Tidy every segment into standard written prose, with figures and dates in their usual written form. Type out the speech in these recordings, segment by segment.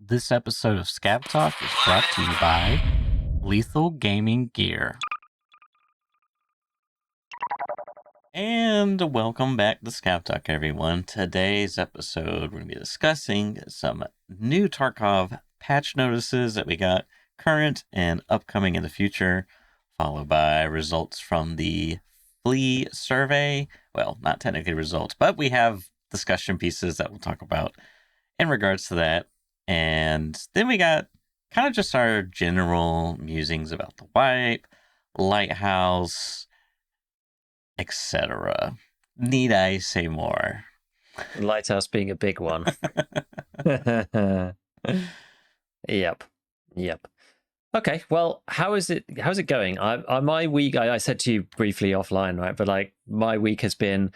This episode of Scab Talk is brought to you by Lethal Gaming Gear. And welcome back to Scab Talk, everyone. Today's episode, we're going to be discussing some new Tarkov patch notices that we got current and upcoming in the future, followed by results from the Flea survey. Well, not technically results, but we have discussion pieces that we'll talk about in regards to that. And then we got kind of just our general musings about the wipe, Lighthouse, etc. Need I say more? Lighthouse being a big one. Yep. Okay, well, how's it going? My week, I said to you briefly offline, right? But like my week has been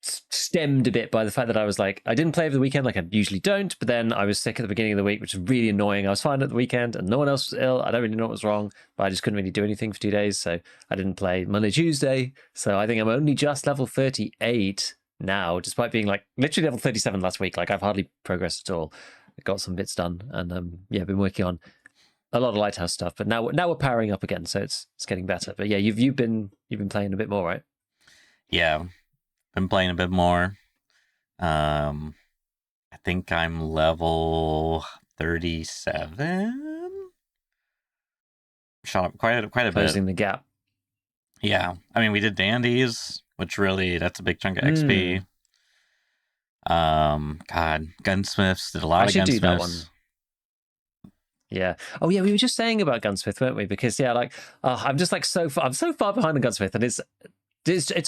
stemmed a bit by the fact that I was like, I didn't play over the weekend like I usually don't, but then I was sick at the beginning of the week, which is really annoying. I was fine at the weekend and no one else was ill. I don't really know what was wrong, but I just couldn't really do anything for 2 days, so I didn't play Monday, Tuesday. So I think I'm only just level 38 now, despite being like literally level 37 last week. Like I've hardly progressed at all. I got some bits done and yeah, been working on a lot of Lighthouse stuff, but now we're powering up again, so it's getting better. But yeah, you've been playing a bit more, right? Yeah, been playing a bit more. I think I'm level 37. Shot up quite a bit. Closing the gap. Yeah, I mean we did dandies, which really that's a big chunk of XP. God, gunsmiths did a lot of gunsmiths. Do that one. Yeah. Oh yeah, we were just saying about Gunsmith, weren't we? Because yeah, like I'm just like I'm so far behind on Gunsmith, and it's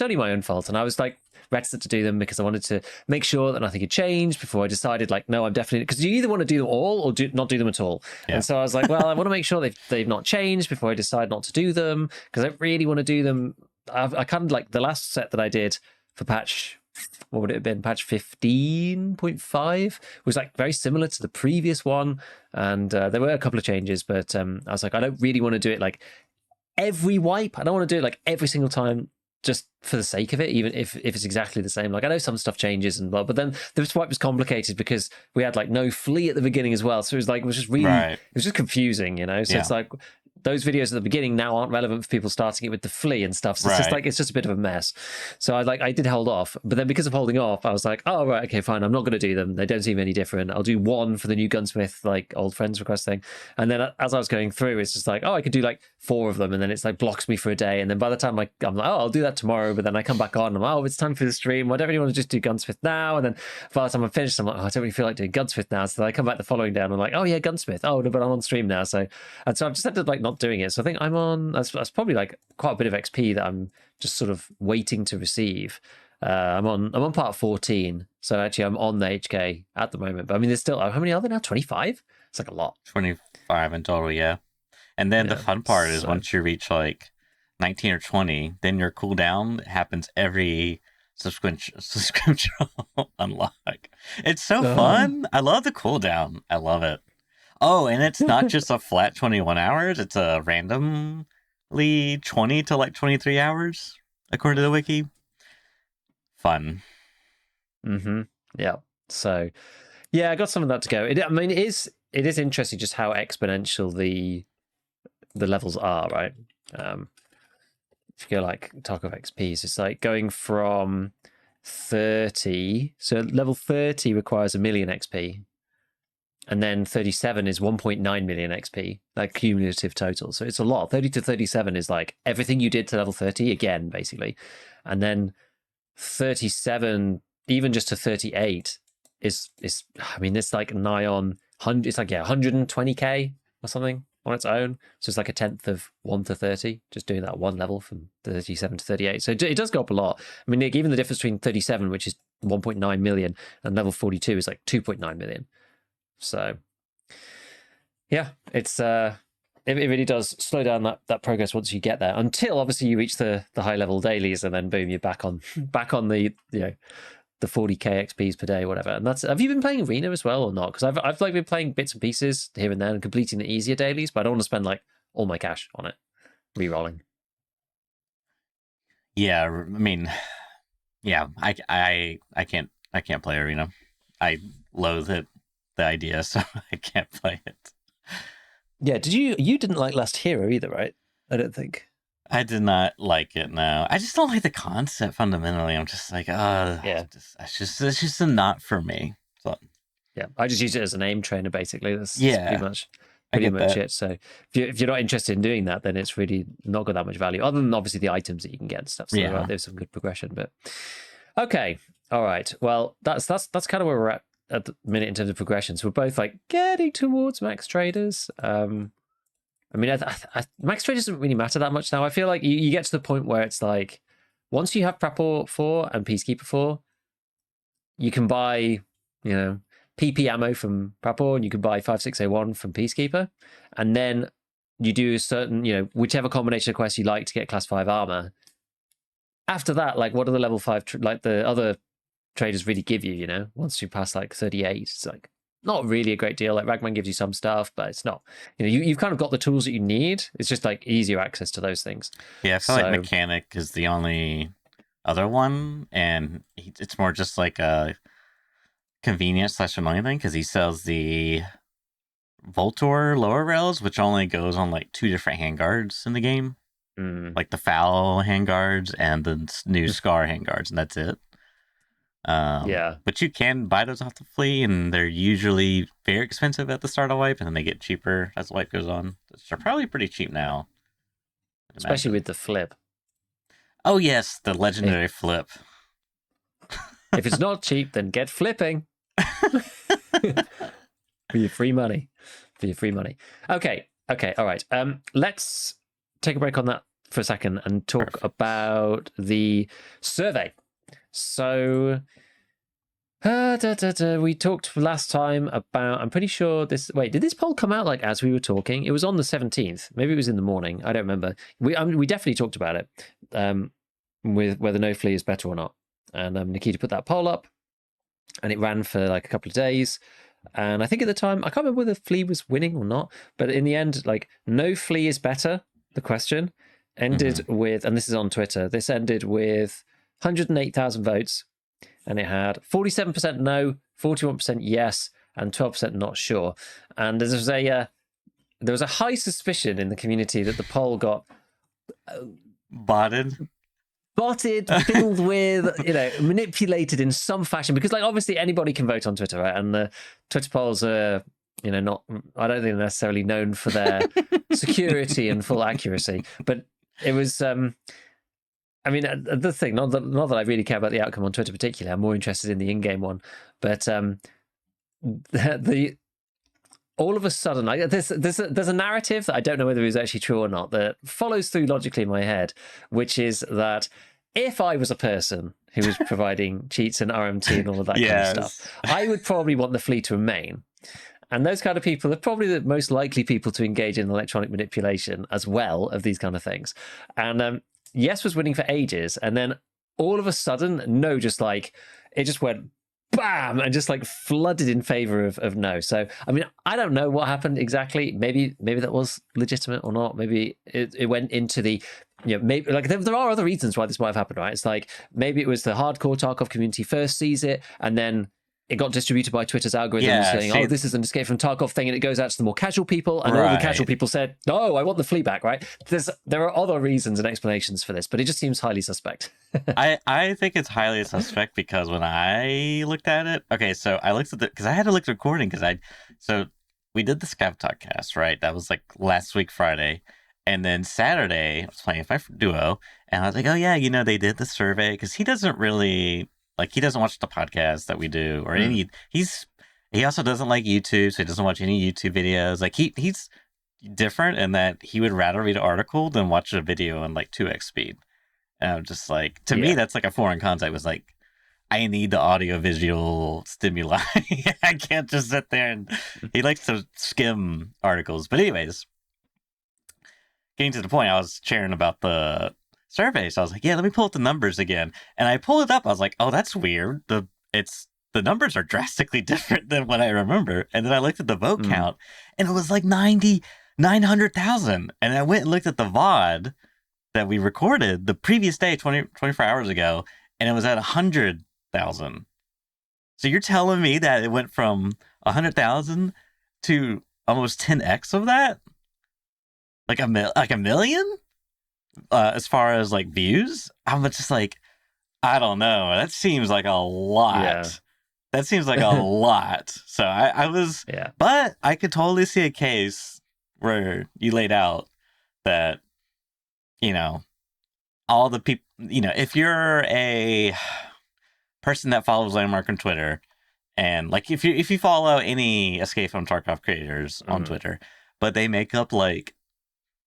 only my own fault. And I was like reticent to do them because I wanted to make sure that nothing had changed before I decided like, no, I'm definitely, because you either want to do them all or not do them at all. Yeah. And so I was like, well, I want to make sure they've not changed before I decide not to do them, because I really want to do them. I kind of like the last set that I did for patch, what would it have been? Patch 15.5 was like very similar to the previous one. And there were a couple of changes, but I was like, I don't really want to do it like every wipe. I don't want to do it like every single time just for the sake of it, even if it's exactly the same. Like I know some stuff changes and well, but then this wipe was complicated because we had like no Flea at the beginning as well. So it was just really, It was just confusing, you know? So it's like, those videos at the beginning now aren't relevant for people starting it with the Flea and stuff. So it's just a bit of a mess. So I did hold off, but then because of holding off, I was like, oh right, okay, fine. I'm not going to do them. They don't seem any different. I'll do one for the new Gunsmith, like old friends request thing. And then as I was going through, it's just like, oh, I could do like 4 of them. And then it's like blocks me for a day. And then by the time I'm like, oh, I'll do that tomorrow. But then I come back on and I'm like, oh, it's time for the stream. Why don't you want to just do Gunsmith now? And then by the time I'm finished, I'm like, oh, I don't really feel like doing Gunsmith now. So then I come back the following day and I'm like, oh yeah, Gunsmith. Oh, no, but I'm on stream now. So I've just ended up like not doing it. So I think I'm on, that's probably like quite a bit of XP that I'm just sort of waiting to receive. I'm on part 14, so actually I'm on the HK at the moment. But I mean, there's still, how many are there now? 25? It's like a lot. 25 in total, yeah. And then the fun part is once you reach like 19 or 20, then your cooldown happens every subscription unlock. It's so fun. I love the cooldown. I love it. Oh, and it's not just a flat 21 hours. It's a randomly 20 to like 23 hours, according to the wiki. Fun. Yeah. So, yeah, I got some of that to go. It is interesting just how exponential the levels are, right? If you go like talk of XPs, it's like going from 30. So level 30 requires 1 million XP. And then 37 is 1.9 million XP, like cumulative total. So it's a lot. 30 to 37 is like everything you did to level 30 again, basically. And then 37, even just to 38, is I mean, it's like nigh on 100. It's like 120k or something on its own. So it's like a tenth of 1 to 30, just doing that one level from 37 to 38. So it does go up a lot. I mean, Nick, even the difference between 37, which is 1.9 million, and level 42 is like 2.9 million. So, yeah, it's it really does slow down that progress once you get there. Until obviously you reach the high level dailies, and then boom, you're back on the the 40k XPs per day, or whatever. And that's. Have you been playing Arena as well or not? Because I've like been playing bits and pieces here and there and completing the easier dailies, but I don't want to spend like all my cash on it, re-rolling. Yeah, I mean, yeah, I can't play Arena. I loathe it. the idea, so I can't play it. Yeah, you didn't like Last Hero either, right? I don't think. I did not like it. No, I just don't like the concept fundamentally. I'm just like, Yeah. it's just a not for me. So Yeah, I just use it as a name trainer, basically. That's yeah, I pretty get much that. it. So if you're not interested in doing that, then it's really not got that much value, other than obviously the items that you can get and stuff. So Yeah, there's some good progression. But okay, all right. Well, that's kind of where we're at the minute in terms of progression. So we're both like getting towards max traders. I mean, max trade doesn't really matter that much now. I feel like you get to the point where it's like, once you have Prepor 4 and Peacekeeper 4, you can buy, PP ammo from Prepor, and you can buy 5601 from Peacekeeper, and then you do a certain, whichever combination of quests you like to get class 5 armor. After that, like, what are the level 5, like the other traders really give you, once you pass like 38, it's like, not really a great deal. Like Ragman gives you some stuff, but it's not, you've kind of got the tools that you need. It's just like easier access to those things. yeah. I feel like Mechanic is the only other one, and it's more just like a convenience / annoying thing because he sells the Voltor lower rails, which only goes on like 2 different handguards in the game, like the Foul handguards and the new Scar handguards, and that's it. Yeah, but you can buy those off the Flea, and they're usually very expensive at the start of wipe, and then they get cheaper as the wipe goes on. They're probably pretty cheap now, especially with the flip. Oh yes, the legendary flip. If it's not cheap, then get flipping for your free money. Okay, all right. Let's take a break on that for a second and talk about the survey. So we talked last time about, I'm pretty sure did this poll come out like as we were talking? It was on the 17th. Maybe it was in the morning. I don't remember. We definitely talked about it, with whether no Flea is better or not. And Nikita put that poll up, and it ran for like a couple of days. And I think at the time, I can't remember whether Flea was winning or not, but in the end, like, no Flea is better, the question, ended with, and this is on Twitter, this ended with 108,000 votes, and it had 47% no, 41% yes, and 12% not sure. And there was a high suspicion in the community that the poll got botted, filled with, manipulated in some fashion, because like obviously anybody can vote on Twitter, right? And the Twitter polls are, not, I don't think they're necessarily known for their security and full accuracy, but it was, I mean, the thing, not that I really care about the outcome on Twitter particularly, I'm more interested in the in-game one, but all of a sudden, there's a narrative that I don't know whether it's actually true or not that follows through logically in my head, which is that if I was a person who was providing cheats and RMT and all of that kind of stuff, I would probably want the Flea to remain. And those kind of people are probably the most likely people to engage in electronic manipulation as well of these kind of things. And yes was winning for ages, and then all of a sudden, no, just like, it just went bam, and just like flooded in favor of no. So, I mean, I don't know what happened exactly. Maybe that was legitimate or not. Maybe it went into the, maybe like there are other reasons why this might have happened, right? It's like, maybe it was the hardcore Tarkov community first sees it, and then it got distributed by Twitter's algorithms saying, this is an escape from Tarkov thing, and it goes out to the more casual people, and all the casual people said, no, I want the Flea back, right? There are other reasons and explanations for this, but it just seems highly suspect. I think it's highly suspect because when I looked at it, okay, so I looked at because I had to look at the recording so we did the Scav Talk cast, right? That was like last week, Friday. And then Saturday, I was playing with my duo, and I was like, oh yeah, they did the survey, because he doesn't really, like, he doesn't watch the podcast that we do or any. He also doesn't like YouTube, so he doesn't watch any YouTube videos. Like he's different in that he would rather read an article than watch a video in like 2x speed. And I'm just like, to me, that's like a foreign concept. It was like, I need the audio visual stimuli. I can't just sit there and he likes to skim articles. But anyways, getting to the point, I was sharing about the survey, so I was like, yeah, let me pull up the numbers again. And I pulled it up. I was like, oh, that's weird. The numbers are drastically different than what I remember. And then I looked at the vote count, and it was like 900,000. And I went and looked at the VOD that we recorded the previous day, 24 hours ago, and it was at 100,000. So you're telling me that it went from 100,000 to almost 10x of that? Like a million? As far as like views? I'm just like, I don't know. That seems like a Yeah. lot. That seems like a lot. So I was, Yeah. but I could totally see a case where you laid out that, you know, all the people, if you're a person that follows Landmark on Twitter, and like if you follow any Escape from Tarkov creators on Mm. Twitter, but they make up like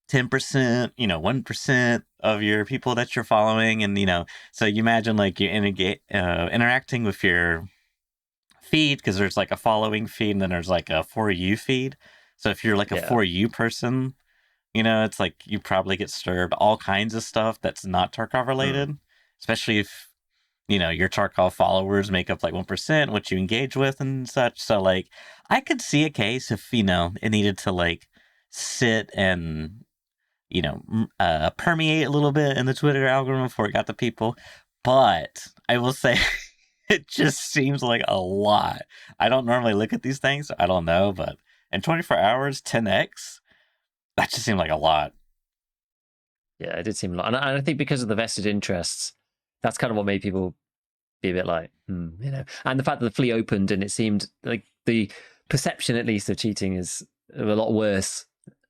10%, 1% of your people that you're following, and so you imagine like you interacting with your feed, because there's like a following feed and then there's like a for you feed. So if you're like a Yeah. for you person, it's like you probably get served all kinds of stuff that's not Tarkov Mm. related, especially if your Tarkov followers make up like 1%, what you engage with and such. So like I could see a case if it needed to like sit and permeate a little bit in the Twitter algorithm before it got to people. But I will say it just seems like a lot. I don't normally look at these things, so I don't know, but in 24 hours, 10x, that just seemed like a lot. Yeah, it did seem a lot. And I think because of the vested interests, that's kind of what made people be a bit like, And the fact that the Flea opened and it seemed like the perception, at least, of cheating is a lot worse.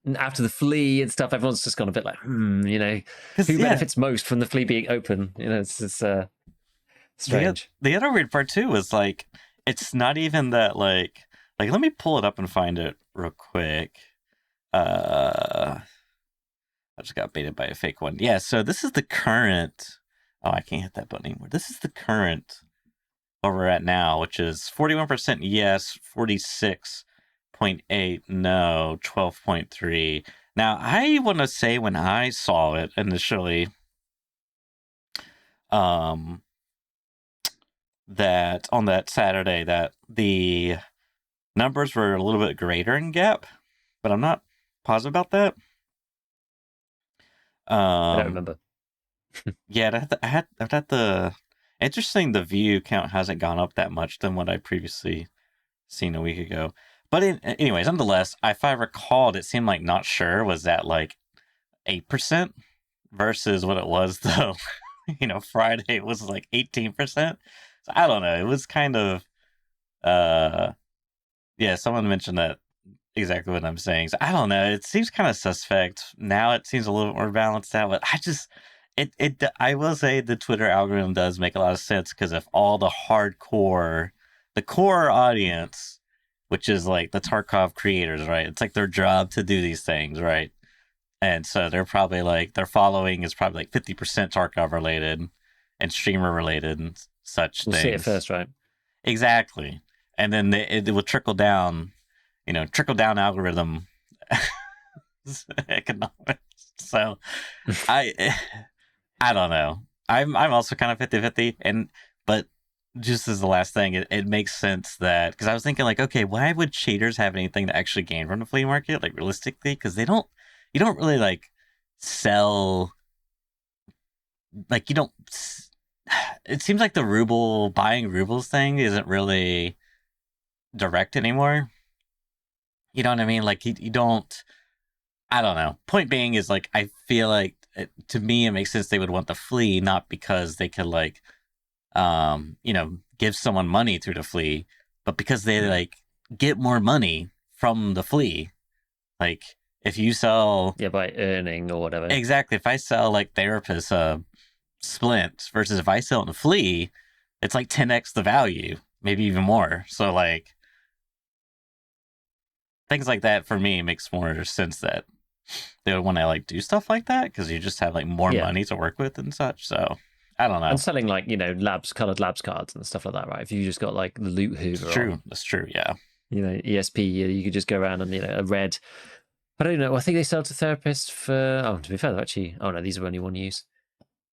And after the Flea and stuff, everyone's just gone a bit like, Because, who yeah, benefits most from the Flea being open? It's strange. the other weird part, too, is like, it's not even that, like, let me pull it up and find it real quick. I just got baited by a fake one. Yeah, so this is the current. Oh, I can't hit that button anymore. This is the current where we're at now, which is 41% yes, 46.8 no, 12.3. Now, I want to say when I saw it initially, um, that on that Saturday, that the numbers were a little bit greater in Gap, but I'm not positive about that. I don't Um, remember. yeah, I've had the interesting. The view count hasn't gone up that much than what I previously seen a week ago. But anyways, nonetheless, if I recalled, it seemed like Not Sure was at like 8% versus what it was though. Friday was like 18%. So I don't know. It was kind of uh yeah, someone mentioned that exactly what I'm saying. So I don't know. It seems kind of suspect. Now it seems a little bit more balanced out, but I will say the Twitter algorithm does make a lot of sense, because if all the core audience, which is like the Tarkov creators, right? It's like their job to do these things, right? And so they're probably like their following is probably like 50% Tarkov related and streamer related and such We'll see it things. first, right? Exactly. And then it will trickle down algorithm economics. So I I don't know. I'm also kind of 50-50, but just as the last thing, it makes sense that, because I was thinking like, okay, why would cheaters have anything to actually gain from the flea market, like realistically? Because you don't really like sell, like you don't. It seems like the buying rubles thing isn't really direct anymore. You know what I mean? Like you don't. I don't know. Point being is like I feel like to me it makes sense they would want the flea, not because they could like give someone money through the flea, but because they like get more money from the flea. Like if you sell Yeah, by earning or whatever. exactly, if I sell like therapist splint versus if I sell it in the flea, it's like 10x the value, maybe even more. So like things like that for me makes more sense that they would want to like do stuff like that, because you just have like more Yeah. money to work with and such. So I don't know. And selling like, colored labs cards and stuff like that, right? If you just got like the loot It's hoover true. on, That's true. Yeah. ESP, you could just go around and, a red. I don't know. I think they sell to therapists for, to be fair, actually, oh no, these are only one use.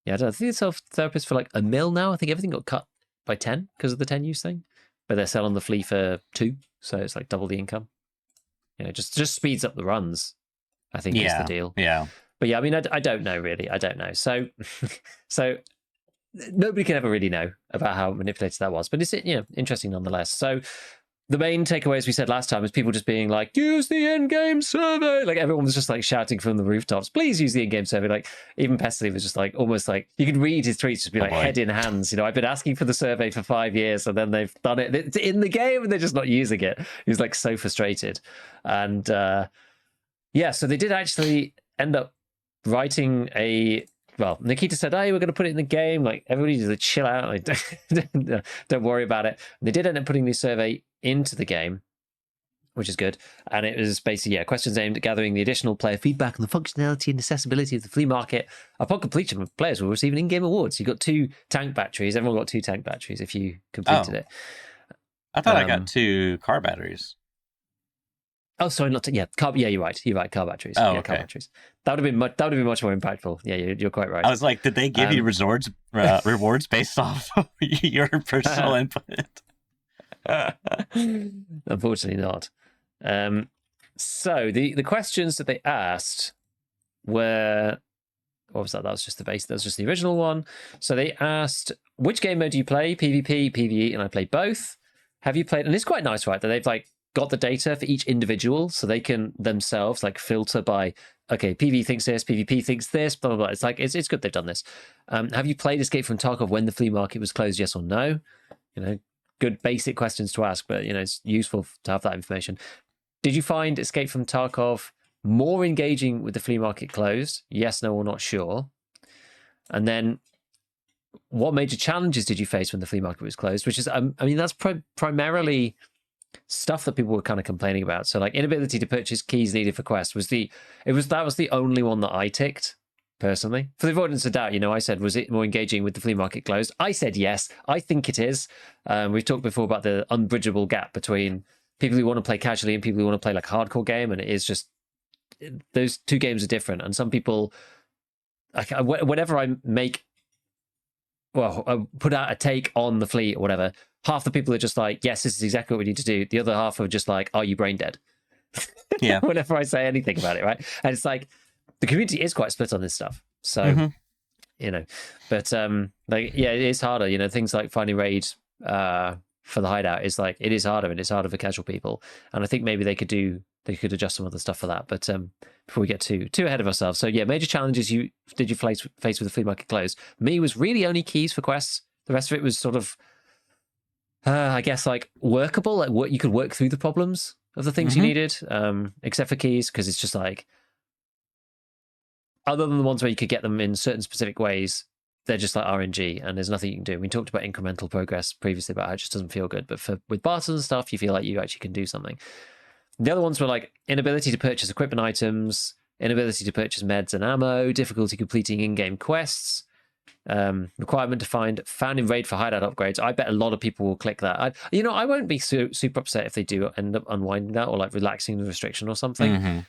Yeah, I don't know. I think they sell to therapists for like a mil now. I think everything got cut by 10 because of the 10 use thing. But they're selling the flea for 2. So it's like double the income. Just speeds up the runs, I think is the Yeah. deal. Yeah. But yeah, I mean, I don't know really. I don't know. So, so nobody can ever really know about how manipulated that was, but it's interesting nonetheless. So the main takeaway, as we said last time, is people just being like, use the in-game survey. Like everyone was just like shouting from the rooftops, please use the in-game survey. Like even Pestily was just like, almost like, you could read his tweets just be like head in hands. I've been asking for the survey for 5 years and then they've done it. It's in the game and they're just not using it. He was like so frustrated. And so they did actually end up writing Nikita said, hey, we're going to put it in the game. Like everybody just chill out. Like, don't worry about it. And they did end up putting the survey into the game, which is good. And it was basically, questions aimed at gathering the additional player feedback on the functionality and accessibility of the flea market. Upon completion, players will receive an in-game award. So you got 2 tank batteries. Everyone got 2 tank batteries if you completed it. I thought I got 2 car batteries. Oh, sorry, not to, you're right. You're right. Car batteries. Oh, okay. Car batteries. That would have been much more impactful. Yeah, you're quite right. I was like, did they give you rewards based off your personal input? Unfortunately not. So the questions that they asked were, what was that? That was just the base. That was just the original one. So they asked, which game mode do you play? PvP, PvE, and I play both. Have you played? And it's quite nice, right? That they've like got the data for each individual, so they can themselves like filter by, okay, PvE thinks this, PvP thinks this, blah blah blah. It's like it's good they've done this. Have you played Escape from Tarkov when the flea market was closed? Yes or no? Good basic questions to ask, but it's useful to have that information. Did you find Escape from Tarkov more engaging with the flea market closed? Yes, no, or not sure. And then, what major challenges did you face when the flea market was closed? Which is, that's primarily stuff that people were kind of complaining about. So, like inability to purchase keys needed for quests was the only one that I ticked. Personally, for the avoidance of doubt, I said, was it more engaging with the flea market closed? I said yes. I think it is. We've talked before about the unbridgeable gap between people who want to play casually and people who want to play like a hardcore game, and it is just, those 2 games are different. And some people, like, whenever I put out a take on the Flea or whatever, half the people are just like, yes, this is exactly what we need to do. The other half are just like, are you brain dead? Yeah. Whenever I say anything about it, right? And it's like, the community is quite split on this stuff. So, but it is harder. Things like finding raids for the Hideout is like, it is harder, and it's harder for casual people. And I think maybe they could adjust some other stuff for that. But before we get too ahead of ourselves. So major challenges did you face with the flea market closed? Me was really only keys for quests. The rest of it was sort of, I guess, like workable, like what you could work through the problems of the things you needed, except for keys, because it's just like, other than the ones where you could get them in certain specific ways, they're just like RNG, and there's nothing you can do. We talked about incremental progress previously about how it just doesn't feel good, but with barters and stuff, you feel like you actually can do something. The other ones were like inability to purchase equipment items, inability to purchase meds and ammo, difficulty completing in-game quests, requirement to find found in raid for hideout upgrades. I bet a lot of people will click that. I won't be super upset if they do end up unwinding that or like relaxing the restriction or something.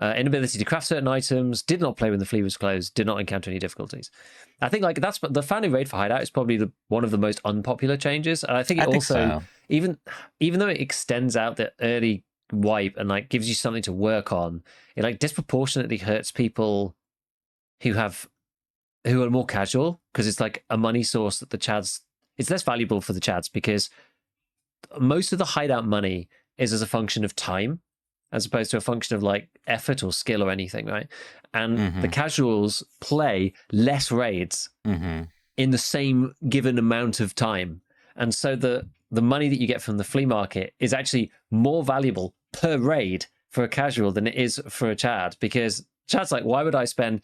Inability to craft certain items, did not play when the Flea was closed, did not encounter any difficulties. I think like that's the found in raid for hideout is probably one of the most unpopular changes, and I think so. even though it extends out the early wipe and like gives you something to work on, it like disproportionately hurts people who are more casual, because it's like a money source that the chads, it's less valuable for the chads because most of the hideout money is as a function of time as opposed to a function of like effort or skill or anything, right? And the casuals play less raids in the same given amount of time. And so the money that you get from the flea market is actually more valuable per raid for a casual than it is for a chad, because chad's like, why would I spend,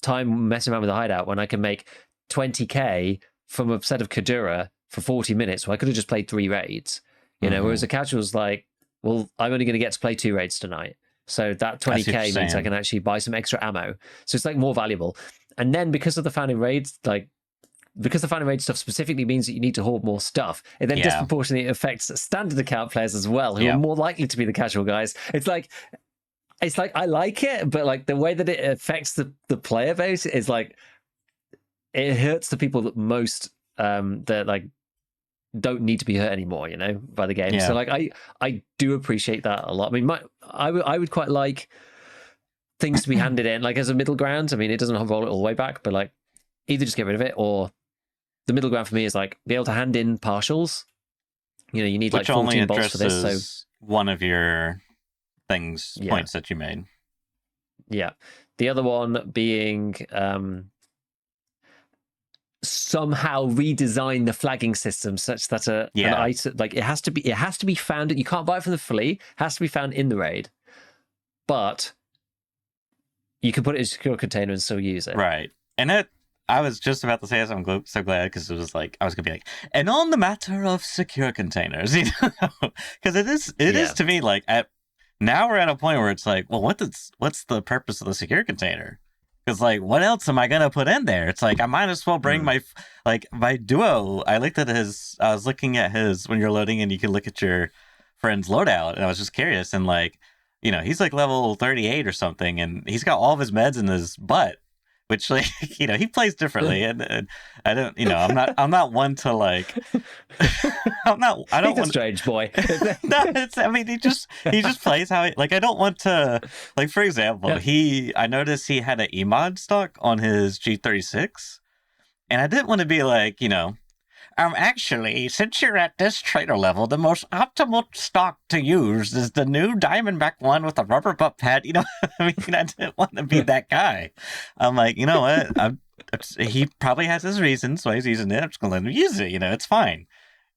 time messing around with a hideout when I can make 20k from a set of Kadura for 40 minutes? Well, I could have just played 3 raids, whereas a casual's like, well, I'm only going to get to play 2 raids tonight. So that 20k means I can actually buy some extra ammo. So it's like more valuable. And then because of the found in raids, because the found in raid stuff specifically means that you need to hoard more stuff, it then disproportionately affects standard account players as well, who are more likely to be the casual guys. It's like I like it, but like the way that it affects the player base is like, it hurts the people that most that like don't need to be hurt anymore, by the game. So like I do appreciate that a lot. I mean, I would quite like things to be handed in like as a middle ground. I mean, it doesn't roll it all the way back, but like either just get rid of it, or the middle ground for me is like be able to hand in partials. You need Which like only 14 bolts for this. So one of your yeah, points that you made. yeah. The other one being somehow redesign the flagging system such that an item, like it has to be found. You can't buy it from the Flea. It has to be found in the raid, but you can put it in a secure container and still use it. Right. And I was just about to say this. I'm so glad, because it was like I was gonna be like, and on the matter of secure containers, because it is to me like now we're at a point where it's like, well, what's the purpose of the secure container? Because like, what else am I gonna put in there? It's like I might as well bring my duo. I was looking at his when you're loading, and you can look at your friend's loadout, and I was just curious, and like, he's like level 38 or something, and he's got all of his meds in his butt, which like he plays differently, and I don't I'm not one to like I don't He's a strange boy. No, he just plays how I don't want to, like, for example, I noticed he had an emod stock on his G36, and I didn't want to be like, actually, since you're at this trader level, the most optimal stock to use is the new Diamondback one with a rubber butt pad. I didn't want to be that guy. I'm like, you know what? He probably has his reasons why he's using it. I'm just going to let him use it. It's fine.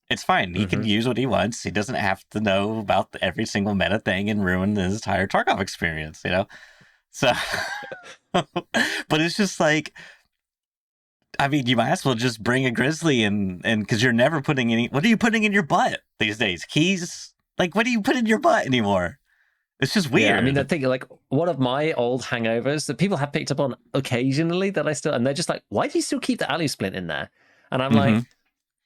It's fine. He can use what he wants. He doesn't have to know about every single meta thing and ruin his entire Tarkov experience, So, but it's just like, you might as well just bring a Grizzly and because you're never putting what are you putting in your butt these days? Keys? Like, what do you put in your butt anymore? It's just weird. Yeah, I think like one of my old hangovers that people have picked up on occasionally that and they're just like, why do you still keep the alley splint in there? And I'm like,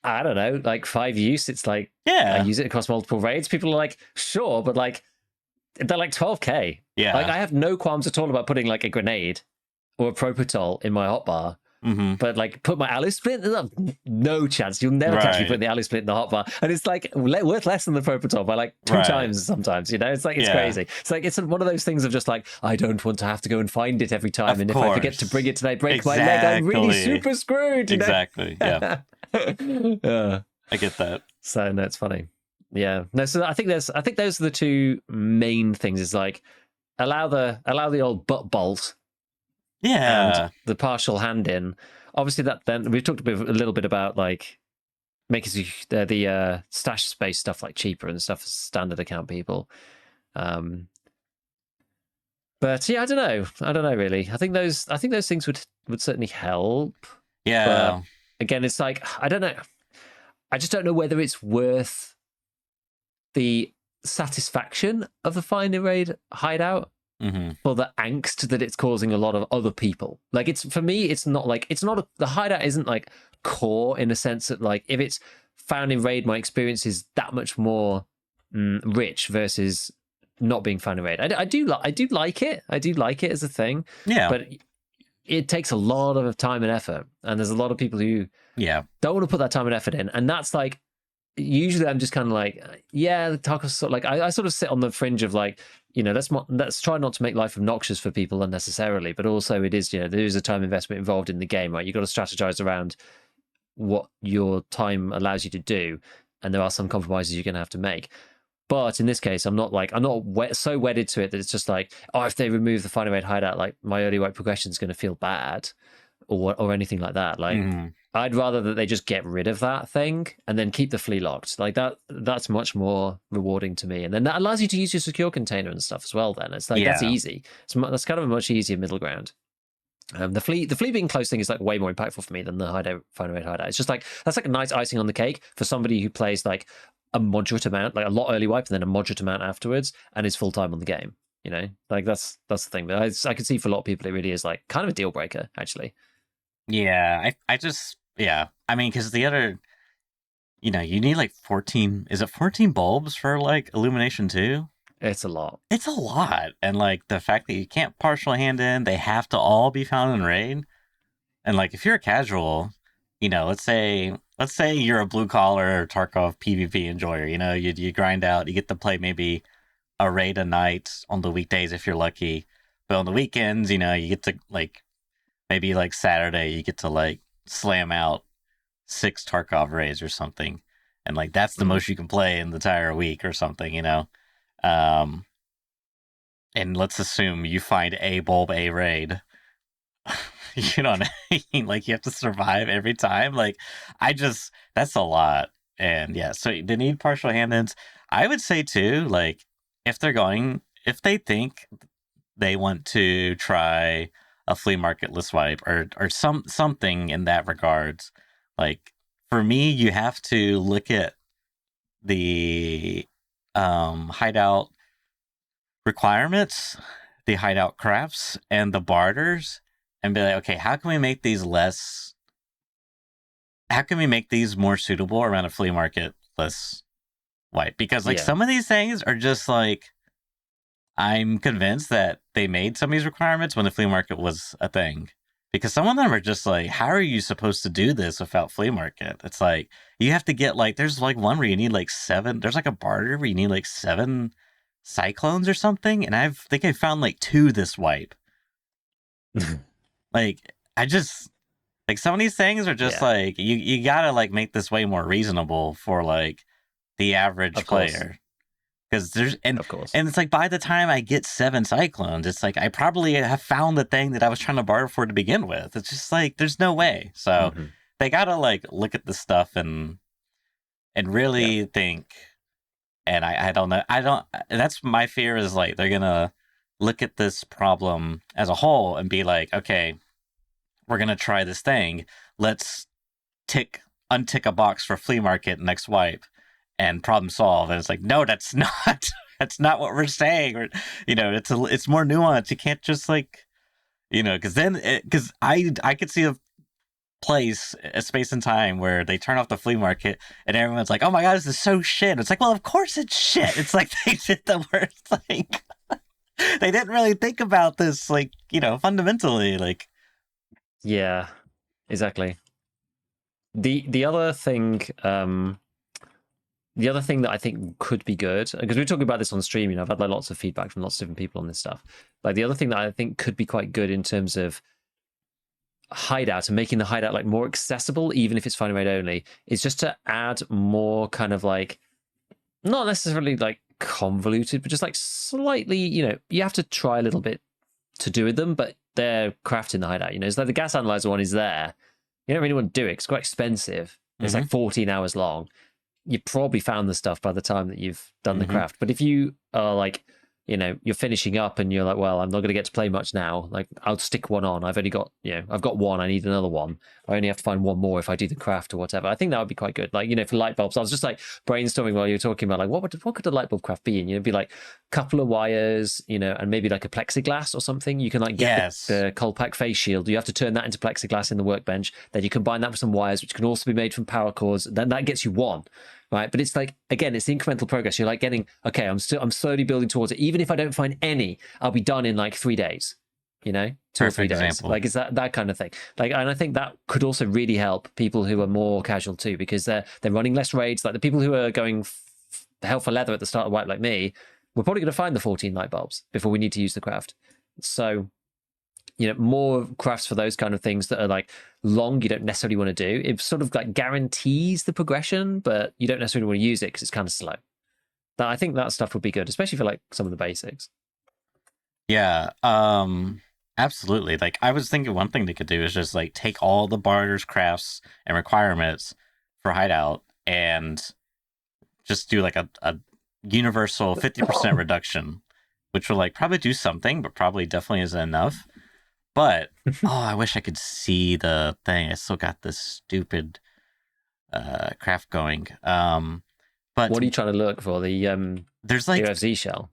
I don't know, like 5 use. It's like, I use it across multiple raids. People are like, sure, but like, they're like 12k. Yeah. Like, I have no qualms at all about putting like a grenade or a propotol in my hotbar. But like, put my alley splint, no chance. You'll never catch me putting the alley splint in the hotbar. And it's like worth less than the propotol by like 2 times sometimes, It's like, it's crazy. It's like, it's one of those things of just like, I don't want to have to go and find it every time. If I forget to bring it today, break my leg, I'm really super screwed. Exactly. Yeah. I get that. So no, it's funny. Yeah. No, so I think those are the two main things. Is like allow the old butt bolt. Yeah. And the partial hand in. Obviously that then we've talked a little bit about like making the stash space stuff like cheaper and stuff for standard account people. But yeah, I don't know really. I think those things would certainly help. Yeah. But again, it's like, I don't know. I just don't know whether it's worth the satisfaction of the Find and Raid hideout for the angst that it's causing a lot of other people. Like, it's, for me, it's not like, the hideout isn't like core in a sense that like, if it's found in raid, my experience is that much more rich versus not being found in raid. I do like it. I do like it as a thing. Yeah. But it takes a lot of time and effort, and there's a lot of people who don't want to put that time and effort in, and that's like, usually I'm just kind of like, yeah, the Tarkov's sort of like, I sort of sit on the fringe of like, let's try not to make life obnoxious for people unnecessarily, but also it is, there is a time investment involved in the game, right? You've got to strategize around what your time allows you to do, and there are some compromises you're going to have to make. But in this case, I'm not so wedded to it that it's just like, oh, if they remove the final raid hideout, like my early white progression is going to feel bad, or anything like that. Like, I'd rather that they just get rid of that thing and then keep the Flea locked. Like that's much more rewarding to me. And then that allows you to use your secure container and stuff as well. Then it's like, that's easy. That's kind of a much easier middle ground. The Flea being close thing is like way more impactful for me than the final raid hideout. It's just like, that's like a nice icing on the cake for somebody who plays like a moderate amount, like a lot early wipe and then a moderate amount afterwards, and is full time on the game. Like that's the thing. But I can see for a lot of people it really is like kind of a deal breaker, actually. Yeah, I just, I mean, because the other, you need like 14, is it 14 bulbs for like illumination too? It's a lot. It's a lot. And like the fact that you can't partial hand in, they have to all be found in raid. And like, if you're a casual, let's say you're a blue collar Tarkov PvP enjoyer, you grind out, you get to play maybe a raid a night on the weekdays if you're lucky. But on the weekends, you get to like, maybe like Saturday you get to like slam out 6 Tarkov raids or something, and like that's the Mm. most you can play in the entire week or something, you know. Um, and let's assume you find a bulb a raid. You know what I mean? Like you have to survive every time. Like I just that's a lot. And yeah, so they need partial hand-ins. I would say too, like if they think they want to try a flea market list wipe or something in that regards, like for me, you have to look at the hideout requirements, the hideout crafts, and the barters, and be like, okay, how can we make these more suitable around a flea market list wipe? Because like Yeah. some of these things are just like I'm convinced that they made some of these requirements when the flea market was a thing. Because some of them are just like, how are you supposed to do this without flea market? It's like you have to get like there's like one where you need like 7. There's like a barter where you need like 7 cyclones or something, and I think I found like 2 this wipe. Like I just like some of these things are just Yeah. like you gotta like make this way more reasonable for like the average Of course. player. Because there's Of course. and it's like by the time I get 7 cyclones, it's like I probably have found the thing that I was trying to barter for to begin with. It's just like there's no way. So Hmm. they gotta like look at this stuff and Yeah. really think. And I don't know. I don't. That's my fear is like they're gonna look at this problem as a whole and be like, okay, we're gonna try this thing. Let's tick untick a box for flea market next wipe and problem solve. And it's like, no, that's not that's not what we're saying. Or you know, it's more nuanced. You can't just like because then because I could see a space and time where they turn off the flea market and everyone's like, oh my god, this is so shit. It's like, well, of course it's shit. It's like they did the worst. Like they didn't really think about this like fundamentally like. Yeah. Exactly. The other thing, the other thing that I think could be good, because we were talking about this on stream, I've had like lots of feedback from lots of different people on this stuff. Like the other thing that I think could be quite good in terms of hideout and making the hideout like more accessible, even if it's find raid only, is just to add more kind of like not necessarily like convoluted, but just like slightly, you have to try a little bit to do with them, but they're crafting the hideout. It's like the gas analyzer one is there. You don't really want to do it. It's quite expensive. It's Mm-hmm, like 14 hours long. You probably found the stuff by the time that you've done the mm-hmm. craft. But if you are like, you're finishing up and you're like, well, I'm not going to get to play much now. Like, I'll stick one on. I've only got, I've got one. I need another one. I only have to find one more if I do the craft or whatever. I think that would be quite good. Like, for light bulbs, I was just like brainstorming while you were talking about like, what could a light bulb craft be? And it'd be like a couple of wires, and maybe like a plexiglass or something. You can like get Yes. the Colpack face shield. You have to turn that into plexiglass in the workbench. Then you combine that with some wires, which can also be made from power cords. Then that gets you one. Right, but it's like again, it's the incremental progress. You're like getting okay. I'm slowly building towards it. Even if I don't find any, I'll be done in like 3 days. 2 or 3 Perfect days. example. Like it's that kind of thing. Like, and I think that could also really help people who are more casual too, because they're running less raids. Like the people who are going hell for leather at the start of wipe, like me, we're probably going to find the 14 light bulbs before we need to use the craft. So more crafts for those kind of things that are like long, you don't necessarily want to do. It sort of like guarantees the progression, but you don't necessarily want to use it because it's kind of slow. I think that stuff would be good, especially for like some of the basics. Yeah. Absolutely. Like I was thinking one thing they could do is just like take all the barters, crafts, and requirements for Hideout and just do like a universal 50% reduction, which will like probably do something, but probably definitely isn't enough. But I wish I could see the thing. I still got this stupid craft going. But What are you trying to look for? there's The like OFZ shell.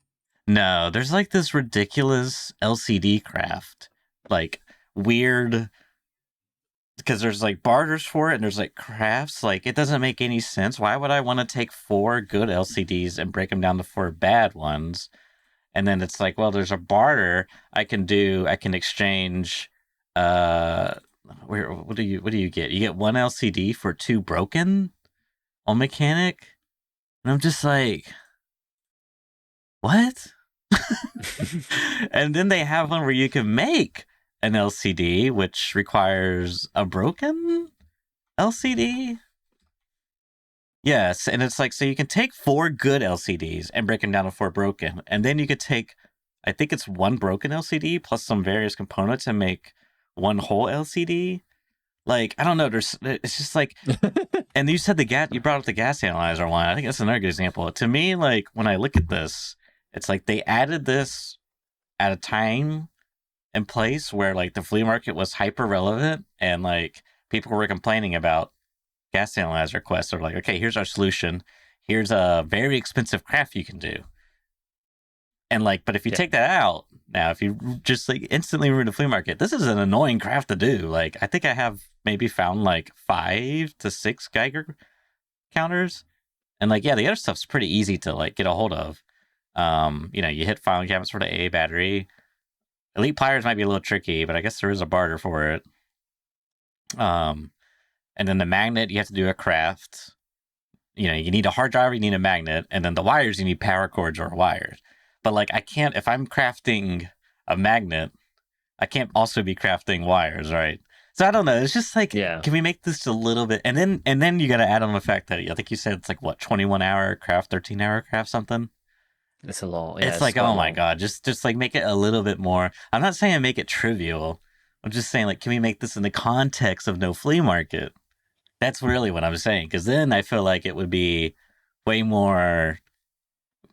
no, there's like this ridiculous LCD craft, like weird because there's like barters for it and there's like crafts. Like it doesn't make any sense. Why would I want to take 4 good LCDs and break them down to 4 bad ones? And then it's like, well, there's a barter I can do. I can exchange. Uh, what do you get? You get 1 LCD for 2 broken on mechanic, and I'm just like, what? And then they have one where you can make an LCD, which requires a broken LCD. Yes, and it's like, so you can take 4 good LCDs and break them down to 4 broken, and then you could take, I think it's 1 broken LCD plus some various components and make 1 whole LCD. Like, I don't know, it's just like, and you said you brought up the gas analyzer one. I think that's another good example. To me, like, when I look at this, it's like they added this at a time and place where, like, the flea market was hyper relevant and, like, people were complaining about gas analyzer quests. Are like, okay, here's our solution. Here's a very expensive craft you can do. And, like, but if you take that out now, if you just, like, instantly ruin the flea market, this is an annoying craft to do. Like, I think I have maybe found like 5 to 6 Geiger counters, and, like, yeah, the other stuff's pretty easy to, like, get a hold of. You hit filing cabinets for the AA battery. Elite pliers might be a little tricky, but I guess there is a barter for it. And then the magnet, you have to do a craft. You need a hard drive, you need a magnet, and then the wires, you need power cords or wires. But, like, I can't, if I'm crafting a magnet, I can't also be crafting wires, right? So I don't know. It's just like, can we make this a little bit? And then you got to add on the fact that I think you said it's like, what, 21-hour craft, 13-hour craft, something? It's a lot. Yeah, it's like, oh my God, just like make it a little bit more. I'm not saying make it trivial. I'm just saying, like, can we make this in the context of no flea market? That's really what I'm saying. Because then I feel like it would be way more.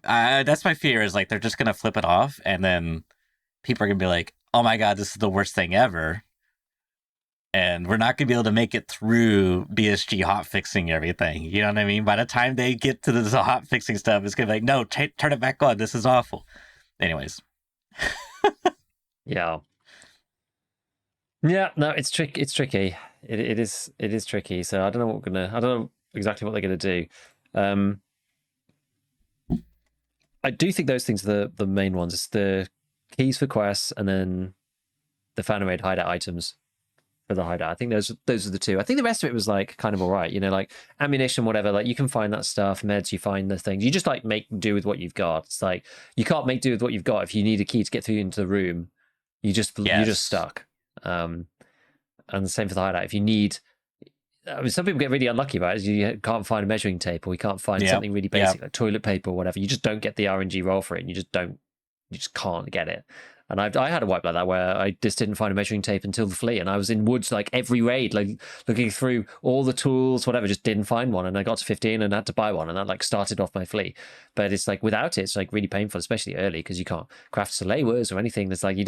That's my fear, is like they're just going to flip it off, and then people are going to be like, oh my God, this is the worst thing ever. And we're not going to be able to make it through BSG hot fixing everything. You know what I mean? By the time they get to the hot fixing stuff, it's going to be like, no, turn it back on. This is awful. Anyways. Yeah. Yeah, no, it's tricky. It's tricky. It is tricky. So I don't know exactly what they're going to do. I do think those things are the main ones. It's the keys for quests and then the fan-made hideout items for the hideout. I think those are the two. I think the rest of it was, like, kind of all right. Like ammunition, whatever. Like, you can find that stuff, meds, you find the things. You just, like, make do with what you've got. It's like you can't make do with what you've got if you need a key to get through into the room. You're just stuck. And the same for the hideout. If you need, I mean, some people get really unlucky about it. You can't find a measuring tape, or you can't find something really basic like toilet paper or whatever. You just don't get the RNG roll for it, and you just can't get it. And I had a wipe like that where I just didn't find a measuring tape until the Flea, and I was in woods like every raid, like looking through all the tools, whatever, just didn't find one, and I got to 15 and had to buy one, and that, like, started off my Flea. But it's like without it, it's like really painful, especially early, because you can't craft Salewers or anything. There's like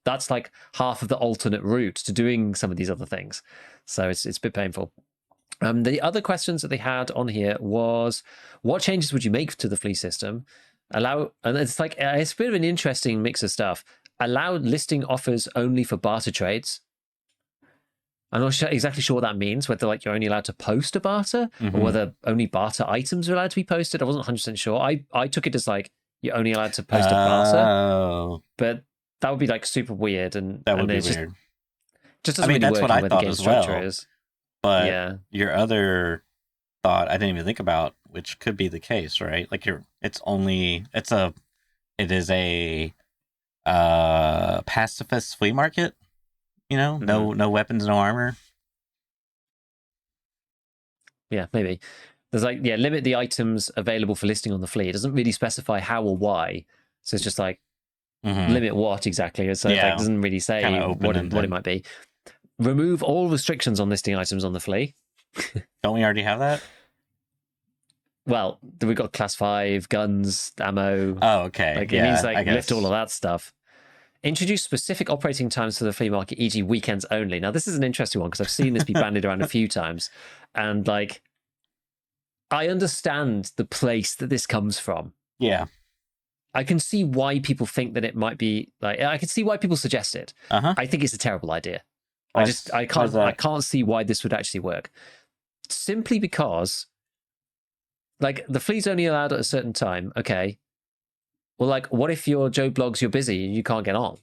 that's like half of the alternate route to doing some of these other things, so it's a bit painful. The other questions that they had on here was, what changes would you make to the Flea system? And it's like, it's a bit of an interesting mix of stuff. Allow listing offers only for barter trades. I'm not exactly sure what that means, whether, like, you're only allowed to post a barter, or whether only barter items are allowed to be posted. I wasn't 100% sure. I took it as, like, you're only allowed to post a barter. But that would be, like, super weird. And that would be weird. Just doesn't really work with where the game structure is. But your other thought I didn't even think about, which could be the case, right? Like, it is a pacifist flea market, no weapons, no armor. Yeah, maybe. There's like, limit the items available for listing on the Flea. It doesn't really specify how or why. So it's just like, limit what exactly. So it doesn't really say what it might be. Remove all restrictions on listing items on the Flea. Don't we already have that? Well, we've got class 5, guns, ammo. Oh, okay. Like, it means, like, lift all of that stuff. Introduce specific operating times for the flea market, e.g. weekends only. Now, this is an interesting one, because I've seen this be bandied around a few times. And, like, I understand the place that this comes from. Yeah. I can see why people think that it might be, like, I can see why people suggest it. I think it's a terrible idea. I can't see why this would actually work. Simply because, like, the Flea's only allowed at a certain time. Okay. Well, like, what if your Joe blogs you're busy and you can't get on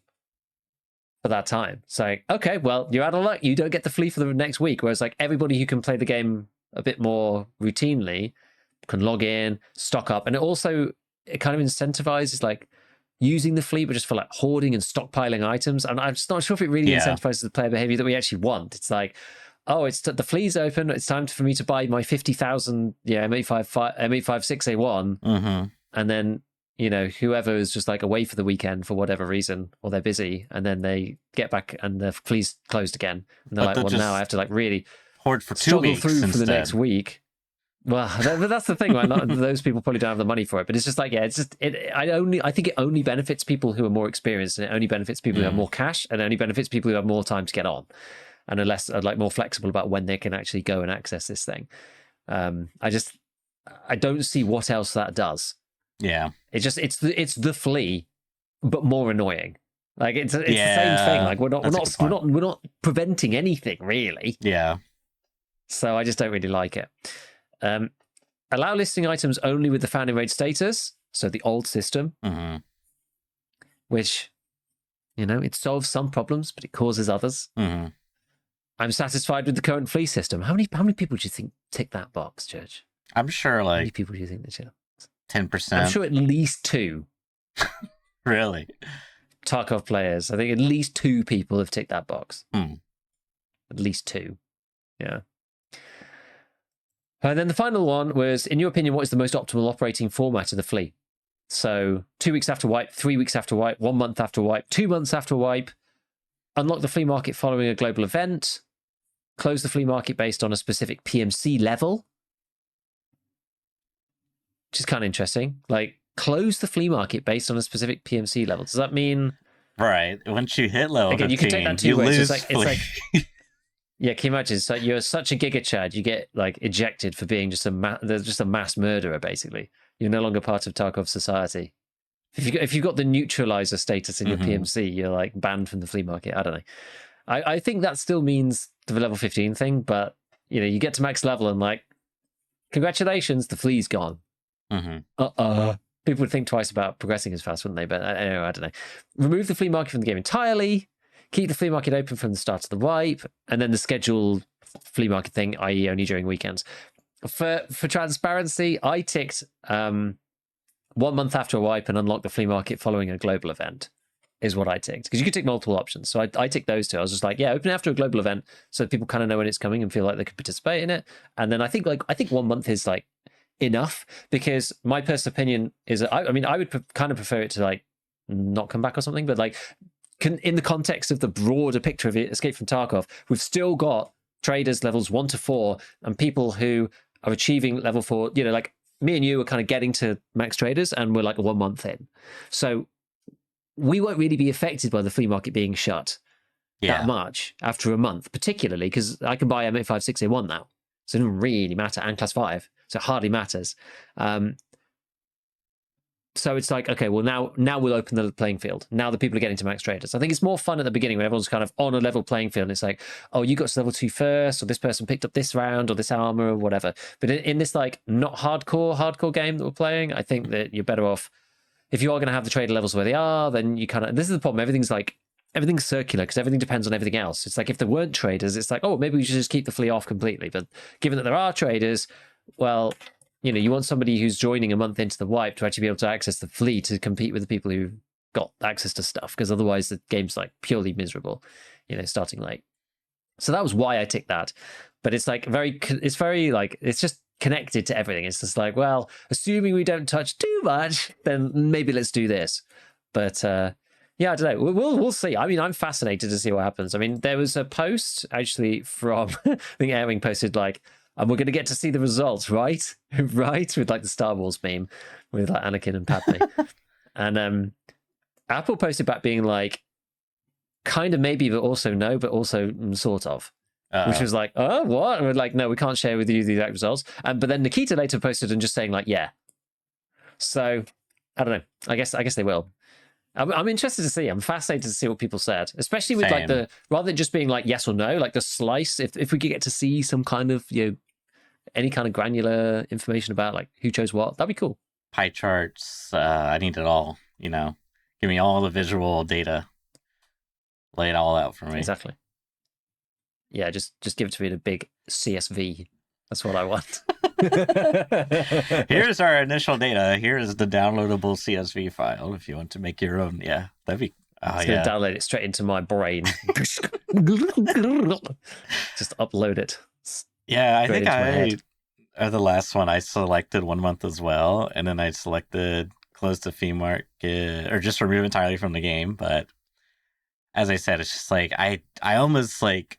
for that time? It's like, okay, well, you're out of luck. You don't get the Flea for the next week. Whereas, like, everybody who can play the game a bit more routinely can log in, stock up. And it kind of incentivizes, like, using the Flea, but just for like hoarding and stockpiling items. And I'm just not sure if it really incentivizes the player behavior that we actually want. It's like, oh, the Flea's open. It's time for me to buy my 50,000 M856A1. And then, whoever is just like away for the weekend for whatever reason, or they're busy, and then they get back and the Flea's closed again. And they're like, well, now I have to like really hoard for 2 struggle weeks through instead. for the next week. Well, that's the thing, right? Those people probably don't have the money for it, but it's just like, it's just I think it only benefits people who are more experienced, and it only benefits people who have more cash, and it only benefits people who have more time to get on, and are less like more flexible about when they can actually go and access this thing. I don't see what else that does. Yeah, it's the Flea, but more annoying. Like it's the same thing. Like we're not preventing anything really. Yeah. So I just don't really like it. Allow listing items only with the found in raid status, so the old system, which, it solves some problems, but it causes others. I'm satisfied with the current Flea system. How many people do you think tick that box, Church? I'm sure How many people do you think that 10%? I'm sure at least 2. Really? Tarkov players. I think at least 2 people have ticked that box. At least 2. Yeah. And then the final one was, in your opinion, what is the most optimal operating format of the Flea? So 2 weeks after wipe, 3 weeks after wipe, 1 month after wipe, 2 months after wipe, unlock the flea market following a global event, close the flea market based on a specific PMC level, which is kind of interesting. Like, close the flea market based on a specific PMC level. Does that mean... Right. Once you hit level 15, you can take that 2 ways. lose It's like yeah, can you imagine? So you're such a Giga Chad, you get like ejected for being just a mass murderer. Basically, you're no longer part of Tarkov society. If you've got the neutralizer status in your PMC, you're like banned from the flea market. I don't know. I think that still means the level 15 thing, but you get to max level and like, congratulations, the flea's gone. People would think twice about progressing as fast, wouldn't they? But anyway, I don't know. Remove the flea market from the game entirely. Keep the flea market open from the start of the wipe, and then the scheduled flea market thing, i.e. only during weekends. For transparency, I ticked 1 month after a wipe and unlock the flea market following a global event is what I ticked. Because you could tick multiple options. So I ticked those 2. I was just like, yeah, open after a global event so people kind of know when it's coming and feel like they could participate in it. And then I think 1 month is like enough, because my personal opinion is that I would kind of prefer it to like not come back or something, but like in the context of the broader picture of Escape from Tarkov, we've still got traders levels 1 to 4 and people who are achieving level 4, like me and you are kind of getting to max traders and we're like 1 month in. So we won't really be affected by the flea market being shut that much after a month, particularly because I can buy M856A1 now. So it doesn't really matter, and class 5. So it hardly matters. So it's like, okay, well, now we'll open the playing field. Now the people are getting to max traders. I think it's more fun at the beginning when everyone's kind of on a level playing field. And it's like, oh, you got to level 2 first, or this person picked up this round, or this armor, or whatever. But in this like not hardcore game that we're playing, I think that you're better off, if you are going to have the trader levels where they are, then you kind of, this is the problem. Everything's circular because everything depends on everything else. It's like if there weren't traders, it's like, oh, maybe we should just keep the flea off completely. But given that there are traders, well, you want somebody who's joining a month into the wipe to actually be able to access the flea to compete with the people who've got access to stuff, because otherwise the game's like purely miserable, starting late. So that was why I ticked that. But it's like it's very like, it's just connected to everything. It's just like, well, assuming we don't touch too much, then maybe let's do this. But yeah, I don't know. We'll see. I mean, I'm fascinated to see what happens. I mean, there was a post actually from, I think Airwing posted like, and we're going to get to see the results, right? Right? With like the Star Wars meme with like Anakin and Padme. And Apple posted back being like, kind of maybe, but also no, but also sort of. Which was like, oh, what? And we're like, no, we can't share with you the exact results. But then Nikita later posted and just saying like, yeah. So, I don't know. I guess they will. I'm interested to see. I'm fascinated to see what people said, especially with like rather than just being like yes or no, like the slice. If we could get to see some kind of any kind of granular information about like who chose what, that'd be cool. Pie charts. I need it all. Give me all the visual data. Lay it all out for me. Exactly. Yeah, just give it to me in a big CSV. That's what I want. Here's our initial data. Here is the downloadable CSV file if you want to make your own. Yeah, that'd be. Oh, It's yeah. going to download it straight into my brain. Just upload it. Yeah, I Straight think into my head. the last one, I selected 1 month as well. And then I selected close the fee market or just remove entirely from the game. But as I said, it's just like, I almost like,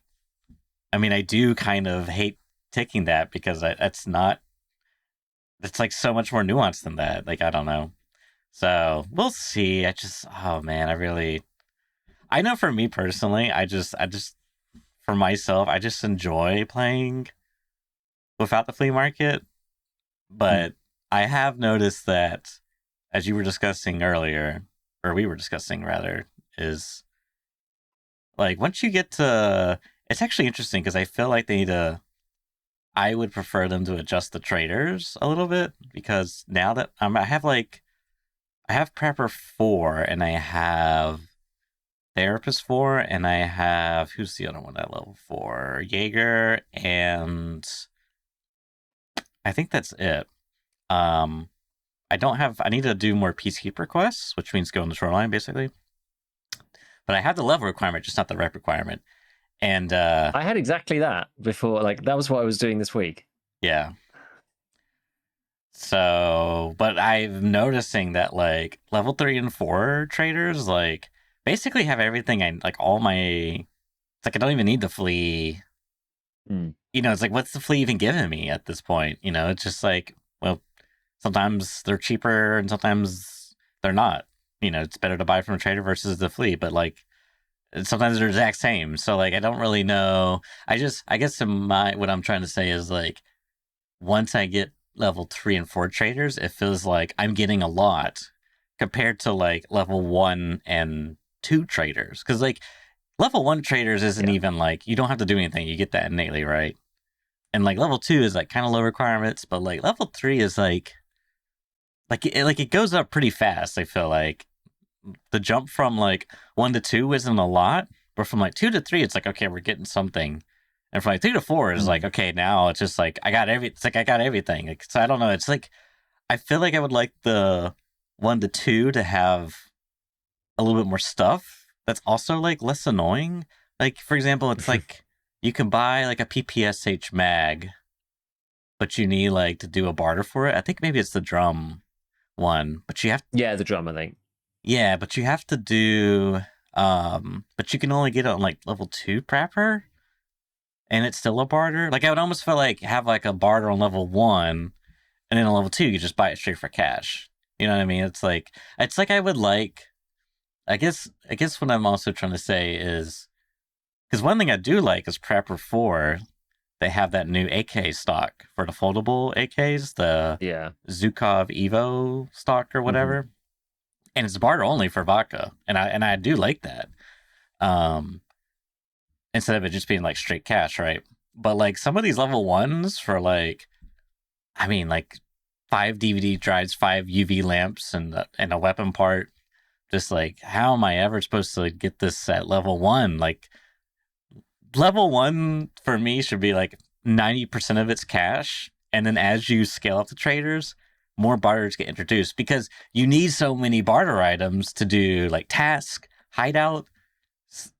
I mean, I do kind of hate taking that because it's like so much more nuanced than that. Like, I don't know. So we'll see. Oh man, I know for me personally, for myself, I just enjoy playing without the flea market. But I have noticed that, as you were discussing earlier, or we were discussing rather, is like once you get to, it's actually interesting because I feel like I would prefer them to adjust the traders a little bit because now that I have Prepper 4 and I have Therapist 4 and I have, who's the other one at level 4? Jaeger, and I think that's it. I need to do more Peacekeeper quests, which means go in the shoreline basically. But I have the level requirement, just not the rep requirement. And I had exactly that before. Like, that was what I was doing this week. yeah. So, but I'm noticing that like level 3 and 4 traders like basically have everything all my, it's like I don't even need the flea. You know, it's like, what's the flea even giving me at this point? You know, it's just like, well, sometimes they're cheaper and sometimes they're not. You know, it's better to buy from a trader versus the flea, but like sometimes they're the exact same. So like I don't really know. I guess what I'm trying to say is like once I get level 3 and 4 traders, it feels like I'm getting a lot compared to like level 1 and 2 traders. Because like level 1 traders isn't even like, you don't have to do anything. You get that innately, right? And like level 2 is like kind of low requirements, but like level 3 is like it goes up pretty fast. I feel like the jump from like 1 to 2 isn't a lot, but from like 2 to 3, it's like, okay, we're getting something. And from like 3 to 4 is like, okay, now it's just like I got everything. Like, so I don't know. It's like I feel like I would like the 1 to 2 to have a little bit more stuff that's also like less annoying. Like for example, it's like you can buy like a PPSH mag, but you need like to do a barter for it. I think maybe it's the drum one, but you have the drum, I think. Yeah, but you have to do but you can only get it on like level 2 prepper, and it's still a barter. Like I would almost feel like have like a barter on level 1, and then on level 2 you just buy it straight for cash. You know what I mean? It's like I would like, I guess what I'm also trying to say is, because one thing I do like is Prepper 4, they have that new AK stock for the foldable AKs, the Zukov Evo stock or whatever. And it's barter only for vodka. And I do like that. Instead of it just being like straight cash, right? But like some of these level 1s for like, I mean, like 5 DVD drives, 5 UV lamps, and a weapon part. Just like, how am I ever supposed to get this at level 1? Like, level 1 for me should be like 90% of it's cash. And then as you scale up the traders, more barters get introduced because you need so many barter items to do like task, hideout.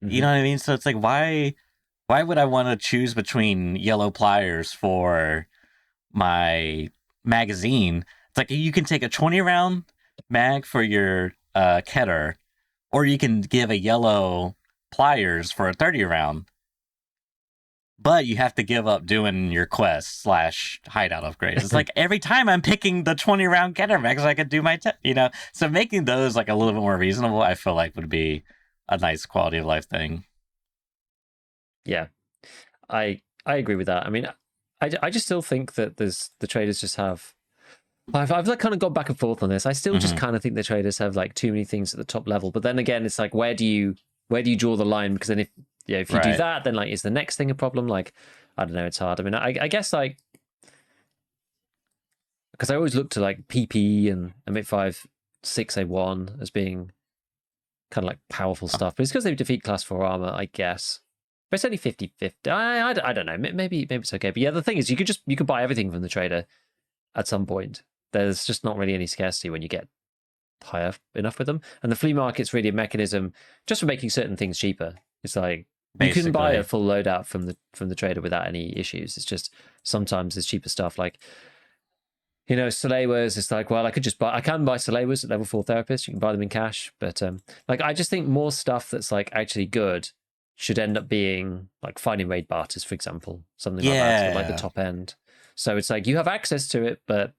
You know what I mean? So it's like, why would I want to choose between yellow pliers for my magazine? It's like you can take a 20 round mag for your Keter, or you can give a yellow pliers for a 30 round. But you have to give up doing your quest / hideout upgrades. It's like every time I'm picking the 20 round Keter mag so I could do my, so making those like a little bit more reasonable, I feel like would be a nice quality of life thing. Yeah, I agree with that. I mean, I just still think that the traders just have. I've like kind of gone back and forth on this. I still just kind of think the traders have like too many things at the top level. But then again, it's like where do you draw the line? Because then if you do that, then like is the next thing a problem? Like I don't know, it's hard. I mean, I guess like because I always look to like PP and MIP5 6A1 as being kind of like powerful stuff, but it's because they defeat class 4 armor, I guess. But it's only 50-50. I don't know. Maybe it's okay. But yeah, the thing is, you could buy everything from the trader at some point. There's just not really any scarcity when you get high enough with them. And the flea market's really a mechanism just for making certain things cheaper. It's like you can buy a Basically. full loadout from the trader without any issues. It's just sometimes there's cheaper stuff like, you know, Salewers. It's like, well, I can buy Salewers at level 4 therapists. You can buy them in cash. But like, I just think more stuff that's like actually good should end up being like finding raid barters, for example, something like that, at like the Yeah. top end. So it's like you have access to it, but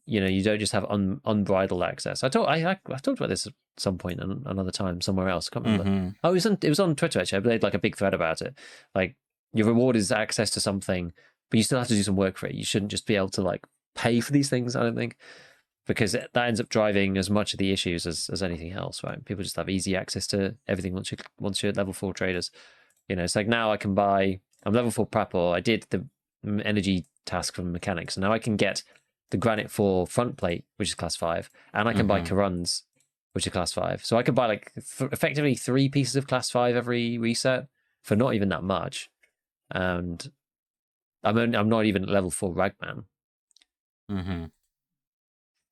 you know, you don't just have unbridled access. I talked about this at some point another time somewhere else. I can't remember. Mm-hmm. Oh, it was on Twitter actually. I made like a big thread about it. Like your reward is access to something, but you still have to do some work for it. You shouldn't just be able to like pay for these things, I don't think, because that ends up driving as much of the issues as anything else, right? People just have easy access to everything once you're level 4 traders. You know, it's like now I'm level 4 prep, or I did the energy task from mechanics, and now I can get the granite 4 front plate, which is class 5, and I can buy Karuns, which is class 5. So I can buy like effectively 3 pieces of class 5 every reset for not even that much, and I'm not even at level 4 ragman. Mm-hmm.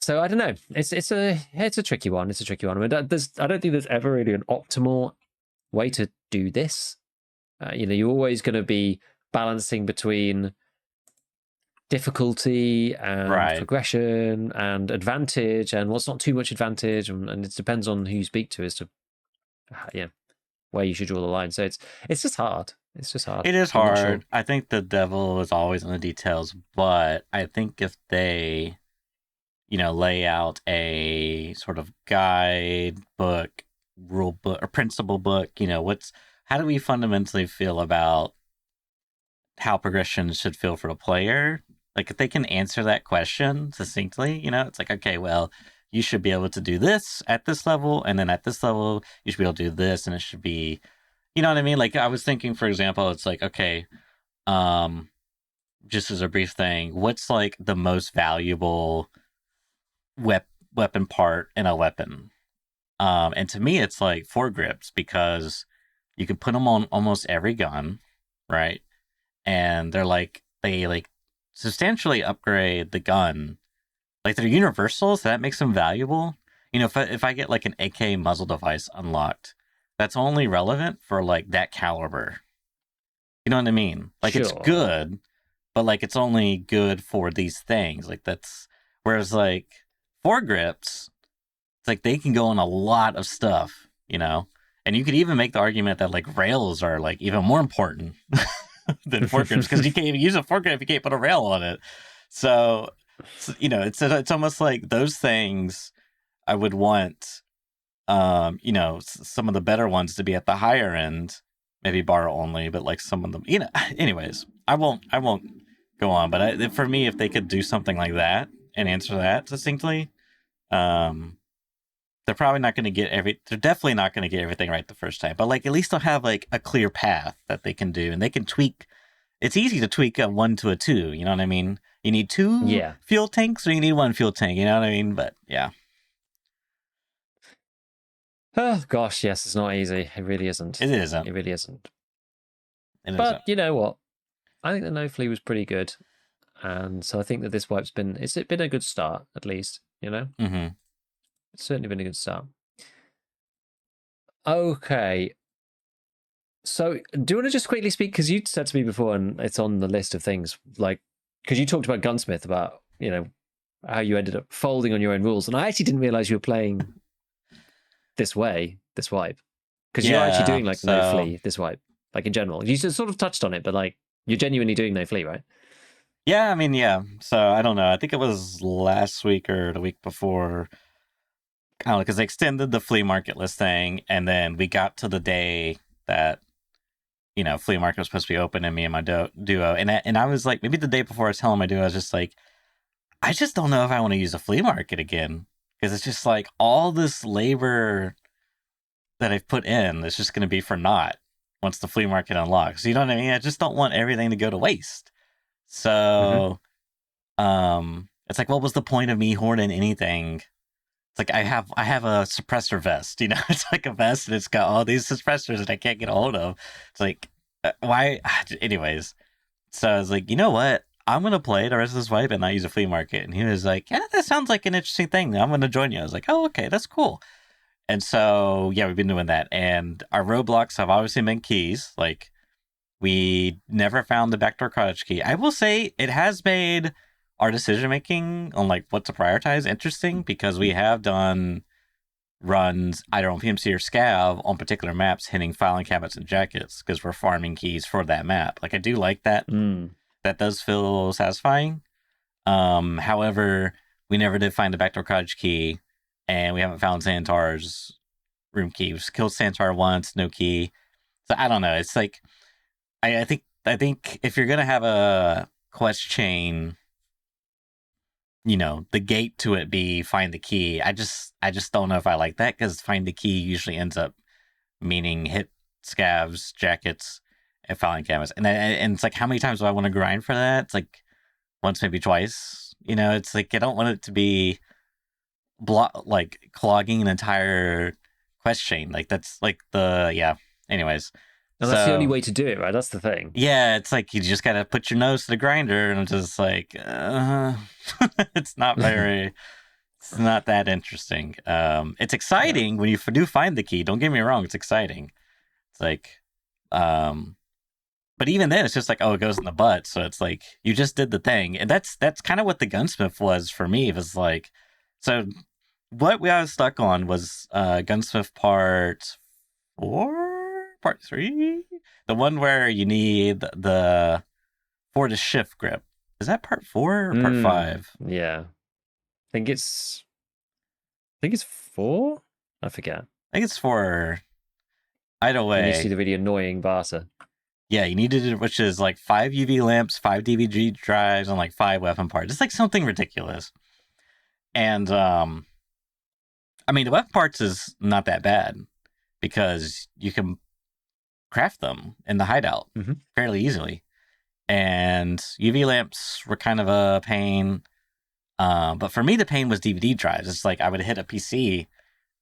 So I don't know. It's a tricky one. It's a tricky one. I mean, I don't think there's ever really an optimal way to do this. You know, you're always going to be balancing between difficulty and progression and advantage and what's not too much advantage, and it depends on who you speak to as to where you should draw the line. So it's just hard. It's just hard. It is I'm not hard. sure. I think the devil is always in the details, but I think if they, you know, lay out a sort of guide book, rule book, or principle book, you know, how do we fundamentally feel about how progression should feel for a player? Like, if they can answer that question succinctly, you know, it's like, okay, well, you should be able to do this at this level, and then at this level, you should be able to do this, and it should be, you know what I mean? Like, I was thinking, for example, it's like, okay, just as a brief thing, what's like the most valuable weapon part in a weapon? And to me, it's like foregrips, because you can put them on almost every gun, right? And they like substantially upgrade the gun. Like, they're universal, so that makes them valuable. You know, if I get like an AK muzzle device unlocked, that's only relevant for like that caliber. You know what I mean? Like, it's Sure. good, but like it's only good for these things. Like, that's whereas like foregrips, it's like they can go on a lot of stuff, you know? And you could even make the argument that like rails are like even more important than foregrips, because you can't even use a foregrip if you can't put a rail on it. So you know, it's almost like those things I would want, you know, some of the better ones to be at the higher end, maybe bar only, but like some of them, you know. Anyways, I won't go on, but for me, if they could do something like that and answer that succinctly, they're probably not going to they're definitely not going to get everything right the first time, but like at least they'll have like a clear path that they can do, and they can tweak. It's easy to tweak a 1 to a 2, you know what I mean? You need 2 fuel tanks, or you need 1 fuel tank, you know what I mean? But yeah. Oh gosh, yes, it's not easy. It really isn't. It isn't. It really isn't. It but isn't. You know what? I think the no flea was pretty good, and so I think that this wipe's been a good start, at least. You know, it's certainly been a good start. Okay, so do you want to just quickly speak, because you said to me before, and it's on the list of things, like because you talked about Gunsmith, about, you know, how you ended up folding on your own rules, and I actually didn't realize you were playing this way, this wipe, because you're actually doing like no flea this wipe, like in general. You just sort of touched on it, but like you're genuinely doing no flea, right? Yeah, I mean, yeah. So I don't know. I think it was last week or the week before, kind of, because they extended the flea market list thing, and then we got to the day that, you know, flea market was supposed to be open, and me and my duo, and I was like, maybe the day before I was telling my duo, I was just like, I just don't know if I want to use a flea market again, because it's just like all this labor that I've put in is just going to be for naught once the flea market unlocks. You know what I mean? I just don't want everything to go to waste. So, it's like, what was the point of me hoarding anything? It's like I have a suppressor vest, you know. It's like a vest, and it's got all these suppressors that I can't get a hold of. It's like, Why? Anyways, so I was like, you know what? I'm gonna play the rest of this wipe and not use a flea market. And he was like, yeah, that sounds like an interesting thing. I'm gonna join you. I was like, oh, okay, that's cool. And so yeah, we've been doing that. And our roadblocks have obviously been keys. Like we never found the backdoor cottage key. I will say it has made our decision making on like what to prioritize interesting because we have done runs either on PMC or Scav on particular maps hitting filing cabinets and jackets because we're farming keys for that map. Like I do like that. Mm. That does feel satisfying. However, we never did find the backdoor cottage key, and we haven't found Santar's room key. We've killed Santar once, no key. So I don't know. It's like I think if you're gonna have a quest chain, you know, the gate to it be find the key. I just don't know if I like that because find the key usually ends up meaning hit scavs, jackets, and filing canvas. And it's like how many times do I want to grind for that? It's like once, maybe twice. You know, it's like I don't want it to be like clogging an entire quest chain. Like that's like the yeah. Anyways, And that's the only so way to do it, right? That's the thing. yeah, it's like you just gotta put your nose to the grinder, and I'm just like, it's not very. It's not that interesting. It's Yeah. exciting when you do find the key. Don't get me wrong, it's exciting. It's like, um, but even then, it's just like, oh, it goes in the butt. So it's like you just did the thing, and that's kind of what the gunsmith was for me. It was like, so what we was stuck on was gunsmith part 4, part 3, the one where you need the for the shift grip. Is that part 4 or part 5? Yeah. I think it's 4. I forget. I think it's for either You need to do way. the really annoying Barter. Yeah, you needed it, which is like 5 UV lamps, 5 DVG drives, and like 5 weapon parts. It's like something ridiculous. And I mean, the weapon parts is not that bad because you can craft them in the hideout fairly easily. And UV lamps were kind of a pain. But for me, the pain was DVD drives. It's like I would hit a PC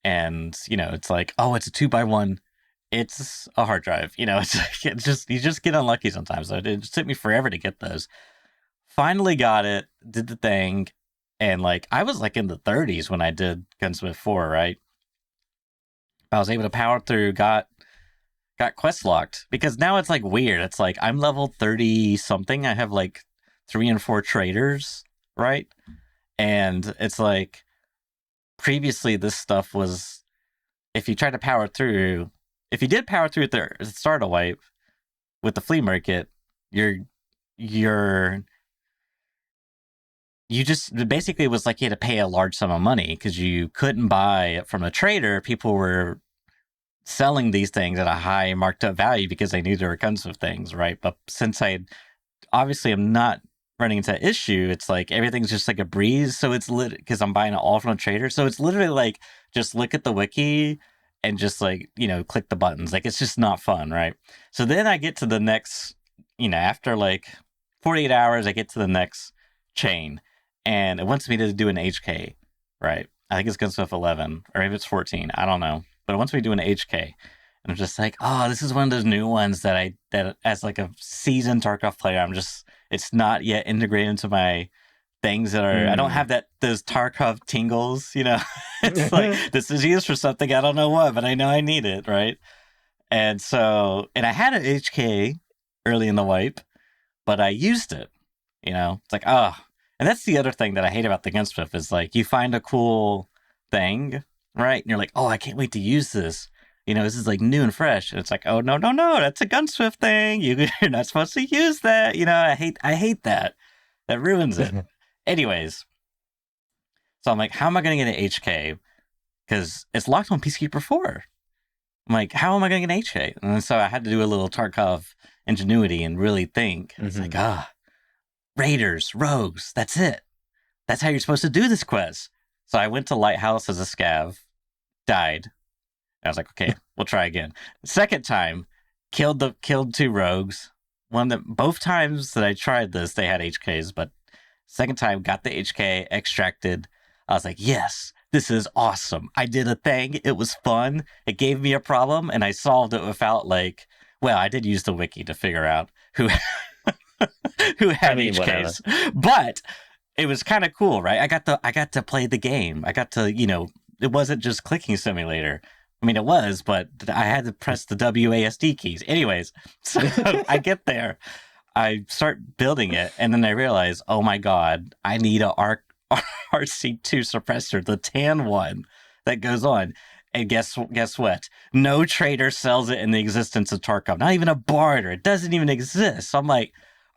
and, you know, it's like, oh, it's a 2x1. It's a hard drive. You know, it's like, you just get unlucky sometimes. So it just took me forever to get those. Finally got it, did the thing. And like, I was like in the 30s when I did Gunsmith 4, right? I was able to power through, got quest locked because now it's like weird. It's like I'm level 30 something. I have like 3 and 4 traders, right? And it's like previously this stuff was if you try to power through, if you did power through at the start of wipe with the flea market, you're you just basically was like you had to pay a large sum of money because you couldn't buy it from a trader. People were selling these things at a high marked up value because they knew they were gunsmith things, right? But since I obviously am not running into that issue, it's like everything's just like a breeze. So it's lit because I'm buying it all from a trader. So it's literally like just look at the wiki and just like, you know, click the buttons. Like it's just not fun, right? So then I get to the next, you know, after like 48 hours, I get to the next chain and it wants me to do an HK, right? I think it's Gunsmith 11 or maybe it's 14. I don't know. But it wants me to do an HK. And I'm just like, oh, this is one of those new ones that as like a seasoned Tarkov player, I'm just, it's not yet integrated into my things that are, I don't have those Tarkov tingles, you know? It's like, this is used for something, I don't know what, but I know I need it, right? And so, and I had an HK early in the wipe, but I used it, you know? It's like, oh, and that's the other thing that I hate about the Gunsmith is like, you find a cool thing, right? And you're like, oh, I can't wait to use this. You know, this is like new and fresh. And it's like, oh, no, that's a Gunsmith thing. You're not supposed to use that. You know, I hate that. That ruins it. Anyways, so I'm like, how am I going to get an HK? Because it's locked on Peacekeeper 4. I'm like, how am I going to get an HK? And so I had to do a little Tarkov ingenuity and really think. It's like, raiders, rogues, that's it. That's how you're supposed to do this quest. So I went to Lighthouse as a scav, died. I was like, okay, we'll try again. Second time, killed 2 rogues. Both times that I tried this, they had HKs, but second time got the HK extracted. I was like, yes, this is awesome. I did a thing. It was fun. It gave me a problem, and I solved it without like Well, I did use the wiki to figure out who who had each whatever. case, but it was kind of cool, right? I got to play the game. I got to, it wasn't just clicking simulator. I mean, it was, but I had to press the WASD keys. Anyways, so I get there, I start building it, and then I realize, oh my god, I need a RC2 suppressor, the tan one that goes on. And guess what? No trader sells it in the existence of Tarkov. Not even a barter. It doesn't even exist. So I'm like,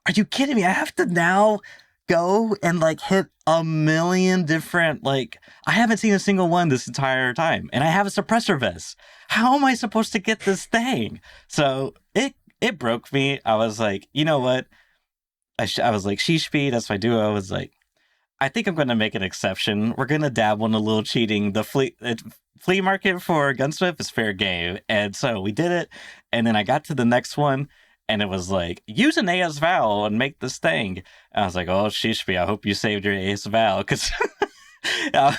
are you kidding me? I have to now go and like hit a million different, like, I haven't seen a single one this entire time. And I have a suppressor vest. How am I supposed to get this thing? So it broke me. I was like, you know what? I was like, sheesh, that's what I do. I was like, I think I'm going to make an exception. We're going to dabble in a little cheating. The flea market for Gunsmith is fair game. And so we did it. And then I got to the next one, and it was like, use an AS Val and make this thing. And I was like, oh, sheesh, I hope you saved your AS Val. Because,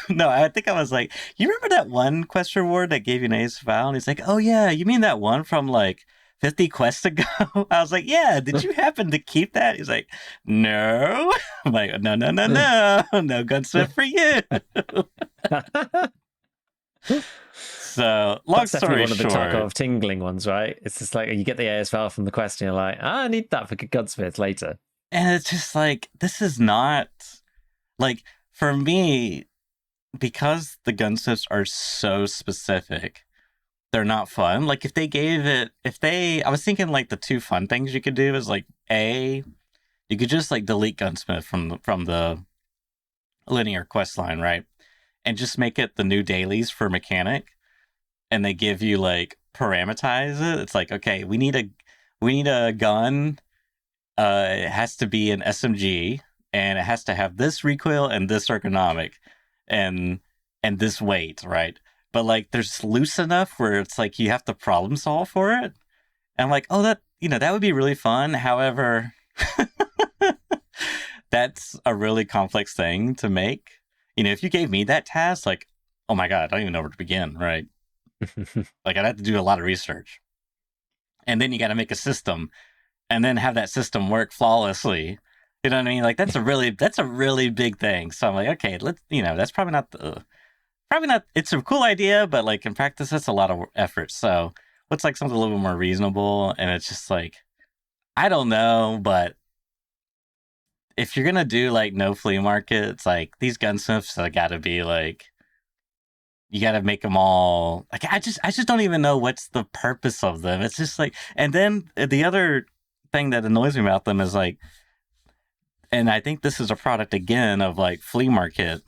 no, I think I was like, you remember that one quest reward that gave you an AS Val? And he's like, oh, yeah, you mean that one from like 50 quests ago? I was like, yeah, did you happen to keep that? He's like, no. I'm like, no Gunsmith for you. So, long That's definitely story one of the short, Tarkov tingling ones, right? It's just like you get the ASVAL from the quest and you're like, I need that for Gunsmith later. and it's just like, this is not, like, for me, because the Gunsmiths are so specific, they're not fun. Like, I was thinking like the two fun things you could do is like, you could just like delete Gunsmith from the linear quest line, right? And just make it the new dailies for mechanic. And they give you like parameterize it. It's like, okay, we need a gun. It has to be an SMG, and it has to have this recoil and this ergonomic and this weight, right? But like there's loose enough where it's like you have to problem solve for it. And I'm like, oh, that would be really fun. However, that's a really complex thing to make. If you gave me that task, like, oh my god, I don't even know where to begin, right? Like, I'd have to do a lot of research. And then you got to make a system and then have that system work flawlessly. You know what I mean? Like, that's a really big thing. So I'm like, okay, that's probably not, it's a cool idea, but like in practice, that's a lot of effort. So what's like something a little bit more reasonable? And it's just like, I don't know, but if you're going to do like no flea markets, like these gunsmiths have got to be like, you got to make them all like, I just don't even know what's the purpose of them. It's just like, and then the other thing that annoys me about them is like, and I think this is a product again of like flea market,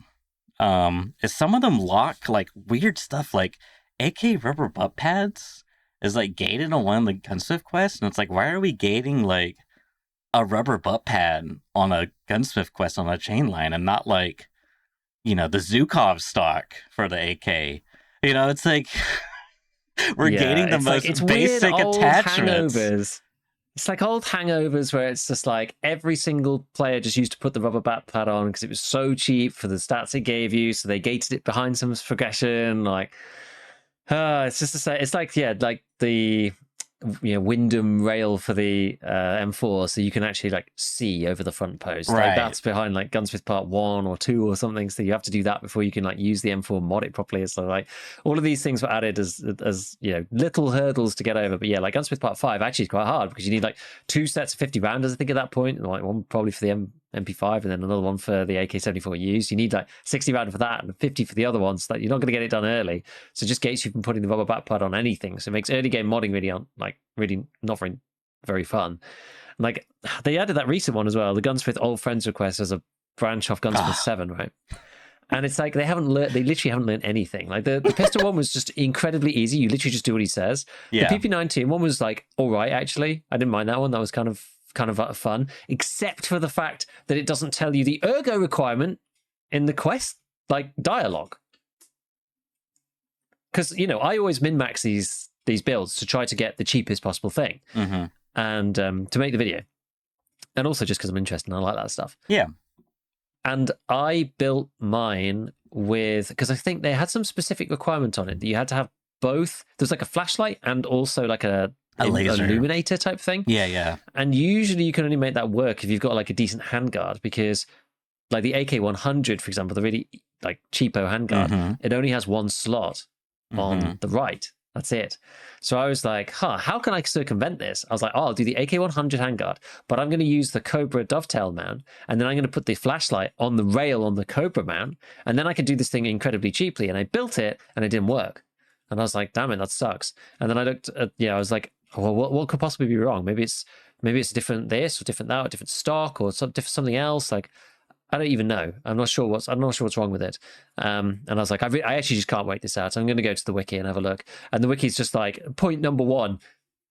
is some of them lock like weird stuff, like AK rubber butt pads is like gated on one of the Gunsmith quests, and it's like, why are we gating like a rubber butt pad on a Gunsmith quest on a chain line and not like, the Zukov stock for the AK? It's like we're gating the most it's basic weird old attachments. Hangovers. It's like old hangovers where it's just like every single player just used to put the rubber back pad on because it was so cheap for the stats it gave you, so they gated it behind some progression. Like, it's just to say, it's like, yeah, like the Wyndham rail for the M4, so you can actually like see over the front post. Right. Like, that's behind like Gunsmith Part 1 or 2 or something, so you have to do that before you can like use the M4, mod it properly. So like all of these things were added as little hurdles to get over. But yeah, like Gunsmith Part 5 actually is quite hard because you need like 2 sets of 50 rounders, I think, at that point, like one probably for the MP5 and then another one for the AK-74 used. You need like 60 round for that and 50 for the other ones. That you're not going to get it done early, so it just gates you from putting the rubber back pad on anything. So it makes early game modding really not very fun. And like, they added that recent one as well, the Gunsmith Old Friends request as a branch off Gunsmith 7, right? And it's like they literally haven't learned anything. Like the pistol one was just incredibly easy. You literally just do what he says. Yeah. The PP19 one was like, all right, actually. I didn't mind that one. That was kind of fun, except for the fact that it doesn't tell you the ergo requirement in the quest like dialogue. Because I always min-max these builds to try to get the cheapest possible thing, and to make the video, and also just because I'm interested and I like that stuff. Yeah. And I built mine because I think they had some specific requirement on it that you had to have both. There's like a flashlight and also like a laser illuminator type thing. Yeah. And usually you can only make that work if you've got like a decent handguard, because like the AK-100, for example, the really like cheapo handguard, it only has one slot on the right. That's it. So I was like, how can I circumvent this? I was like, I'll do the AK-100 handguard, but I'm going to use the Cobra dovetail mount, and then I'm going to put the flashlight on the rail on the Cobra mount, and then I can do this thing incredibly cheaply. And I built it, and it didn't work. And I was like, damn it, that sucks. And then I looked at, I was like, well, what could possibly be wrong? Maybe it's different this or different that or different stock or something else. Like, I don't even know. I'm not sure what's wrong with it. And I was like, I actually just can't wait this out. I'm going to go to the wiki and have a look. And the wiki's just like, point number 1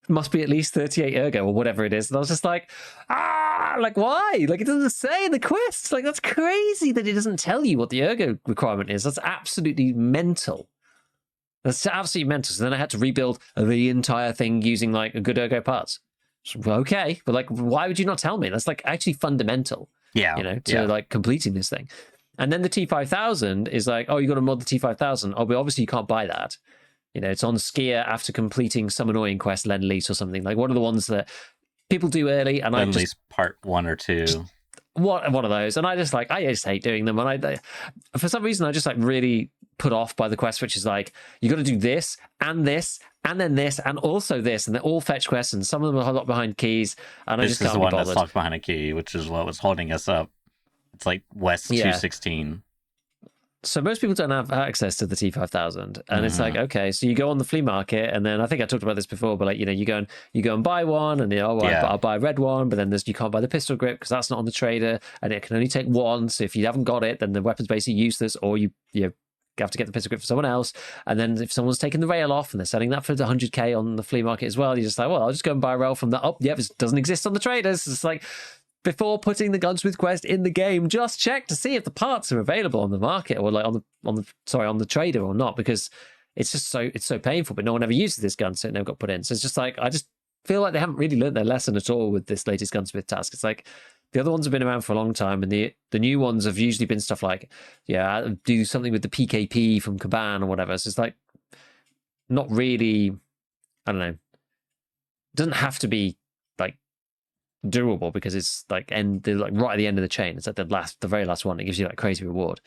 must be at least 38 ergo or whatever it is. And I was just like, like why? Like it doesn't say in the quests. Like that's crazy that it doesn't tell you what the ergo requirement is. That's absolutely mental. That's absolutely mental. So then I had to rebuild the entire thing using like a good ergo parts. So, okay, but like, why would you not tell me? That's like actually fundamental. To like completing this thing. And then the T5000 is like, oh, you got to mod the T5000. Oh, but obviously you can't buy that. It's on Skier after completing some annoying quest, Lend Lease or something. Like one of the ones that people do early, and Lend Lease part 1 or 2. One of those, and I just hate doing them. And I for some reason I just like really put off by the quest, which is like you got to do this and this and then this and also this, and they're all fetch quests, and some of them are locked behind keys. And this I just can't be bothered. This is the one that's locked behind a key, which is what was holding us up. It's like West 216. So most people don't have access to the T5000, and it's like, okay, so you go on the flea market, and then I think I talked about this before, but like you go and buy one, and I'll buy a red one, but then you can't buy the pistol grip because that's not on the trader, and it can only take one. So if you haven't got it, then the weapon's basically useless, or you have to get the pistol grip for someone else. And then if someone's taking the rail off and they're selling that for the 100k on the flea market as well, you're just like, well, I'll just go and buy a rail from that. Oh, yeah, it doesn't exist on the traders. It's like, before putting the Gunsmith quest in the game, just check to see if the parts are available on the market or like on the trader or not, because it's so painful. But no one ever uses this gun, so it never got put in. So it's just like, I just feel like they haven't really learned their lesson at all with this latest Gunsmith task. It's like the other ones have been around for a long time, and the new ones have usually been stuff like, do something with the PKP from Kaban or whatever. So it's like not really, I don't know. It doesn't have to be like durable because it's like right at the end of the chain. It's like the very last one. It gives you like crazy reward.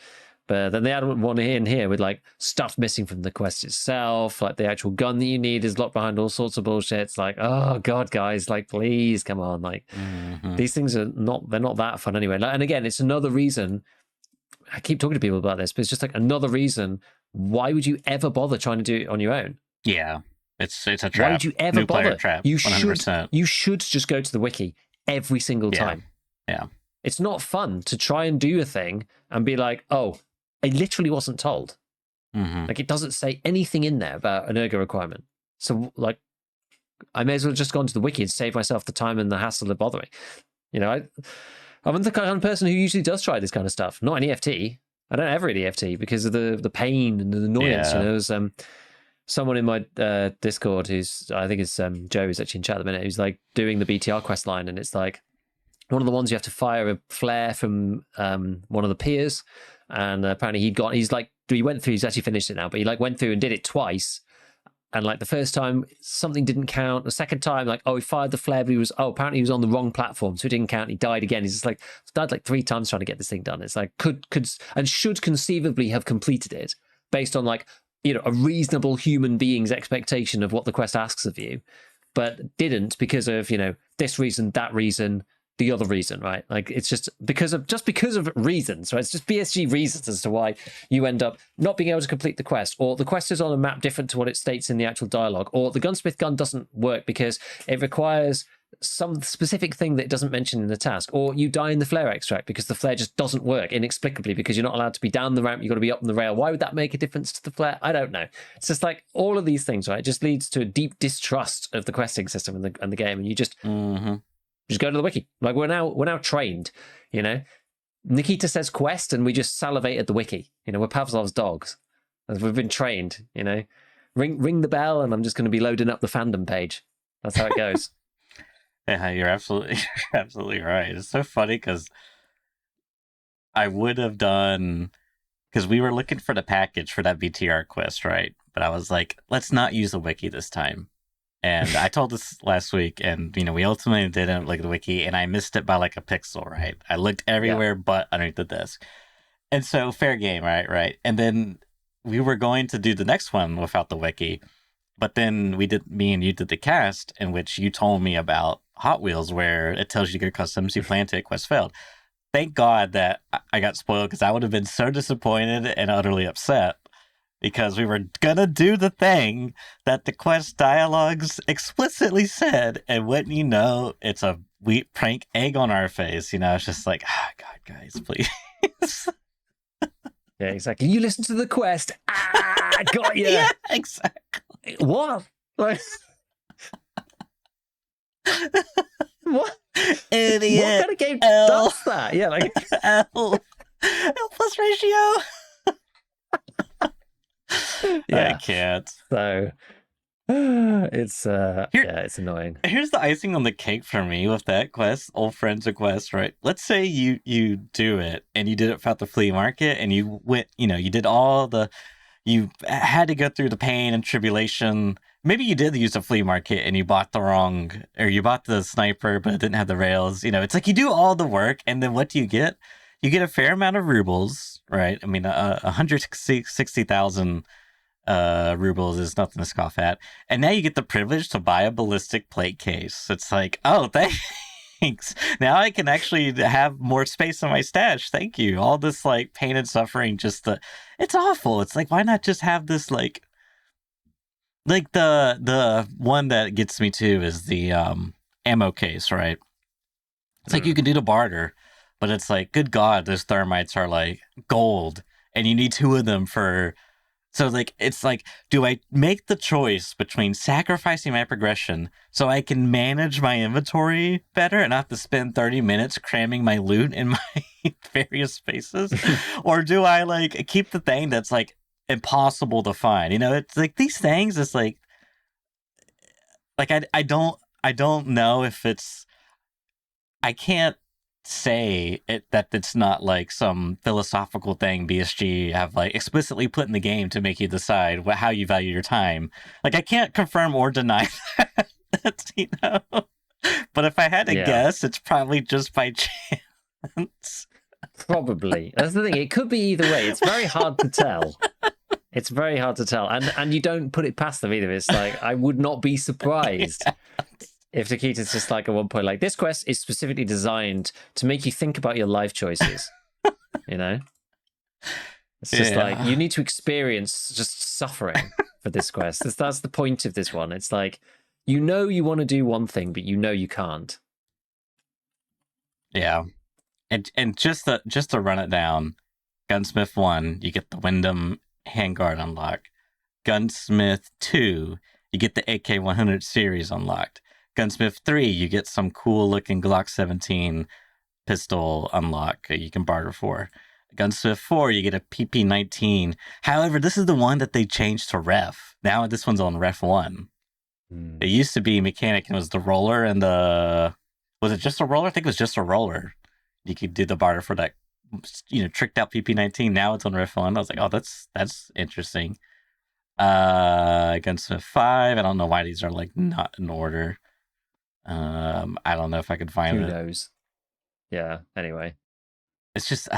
But then they add one in here with like stuff missing from the quest itself, like the actual gun that you need is locked behind all sorts of bullshit. It's like, oh god, guys, like please come on, like these things they're not that fun anyway. And again, it's another reason. I keep talking to people about this, but it's just like another reason. Why would you ever bother trying to do it on your own? Yeah, it's a trap. Why would you ever bother? Trap, you should just go to the wiki every single time. Yeah. It's not fun to try and do a thing and be like, oh, I literally wasn't told. Like it doesn't say anything in there about an ergo requirement. So like, I may as well just go onto the wiki and save myself the time and the hassle of bothering. I'm the kind of person who usually does try this kind of stuff. Not an EFT. I don't ever read EFT because of the pain and the annoyance. There's someone in my Discord who's, I think it's Joe, who's actually in chat at the minute, who's like doing the BTR quest line, and it's like one of the ones you have to fire a flare from one of the peers. And apparently he's actually finished it now, but he like went through and did it twice. And like the first time something didn't count. The second time, like, he fired the flare, but apparently he was on the wrong platform, so it didn't count. He died again. He's just like, died like 3 times trying to get this thing done. It's like, could and should conceivably have completed it based on like, a reasonable human being's expectation of what the quest asks of you, but didn't because of, this reason, that reason, the other reason, right? Like it's just because of reasons, right? It's just BSG reasons as to why you end up not being able to complete the quest, or the quest is on a map different to what it states in the actual dialogue, or the Gunsmith gun doesn't work because it requires some specific thing that it doesn't mention in the task, or you die in the flare extract because the flare just doesn't work inexplicably because you're not allowed to be down the ramp, you've got to be up on the rail. Why would that make a difference to the flare? I don't know. It's just like all of these things, right? It just leads to a deep distrust of the questing system and the game, and you just just go to the wiki. Like we're now trained, Nikita says quest and we just salivate at the wiki. We're Pavlov's dogs. As we've been trained, Ring the bell and I'm just going to be loading up the fandom page. That's how it goes. Yeah, you're absolutely right. It's so funny because I would have done, because we were looking for the package for that BTR quest, right? But I was like, let's not use the wiki this time. And I told this last week, and we ultimately didn't look at the wiki, and I missed it by like a pixel, right? I looked everywhere but underneath the desk. And so fair game, right? And then we were going to do the next one without the wiki, but then me and you did the cast in which you told me about Hot Wheels, where it tells you to customs, you planned it, quest failed. Thank God that I got spoiled, because I would have been so disappointed and utterly upset, because we were gonna do the thing that the quest dialogues explicitly said, and wouldn't you know, it's a wheat prank egg on our face. It's just like, God, guys, please. Yeah, exactly. You listen to the quest. Got you. Yeah, exactly. What? Like, what? Idiot. What kind of game does that? Yeah, like L plus ratio. Yeah. I can't. So it's it's annoying. Here's the icing on the cake for me with that quest, old friends request, right? Let's say you do it, and you did it without the flea market, and you went, you did you had to go through the pain and tribulation. Maybe you did use the flea market and you bought you bought the sniper, but it didn't have the rails. It's like you do all the work, and then what do you get? You get a fair amount of rubles, right? I mean, 160,000 rubles is nothing to scoff at. And now you get the privilege to buy a ballistic plate case. It's like, oh, thanks. Now I can actually have more space in my stash. Thank you. All this like pain and suffering, it's awful. It's like, why not just have this like the one that gets me too is the ammo case, right? It's like you can do the barter, but it's like, good God, those thermites are like gold, and you need 2 of them for. So, like, it's like, do I make the choice between sacrificing my progression so I can manage my inventory better and not have to spend 30 minutes cramming my loot in my various spaces? Or do I, like, keep the thing that's, like, impossible to find? It's like these things, it's like I don't know if I can't say that it's not like some philosophical thing BSG have like explicitly put in the game to make you decide how you value your time. Like, I can't confirm or deny that, but if I had to guess, it's probably just by chance. Probably. That's the thing. It could be either way. It's very hard to tell. It's very hard to tell. And you don't put it past them either. It's like, I would not be surprised if Nikita's just like at one point, like, this quest is specifically designed to make you think about your life choices. It's just like, you need to experience just suffering for this quest. That's the point of this one. It's like, you want to do one thing, but you can't. Yeah. And just to run it down, Gunsmith 1, you get the Wyndham handguard unlocked. Gunsmith 2, you get the AK-100 series unlocked. Gunsmith 3, you get some cool looking Glock 17 pistol unlock you can barter for. Gunsmith 4, you get a PP-19. However, this is the one that they changed to ref. Now this one's on ref 1. It used to be mechanic, and it was the roller and was it just a roller? I think it was just a roller. You could do the barter for that, tricked out PP-19. Now it's on ref 1. I was like, oh, that's interesting. Gunsmith 5, I don't know why these are like not in order. I don't know if I could find it. Who knows? Yeah, anyway. It's just,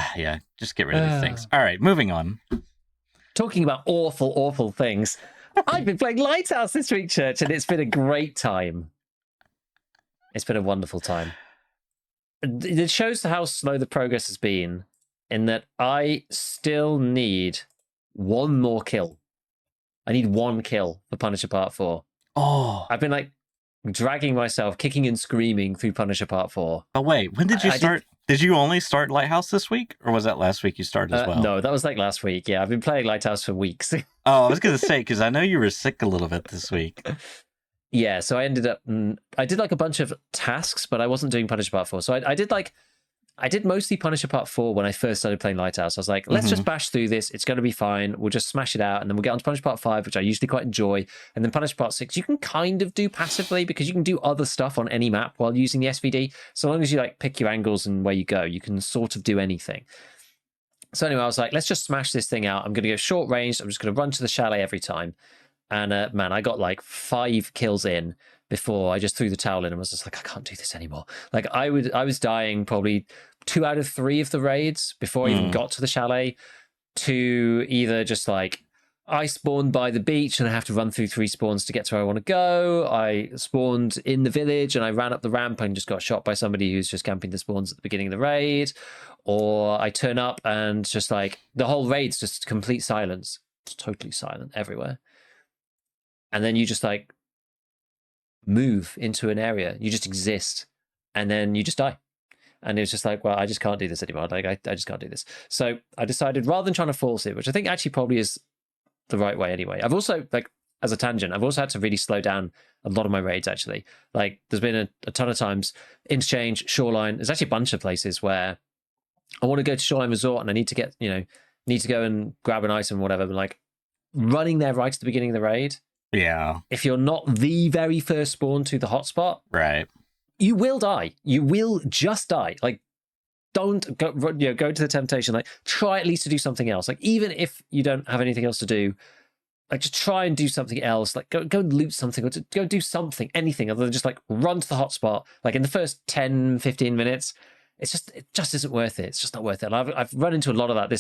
just get rid of these things. All right, moving on. Talking about awful, awful things. I've been playing Lighthouse this week, Church, and it's been a great time. It's been a wonderful time. It shows how slow the progress has been, in that I still need one more kill. I need 1 kill for Punisher Part 4. Oh. I've been like dragging myself, kicking and screaming through Punisher Part 4r. Oh, wait, when did you start? Did you only start Lighthouse this week? Or was that last week you started as well? No, that was like last week. Yeah, I've been playing Lighthouse for weeks. Oh, I was going to say, because I know you were sick a little bit this week. Yeah, so I ended up, I did like a bunch of tasks, but I wasn't doing Punisher Part 4. So I did mostly Punisher Part 4 when I first started playing Lighthouse. I was like, let's just bash through this. It's going to be fine. We'll just smash it out. And then we'll get on to Punisher Part 5, which I usually quite enjoy. And then Punisher Part 6, you can kind of do passively because you can do other stuff on any map while using the SVD. So long as you like pick your angles and where you go, you can sort of do anything. So anyway, I was like, let's just smash this thing out. I'm going to go short range. I'm just going to run to the chalet every time. And man, I got like 5 kills in before I just threw the towel in and was just like, I can't do this anymore. Like I was dying probably 2 out of 3 of the raids before I even got to the chalet, to either just like, I spawned by the beach and I have to run through 3 spawns to get to where I want to go. I spawned in the village and I ran up the ramp and just got shot by somebody who's just camping the spawns at the beginning of the raid. Or I turn up and just like the whole raid's just complete silence. It's totally silent everywhere. And then you just like move into an area. You just exist and then you just die. And it was just like, well, I just can't do this anymore. Like, I just can't do this. So I decided, rather than trying to force it, which I think actually probably is the right way anyway. I've also, like, as a tangent, I've also had to really slow down a lot of my raids, actually. Like, there's been a ton of times, Interchange, Shoreline, there's actually a bunch of places where I want to go to Shoreline Resort and I need to get, need to go and grab an item or whatever. But like, running there right at the beginning of the raid. Yeah. If you're not the very first spawn to the hotspot. Right. You will die. You will just die. Like, don't go, go to the temptation. Like, try at least to do something else. Like, even if you don't have anything else to do, like, just try and do something else. Like, go loot something, or go do something, anything other than just like run to the hotspot. Like, in the first 10, 15 minutes, it just isn't worth it. It's just not worth it. And I've run into a lot of that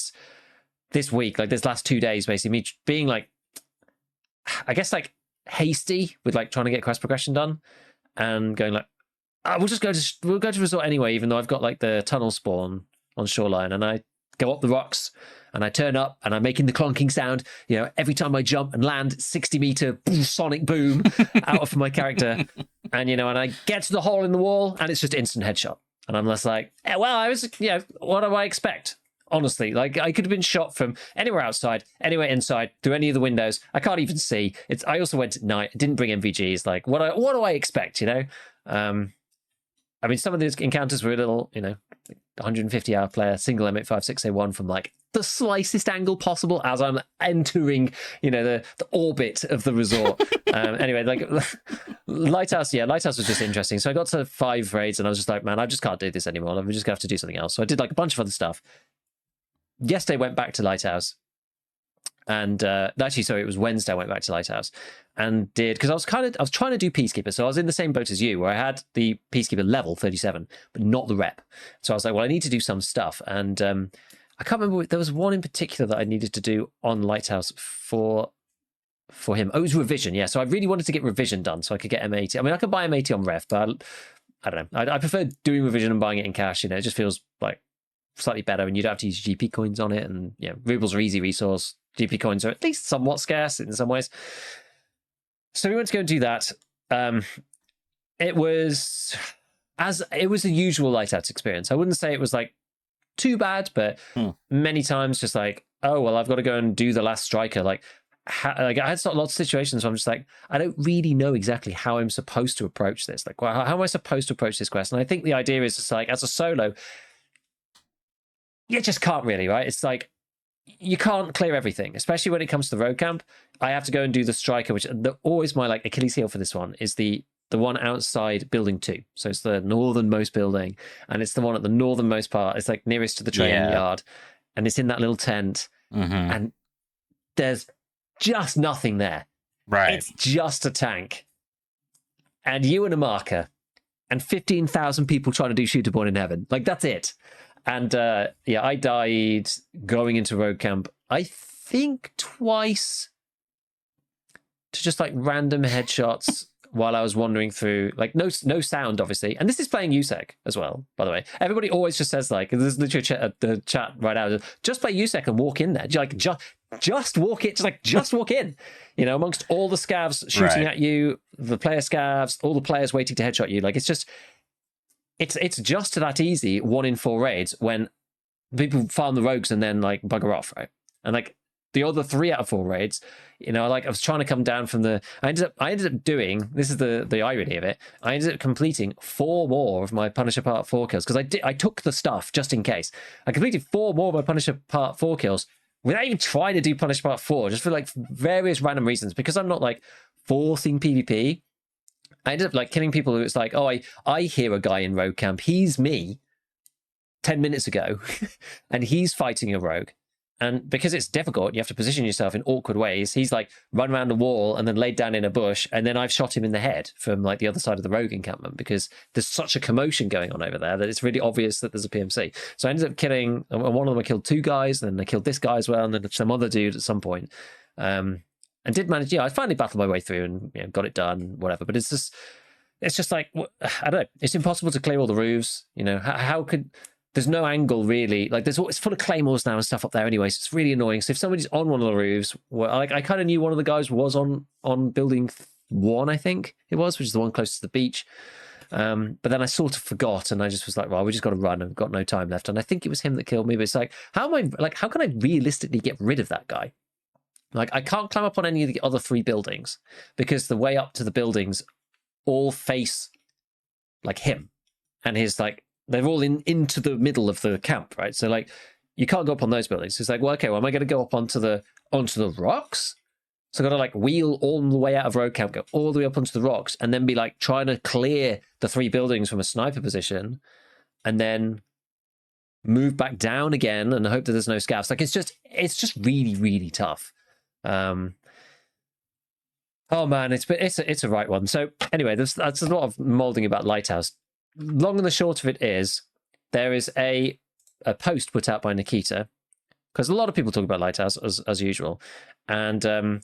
this week, like this last 2 days, basically, me being like, I guess like hasty with like trying to get quest progression done, and going like, we'll go to resort anyway, even though I've got like the tunnel spawn on Shoreline, and I go up the rocks and I turn up and I'm making the clonking sound, every time I jump and land, 60-meter sonic boom out of my character. And, and I get to the hole in the wall and it's just instant headshot. And I'm just like, well, I was, what do I expect? Honestly, like, I could have been shot from anywhere outside, anywhere inside, through any of the windows. I can't even see. I also went at night, didn't bring MVGs. Like, what do I expect, I mean, some of these encounters were a little, 150-hour player, single M856A1 from like the slicest angle possible as I'm entering, the orbit of the resort. Anyway, like Lighthouse was just interesting. So I got to 5 raids and I was just like, man, I just can't do this anymore. I'm just gonna have to do something else. So I did like a bunch of other stuff. Yesterday went back to Lighthouse. And actually, sorry, it was Wednesday I went back to Lighthouse and because I was trying to do Peacekeeper. So I was in the same boat as you, where I had the Peacekeeper level 37, but not the rep. So I was like, well, I need to do some stuff. And I can't remember, there was one in particular that I needed to do on Lighthouse for him. Oh, it was revision, yeah. So I really wanted to get revision done so I could get M80. I mean, I could buy M80 on ref, but I don't know. I prefer doing revision and buying it in cash. It just feels like slightly better, and you don't have to use GP coins on it. And rubles are easy resource. GP coins are at least somewhat scarce in some ways. So we went to go and do that. It was a usual Lighthouse experience. I wouldn't say it was like too bad, but many times just like, oh well, I've got to go and do the last striker. Like I had lots of situations where I'm just like, I don't really know exactly how I'm supposed to approach this. Like, well, how am I supposed to approach this quest? And I think the idea is just like, as a solo, you just can't really, right? It's like, you can't clear everything, especially when it comes to the road camp. I have to go and do the striker, which always my like Achilles heel for this one is the one outside building 2. So it's the northernmost building, and it's the one at the northernmost part. It's like nearest to the train yard, and it's in that little tent, and there's just nothing there. Right. It's just a tank, and you and a marker, and 15,000 people trying to do Shooter Born in Heaven. Like, that's it. And I died going into road camp, I think twice, to just like random headshots while I was wandering through, like no sound, obviously. And this is playing USEC as well, by the way. Everybody always just says like, there's literally the chat right now, just play USEC and walk in there. Like, just walk it, just walk in, amongst all the scavs shooting at you, the player scavs, all the players waiting to headshot you. Like, it's just that easy. 1 in 4 raids when people farm the rogues and then like bugger off, right? And like the other 3 out of 4 raids, like I was trying to come down from I ended up doing, this is the irony of it, I ended up completing 4 more of my Punisher Part 4 kills, because I took the stuff just in case. I completed 4 more of my Punisher Part 4 kills without even trying to do Punisher Part 4, just for like various random reasons, because I'm not like forcing PvP. I ended up like killing people who it's like, oh, I hear a guy in rogue camp. He's me 10 minutes ago and he's fighting a rogue. And because it's difficult, you have to position yourself in awkward ways. He's like run around a wall and then laid down in a bush, and then I've shot him in the head from like the other side of the rogue encampment because there's such a commotion going on over there that it's really obvious that there's a PMC. So I ended up killing, and one of them I killed 2 guys, and then I killed this guy as well, and then some other dude at some point. And did manage, I finally battled my way through and got it done, whatever. But it's just like, I don't know, it's impossible to clear all the roofs. How could... There's no angle really. Like it's full of claymores now and stuff up there anyway, so it's really annoying. So if somebody's on one of the roofs, I kind of knew one of the guys was on building 1, I think it was, which is the one closest to the beach. But then I sort of forgot, and I just was like, well, we just got to run. I've got no time left. And I think it was him that killed me. But it's like, how can I realistically get rid of that guy? Like, I can't climb up on any of the other 3 buildings because the way up to the buildings all face like him and his like. They're all into the middle of the camp, right? So like, you can't go up on those buildings. It's like, well, okay, well, am I going to go up onto the rocks? So I got to like wheel all the way out of road camp, go all the way up onto the rocks, and then be like trying to clear the 3 buildings from a sniper position, and then move back down again and hope that there's no scavs. Like it's just really, really tough. Oh man, it's a right one. So anyway, that's a lot of molding about Lighthouse. Long and the short of it is, there is a post put out by Nikita, because a lot of people talk about Lighthouse as usual, and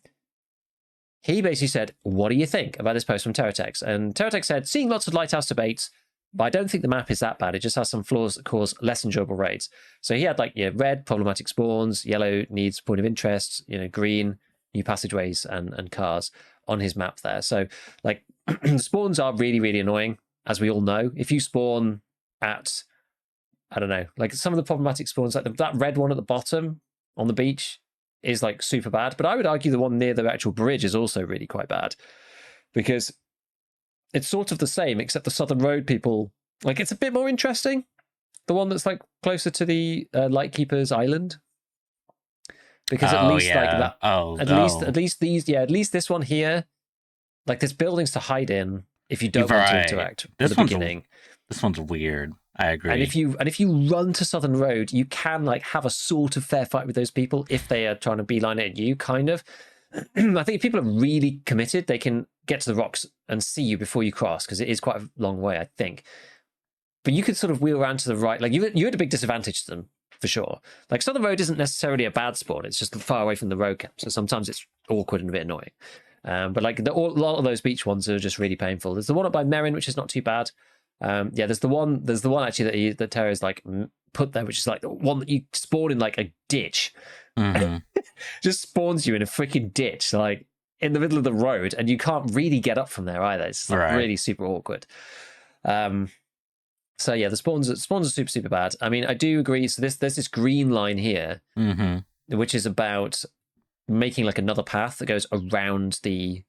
he basically said, what do you think about this post from Terratex? And Terratex said, seeing lots of Lighthouse debates, but I don't think the map is that bad. It just has some flaws that cause less enjoyable raids. So he had like red, problematic spawns, yellow needs point of interest, green, new passageways and cars on his map there. So like the spawns are really, really annoying. As we all know, if you spawn at, I don't know, like some of the problematic spawns, like that red one at the bottom on the beach is like super bad. But I would argue the one near the actual bridge is also really quite bad because it's sort of the same, except the Southern Road people, like it's a bit more interesting. The one that's like closer to the Lightkeeper's Island. Because at least like that, at least this one here, like there's buildings to hide in. If you don't want to interact at the beginning. This one's weird. I agree. And if you run to Southern Road, you can like have a sort of fair fight with those people if they are trying to beeline it at you, kind of. I think if people are really committed, they can get to the rocks and see you before you cross, because it is quite a long way, I think. But you could sort of wheel around to the right. Like you had a big disadvantage to them, for sure. Like Southern Road isn't necessarily a bad spawn. It's just far away from the road camp. So sometimes it's awkward and a bit annoying. But like a lot of those beach ones are just really painful. There's the one up by Merrin, which is not too bad. There's the one actually that Terra's like put there, which is like the one that you spawn in like a ditch. Mm-hmm. Just spawns you in a freaking ditch, like in the middle of the road, and you can't really get up from there either. It's like really super awkward. So yeah, the spawns are super, super bad. I mean, I do agree. So there's this green line here, which is about making like another path that goes around the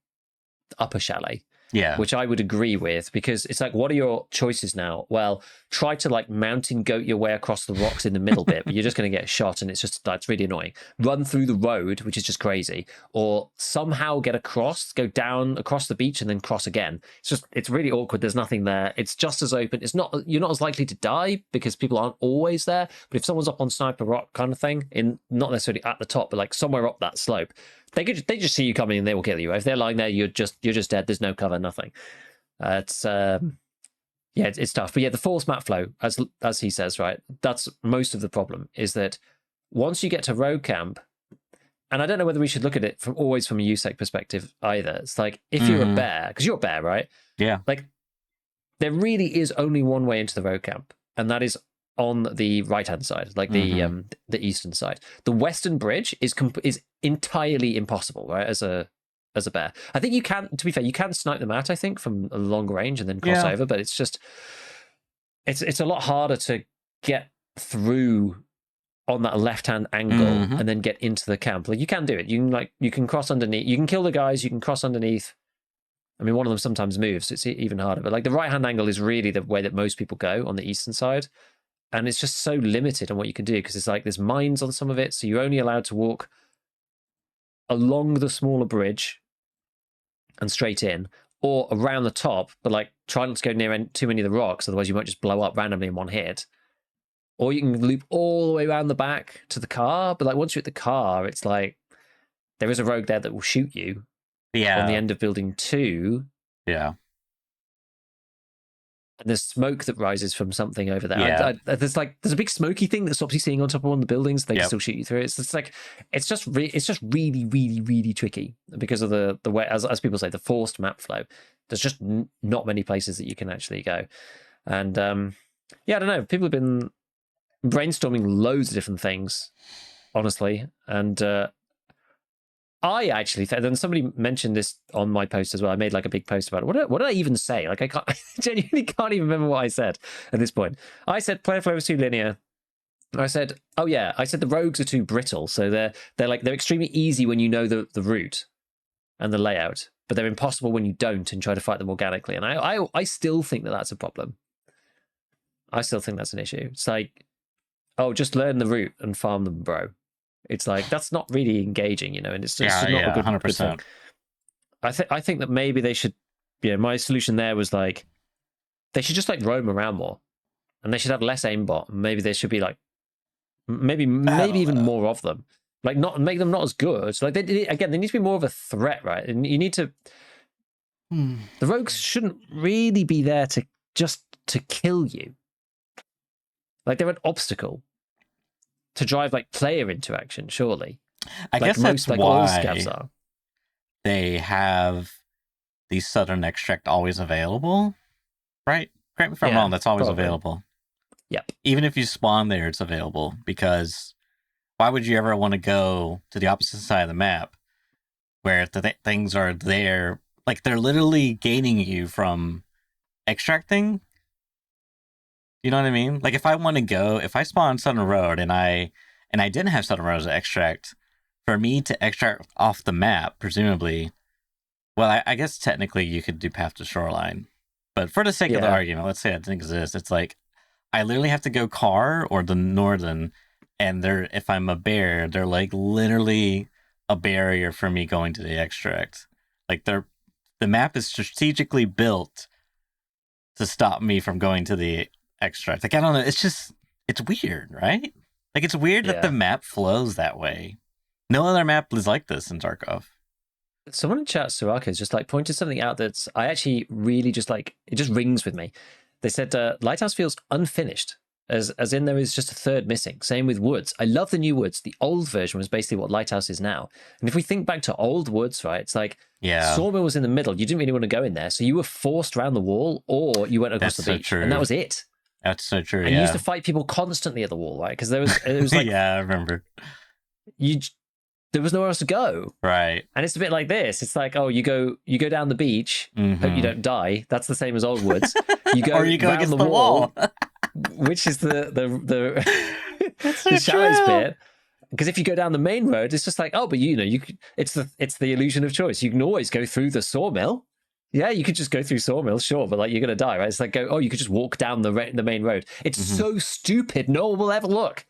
upper chalet. Yeah. Which I would agree with, because it's like, what are your choices now? Well, try to like mountain goat your way across the rocks in the middle bit, but you're just going to get shot, and that's really annoying. Run through the road, which is just crazy, or somehow get across, go down across the beach and then cross again. It's really awkward. There's nothing there. It's just as open. You're not as likely to die because people aren't always there. But if someone's up on Sniper Rock kind of thing, not necessarily at the top, but like somewhere up that slope, they just see you coming and they will kill you. If they're lying there, you're just dead. There's no cover, nothing. It's tough. But yeah, the false map flow, as he says, right, that's most of the problem, is that once you get to road camp, and I don't know whether we should look at it always from a USEC perspective either. It's like, if you're a bear, because you're a bear, right? Yeah. Like, there really is only one way into the road camp, and that is on the right-hand side, like the eastern side. The western bridge is entirely impossible, right, as a bear. I think you can, to be fair, you can snipe them out, I think, from a long range and then cross over, but it's just, it's a lot harder to get through on that left-hand angle and then get into the camp. Like, you can do it. You can cross underneath. You can kill the guys. You can cross underneath. I mean, one of them sometimes moves, so it's even harder. But like the right-hand angle is really the way that most people go on the eastern side. And it's just so limited on what you can do, because it's like there's mines on some of it, so you're only allowed to walk along the smaller bridge and straight in, or around the top, but like try not to go near too many of the rocks, otherwise you might just blow up randomly in one hit. or you can loop all the way around the back to the car. But like once you're at the car, it's like there is a rogue there that will shoot you on the end of building 2. Yeah. And there's smoke that rises from something over there. Yeah. There's a big smoky thing that stops you seeing on top of one of the buildings. They can still shoot you through it. It's just really, really, really tricky because of the way, as people say, the forced map flow. There's just not many places that you can actually go. And I don't know. People have been brainstorming loads of different things, honestly. And I actually think, and somebody mentioned this on my post as well. I made like a big post about it. What did I even say? Like I genuinely can't even remember what I said at this point. I said player flow is too linear. I said, oh yeah, I said the rogues are too brittle. So they're extremely easy when you know the route and the layout, but they're impossible when you don't and try to fight them organically. And I still think that that's a problem. I still think that's an issue. It's like, oh, just learn the route and farm them, bro. It's like that's not really engaging, and it's just not a good 100%. I think that maybe they should. My solution there was like they should just like roam around more, and they should have less aimbot. Maybe there should be like maybe even more of them. Like not make them not as good. Like they need to be more of a threat, right? And you need to. The rogues shouldn't really be there to kill you. Like they're an obstacle to drive like player interaction, surely. I guess that's why all scavs are. They have the Southern Extract always available, right? Correct me if I'm wrong, that's always available. Yep. Even if you spawn there, it's available, because why would you ever want to go to the opposite side of the map where the things are there? Like they're literally gaining you from extracting. You know what I mean? Like if I spawn Southern Road and I didn't have Southern Road to extract, for me to extract off the map, presumably, well, I guess technically you could do Path to Shoreline, but for the sake of the argument, let's say it didn't exist. It's like I literally have to go car or the Northern, and if I'm a bear, they're like literally a barrier for me going to the extract. Like the map is strategically built to stop me from going to the extract. Like I don't know, it's weird, right? Like it's weird that the map flows that way. No other map is like this in Tarkov. Someone in chat, Soraka, just like pointed something out that's I actually really just like it just rings with me. They said Lighthouse feels unfinished, as in there is just a third missing. Same with Woods. I love the new Woods. The old version was basically what Lighthouse is now. And if we think back to old Woods, right, it's like Sawmill was in the middle. You didn't really want to go in there, so you were forced around the wall, or you went across the beach, true. and that was it. That's so true. And you used to fight people constantly at the wall, right? Because it was like yeah, I remember. There was nowhere else to go, right? And it's a bit like this. It's like, oh, you go down the beach, hope you don't die. That's the same as Old Woods. You go, or you go against the wall, which is the so the shallows bit. Because if you go down the main road, it's just like, oh, but it's the illusion of choice. You can always go through the Sawmill. Yeah, you could just go through Sawmill, sure, but like you're gonna die, right? It's like you could just walk down the main road. It's so stupid. No one will ever look.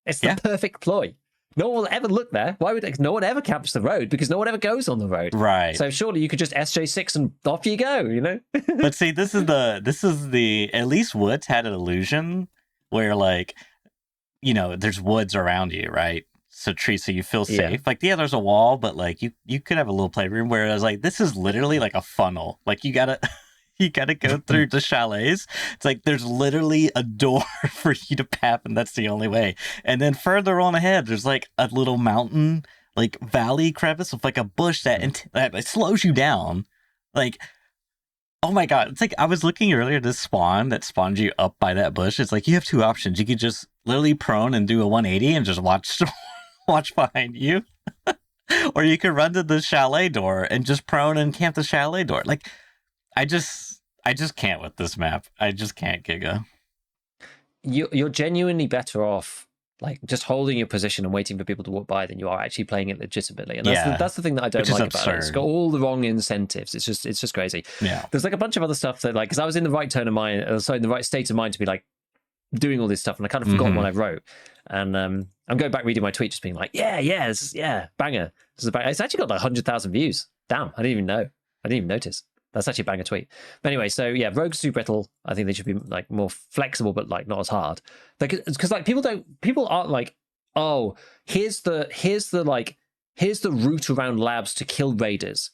It's the perfect ploy. No one will ever look there. Why would no one ever camps the road? Because no one ever goes on the road. Right. So surely you could just SJ6 and off you go, But see, this is the at least Woods had an illusion where like, there's woods around you, right? So trees, so you feel safe. Yeah. Like, there's a wall, but like you could have a little playroom, whereas like this is literally like a funnel. Like you gotta go through the chalets. It's like there's literally a door for you to pap, and that's the only way. And then further on ahead, there's like a little mountain, like valley crevice with like a bush that slows you down. Like, oh my god! It's like I was looking earlier. This spawn that spawned you up by that bush. It's like you have two options. You could just literally prone and do a 180 and just watch behind you, or you could run to the chalet door and just prone and camp the chalet door. Like, I just can't with this map. I just can't, Giga. You're genuinely better off like just holding your position and waiting for people to walk by than you are actually playing it legitimately. And that's the thing that I don't like about it. It's got all the wrong incentives. It's just crazy. Yeah. There's like a bunch of other stuff that like, because I was in the right tone of mind, in the right state of mind to be like doing all this stuff, and I kind of forgot what I wrote. And I'm going back reading my tweet, just being like, banger. It's actually got like 100,000 views. Damn, I didn't even know. I didn't even notice. That's actually a banger tweet. But anyway, so yeah, rogues are too brittle. I think they should be like more flexible, but like not as hard. Because like people aren't like, oh, here's the route around labs to kill raiders.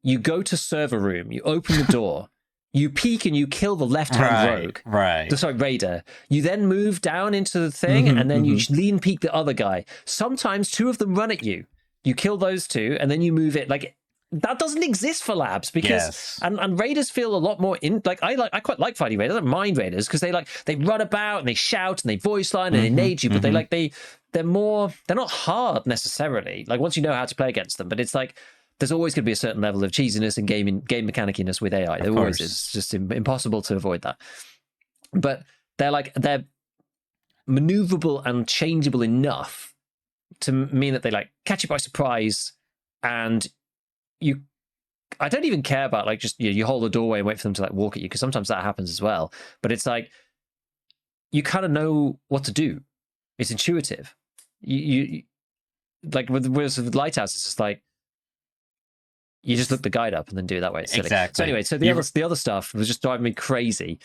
You go to server room, you open the door, you peek and you kill the left-hand rogue. Right. Sorry, raider. You then move down into the thing, and then you lean peek the other guy. Sometimes two of them run at you. You kill those two, and then you move it. Like, that doesn't exist for labs because and raiders feel a lot more I quite like fighting raiders. I don't mind raiders because they run about and they shout and they voice line and they nade you, but they're not hard necessarily. Like, once you know how to play against them, but it's like there's always going to be a certain level of cheesiness and game mechaniciness with AI. There always is. It's just impossible to avoid that. But they're maneuverable and changeable enough to mean that they like catch you by surprise, and I don't even care about like just you hold the doorway and wait for them to like walk at you, because sometimes that happens as well. But it's like you kind of know what to do. It's intuitive. You like with Lighthouse, it's just like you just look the guide up and then do it that way. It's silly. Exactly. So anyway, so the other stuff was just driving me crazy.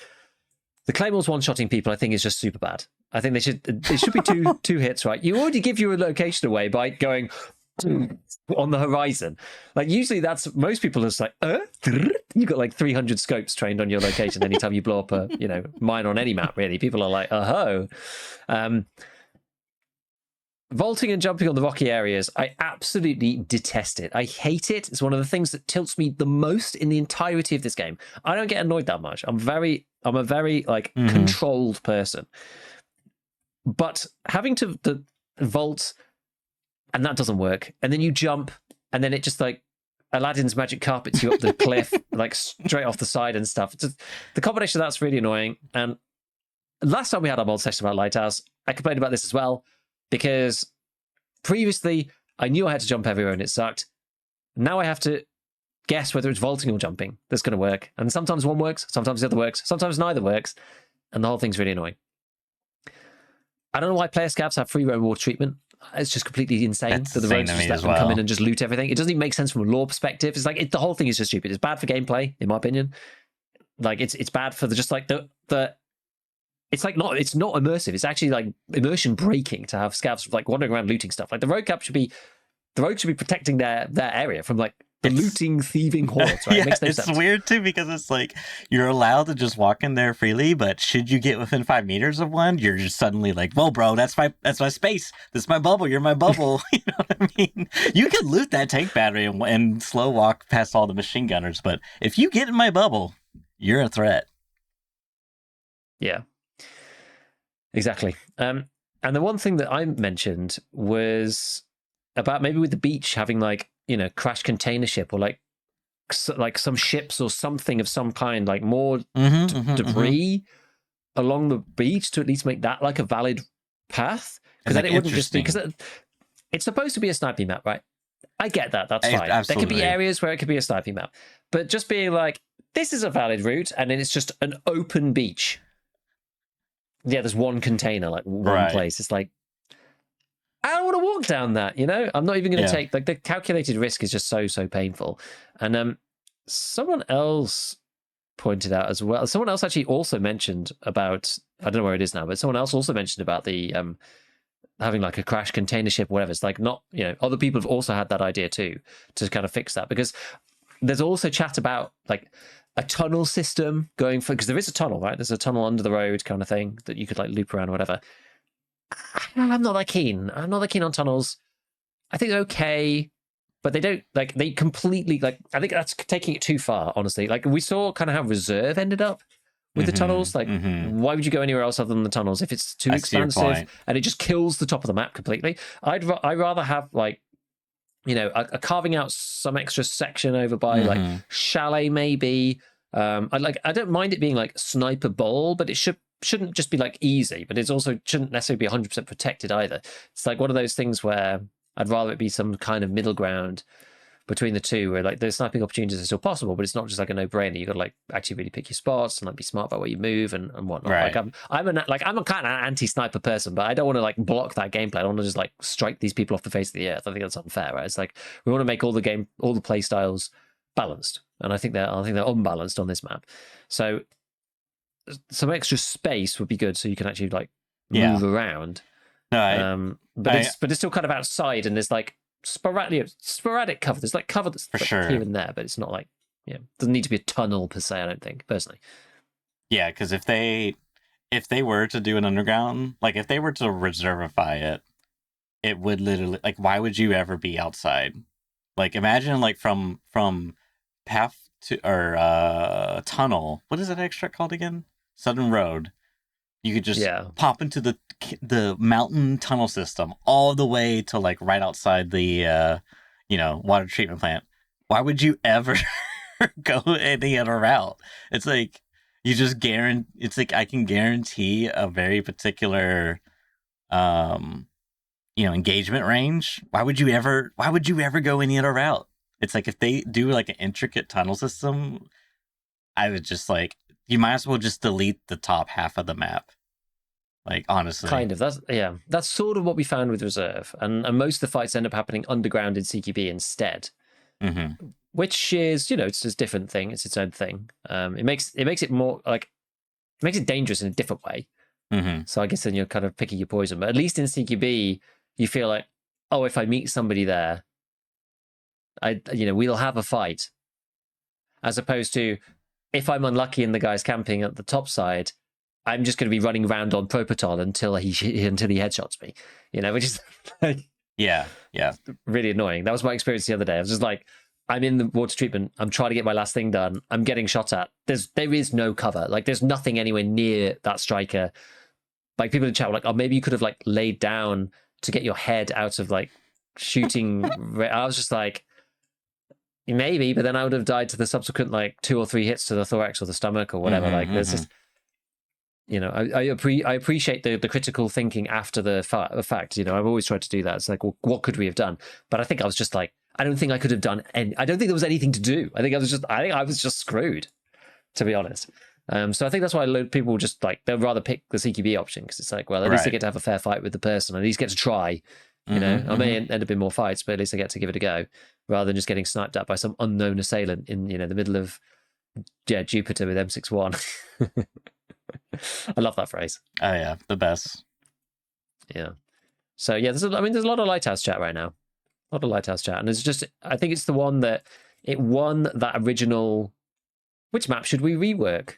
The Claymores one-shotting people, I think, is just super bad. I think it should be two hits, right? You already give your location away by going on the horizon. Like, usually that's most people are just like, you got like 300 scopes trained on your location anytime you blow up a mine on any map. Really, people are like, vaulting and jumping on the rocky areas, I absolutely detest it. I hate it. It's one of the things that tilts me the most in the entirety of this game. I don't get annoyed that much. I'm a very like controlled person. But having to vault, and that doesn't work, and then you jump, and then it just like Aladdin's magic carpets you up the cliff, like straight off the side and stuff. The combination of that's really annoying. And last time we had our mod session about Lighthouse, I complained about this as well, because previously I knew I had to jump everywhere and it sucked. Now I have to guess whether it's vaulting or jumping that's going to work. And sometimes one works, sometimes the other works, sometimes neither works. And the whole thing's really annoying. I don't know why player scavs have free roam war treatment. It's just completely insane that the rogues just let them come in and just loot everything. It doesn't even make sense from a lore perspective. It's like the whole thing is just stupid. It's bad for gameplay, in my opinion. Like it's bad for it's like it's not immersive. It's actually like immersion breaking to have scavs like wandering around looting stuff. Like the rogues should be protecting their area from like looting, thieving hordes, right? Yeah, it makes no sense. It's weird too, because it's like you're allowed to just walk in there freely, but should you get within 5 meters of one, you're just suddenly like, "Whoa, bro, that's my space. This is my bubble. You're my bubble." You know what I mean? You can loot that tank battery and slow walk past all the machine gunners, but if you get in my bubble, you're a threat. Yeah, exactly. And the one thing that I mentioned was about maybe with the beach having like crash container ship or like some ships or something of some kind, like more debris along the beach to at least make that like a valid path, because then it wouldn't just be, because it's supposed to be a sniping map, right? I get that. That's fine. Absolutely. There could be areas where it could be a sniping map, but just being like, this is a valid route, and then it's just an open beach. Yeah, there's one container, like one place. It's like, I don't want to walk down that, I'm not even going to take, like, the calculated risk is just so painful. And someone else pointed out as well, someone else actually also mentioned about, I don't know where it is now, but someone else also mentioned about the having like a crash container ship, whatever. It's like not, other people have also had that idea too, to kind of fix that, because there's also chat about like a tunnel system going for, because there is a tunnel, right? There's a tunnel under the road kind of thing that you could like loop around or whatever. I'm not that keen. I'm not that keen on tunnels. I think they're okay, but they completely, like, I think that's taking it too far, honestly. Like, we saw kind of how Reserve ended up with the tunnels. Like, why would you go anywhere else other than the tunnels if it's too expansive and it just kills the top of the map completely? I'd rather have, like, a carving out some extra section over by, like, Chalet, maybe. I don't mind it being, like, Sniper Bowl, but it shouldn't just be like easy, but it's also shouldn't necessarily be 100% protected either. It's like one of those things where I'd rather it be some kind of middle ground between the two, where like the sniping opportunities are still possible, but it's not just like a no-brainer. You got to like actually really pick your spots and like be smart about where you move and whatnot. Right. Like I'm a kind of anti-sniper person, but I don't want to like block that gameplay. I don't want to just like strike these people off the face of the earth. I think that's unfair, right? It's like we want to make all the play styles balanced, and I think they're unbalanced on this map. So some extra space would be good, so you can actually like move around. No, but it's still kind of outside, and there's like sporadic cover. There's like cover that's like sure. here and there, but it's not like doesn't need to be a tunnel per se. I don't think personally. Yeah, because if they were to do an underground, like if they were to reservify it, it would literally like why would you ever be outside? Like imagine like from path to or tunnel. What is that extract called again? Southern Road. You could just pop into the mountain tunnel system all the way to like right outside the water treatment plant. Why would you ever go any other route? It's like you just guarantee. It's like I can guarantee a very particular, engagement range. Why would you ever go any other route? It's like if they do like an intricate tunnel system, I would just like you might as well just delete the top half of the map. Like honestly, kind of. That's sort of what we found with Reserve, and most of the fights end up happening underground in CQB instead. Mm-hmm. Which is, it's a different thing. It's its own thing. It makes it more like it makes it dangerous in a different way. Mm-hmm. So I guess then you're kind of picking your poison. But at least in CQB, you feel like, oh, if I meet somebody there, we'll have a fight. As opposed to if I'm unlucky and the guy's camping at the top side, I'm just going to be running around on Propaton until he headshots me. Which is like really annoying. That was my experience the other day. I was just like, I'm in the water treatment. I'm trying to get my last thing done. I'm getting shot at. There is no cover. Like there's nothing anywhere near that striker. Like people in chat were like, oh, maybe you could have like laid down to get your head out of like shooting. I was just like, maybe, but then I would have died to the subsequent like 2 or 3 hits to the thorax or the stomach or whatever. Mm-hmm, like there's just, I appreciate the critical thinking after the fact. I've always tried to do that. It's like, well, what could we have done? But I think I was just like, I don't think I could have done any. I don't think there was anything to do. I think I was just screwed, to be honest. So I think that's why a lot of people just like they'll rather pick the CQB option because it's like, well, at least they get to have a fair fight with the person. At least get to try. I may end up in more fights, but at least I get to give it a go, rather than just getting sniped at by some unknown assailant in the middle of Jupiter with M61. I love that phrase. Oh yeah, the best. Yeah. So yeah, there's a lot of Lighthouse chat right now. A lot of Lighthouse chat, and it's just I think it's the one that it won that original. Which map should we rework?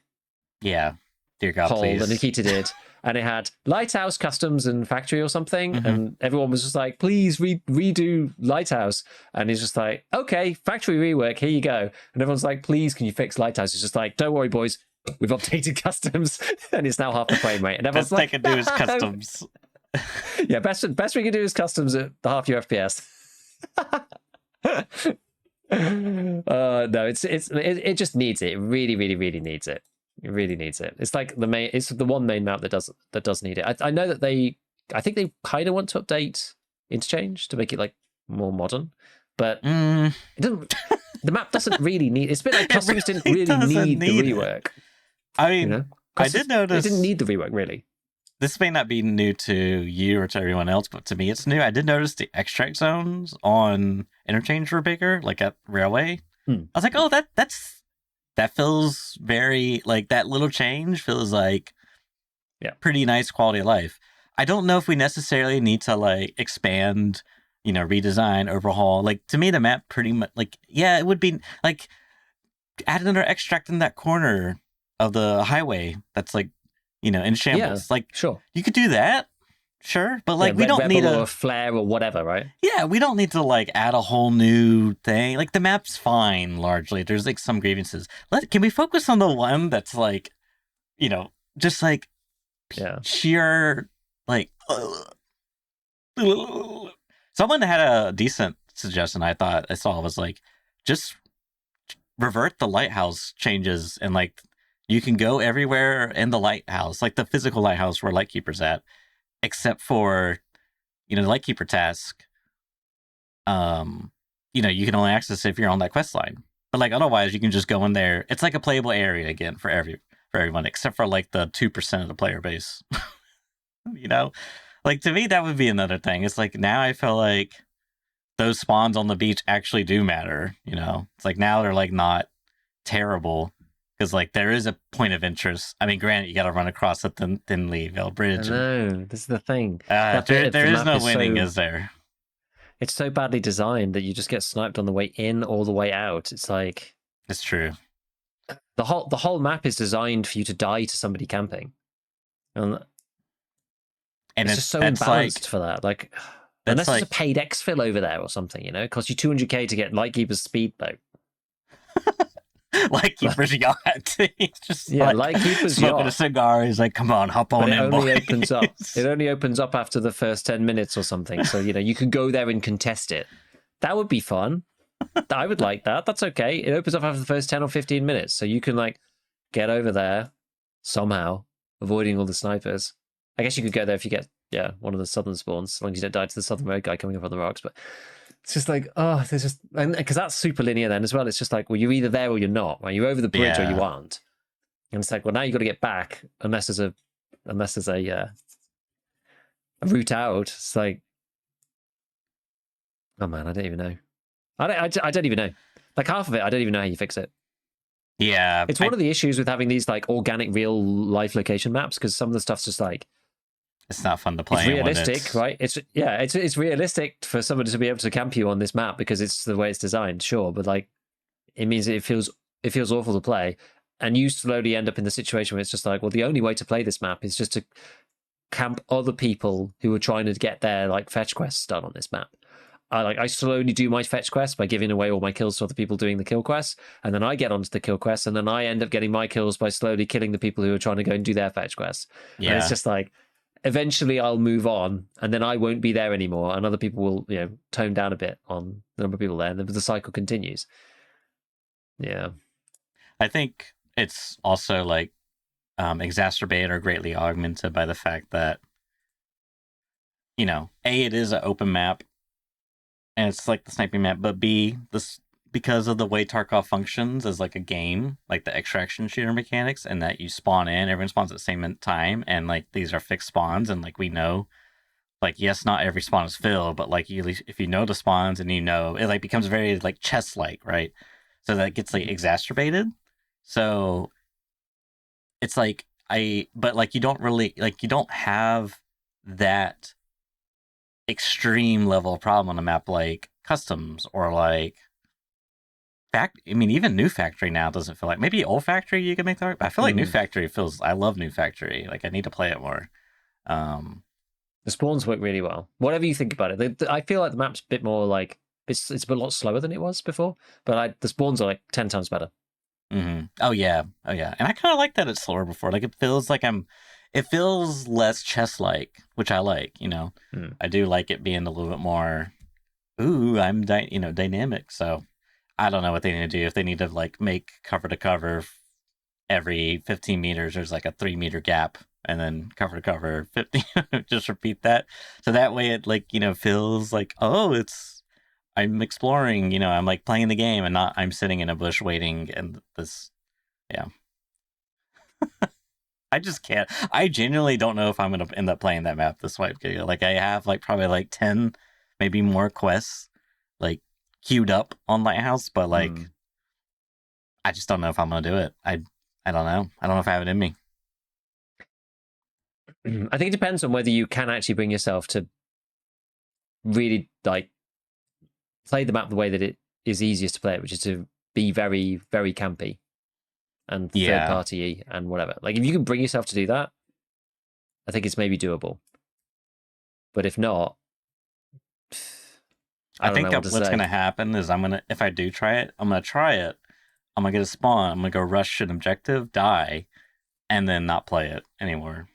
Yeah, dear God, poll please. that Nikita did, and it had Lighthouse, Customs, and Factory or something, and everyone was just like, "Please redo Lighthouse," and he's just like, "Okay, Factory rework, here you go," and everyone's like, "Please, can you fix Lighthouse?" It's just like, "Don't worry, boys, we've updated Customs, and it's now half the frame rate," and everyone's best like, they can do is Customs. Yeah, best we can do is Customs at the half your FPS. No, it just needs it. It really, really, really needs it. It really needs it. It's like it's the one main map that does need it. I know that I think they kind of want to update Interchange to make it like more modern, but it doesn't. The map doesn't really need. It's a bit like Customs didn't really need the rework. I mean, I did notice it didn't need the rework really. This may not be new to you or to everyone else, but to me it's new. I did notice the extract zones on Interchange were bigger, like at Railway. I was like, oh, that feels very like that little change feels like pretty nice quality of life. I don't know if we necessarily need to like expand, redesign, overhaul. Like to me, the map pretty much like it would be like add another extract in that corner of the highway that's like. In shambles. Yeah, sure. You could do that. Sure. But like we don't need a flare or whatever, right? Yeah, we don't need to like add a whole new thing. Like the map's fine largely. There's like some grievances. Can we focus on the one that's like, just like sheer like someone had a decent suggestion I thought I saw was like just revert the lighthouse changes and like you can go everywhere in the lighthouse, like the physical lighthouse where Lightkeeper's at, except for, the Lightkeeper task. You can only access it if you're on that quest line. But like otherwise, you can just go in there. It's like a playable area again for everyone, except for like the 2% of the player base. Like to me, that would be another thing. It's like now I feel like those spawns on the beach actually do matter. You know, it's like now they're like not terrible because like there is a point of interest. I mean, granted, you got to run across a thinly veiled I bridge, and know, this is the thing. That bit of there the is map no is winning, so is there? it's so badly designed that you just get sniped on the way in or the way out. It's like It's true, the whole map is designed for you to die to somebody camping, and and it's just so that's imbalanced for that. Like, that's unless there's a like paid exfil over there or something, it costs you 200k to get Lightkeeper's speedboat. like Keeper's yacht. He's just Yeah, like Lightkeeper's smoking a yacht, cigar. He's like, "Come on, hop but on it in, only boys." opens up. It only opens up after the first 10 minutes or something. So you can go there and contest it. That would be fun. I would like that. That's okay. It opens up after the first 10 or 15 minutes, so you can like get over there somehow, avoiding all the snipers. I guess you could go there if you get one of the southern spawns, as long as you don't die to the southern road guy coming up on the rocks. But it's just like, oh, there's just, and because that's super linear then as well. It's just like, well, you're either there or you're not. Right? You're over the bridge or you Yeah, aren't. And it's like, well, now you got to get back unless there's a route out. It's like, oh man, I don't even know. I don't even know. Like half of it, I don't even know how you fix it. yeah. It's one of the issues with having these like organic real life location maps, because some of the stuff's just like, It's not fun to play. it's realistic, right? It's realistic for somebody to be able to camp you on this map because it's the way it's designed, sure, but like it means it feels awful to play, and you slowly end up in the situation where it's just like, well, the only way to play this map is just to camp other people who are trying to get their like fetch quests done on this map. I slowly do my fetch quests by giving away all my kills to other people doing the kill quests, and then I get onto the kill quests, and then I end up getting my kills by slowly killing the people who are trying to go and do their fetch quests. And it's Yeah, just like, eventually I'll move on, and then I won't be there anymore, and other people will tone down a bit on the number of people there, and the cycle continues. Yeah. I think it's also like exacerbated or greatly augmented by the fact that it is an open map and it's like the sniping map, but B, this because of the way Tarkov functions as like a game, like the extraction shooter mechanics, and that you spawn in, everyone spawns at the same time, and like these are fixed spawns, and like we know, like yes, not every spawn is filled, but like if you know the spawns and it like becomes very like chess like, right? So that gets like exacerbated. So it's like but like you don't really like you don't have that extreme level of problem on a map like customs or like I mean, even New Factory now doesn't feel like, maybe Old Factory you can make that. But I feel like New Factory feels. I love New Factory. Like I need to play it more. The spawns work really well. Whatever you think about it, I feel like the map's a bit more like it's a lot slower than it was before. But the spawns are like 10 times better. Mm-hmm. Oh yeah, and I kind of like that it's slower before. Like it feels like it feels less chess like, which I like. I do like it being a little bit more. Ooh, I'm dynamic. So I don't know what they need to do. If they need to like make cover to cover every 15 meters, there's like a 3 meter gap, and then cover to cover 50. Just repeat that. So that way it like feels like, oh, I'm exploring. I'm like playing the game and not I'm sitting in a bush waiting. And this, yeah. I just can't. I genuinely don't know if I'm gonna end up playing that map this way. Like I have like probably like 10, maybe more quests like queued up on Lighthouse, but like I just don't know if I'm gonna do it. I don't know. I don't know if I have it in me. I think it depends on whether you can actually bring yourself to really like play the map the way that it is easiest to play it, which is to be very, very campy and third party and whatever. Like if you can bring yourself to do that, I think it's maybe doable. But if not, I think what's going to happen is if I do try it, I'm going to try it. I'm going to get a spawn. I'm going to go rush an objective, die, and then not play it anymore.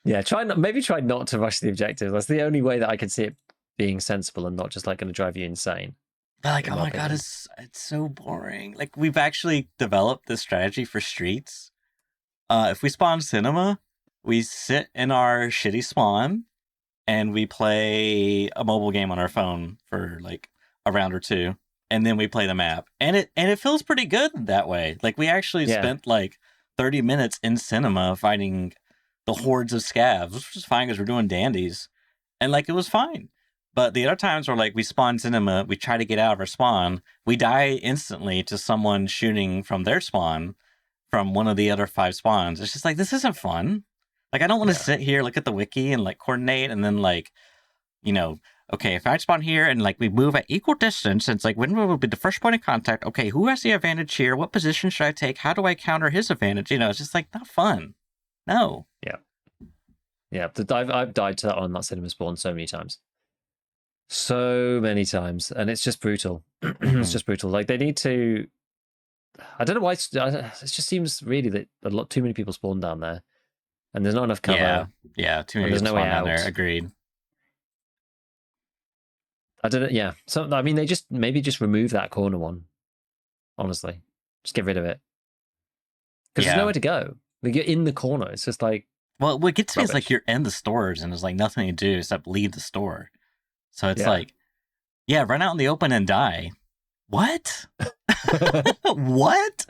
Yeah, maybe try not to rush the objective. That's the only way that I can see it being sensible and not just like going to drive you insane. But like, oh my god, it's so boring. Like we've actually developed this strategy for streets. If we spawn cinema, we sit in our shitty spawn and we play a mobile game on our phone for like a round or two, and then we play the map. And it feels pretty good that way. Like we actually spent like 30 minutes in cinema fighting the hordes of scavs, which is fine because we're doing dandies. and like it was fine. But the other times where like we spawn cinema, we try to get out of our spawn, we die instantly to someone shooting from their spawn from one of the other 5 spawns. It's just like, this isn't fun. Like, I don't want to sit here, look at the wiki, and like coordinate, and then like, you know, okay, if I spawn here and like we move at equal distance, it's like when will be the first point of contact? Okay, who has the advantage here? What position should I take? How do I counter his advantage? You know, it's just like not fun. No. Yeah. Yeah. I've died to that on that cinema spawn so many times. So many times. And it's just brutal. It's just brutal. Like they need to. I don't know why. It just seems really that a lot too many people spawn down there. And there's not enough cover. Yeah, too many people spawn down there. Agreed. I don't know. Yeah. So, I mean, they just maybe just remove that corner one. Honestly. Just get rid of it. Because there's nowhere to go. Like, you're in the corner. It's just like. Well, what gets me is like you're in the stores and there's like nothing to do except leave the store. So it's like, run out in the open and die. What? What?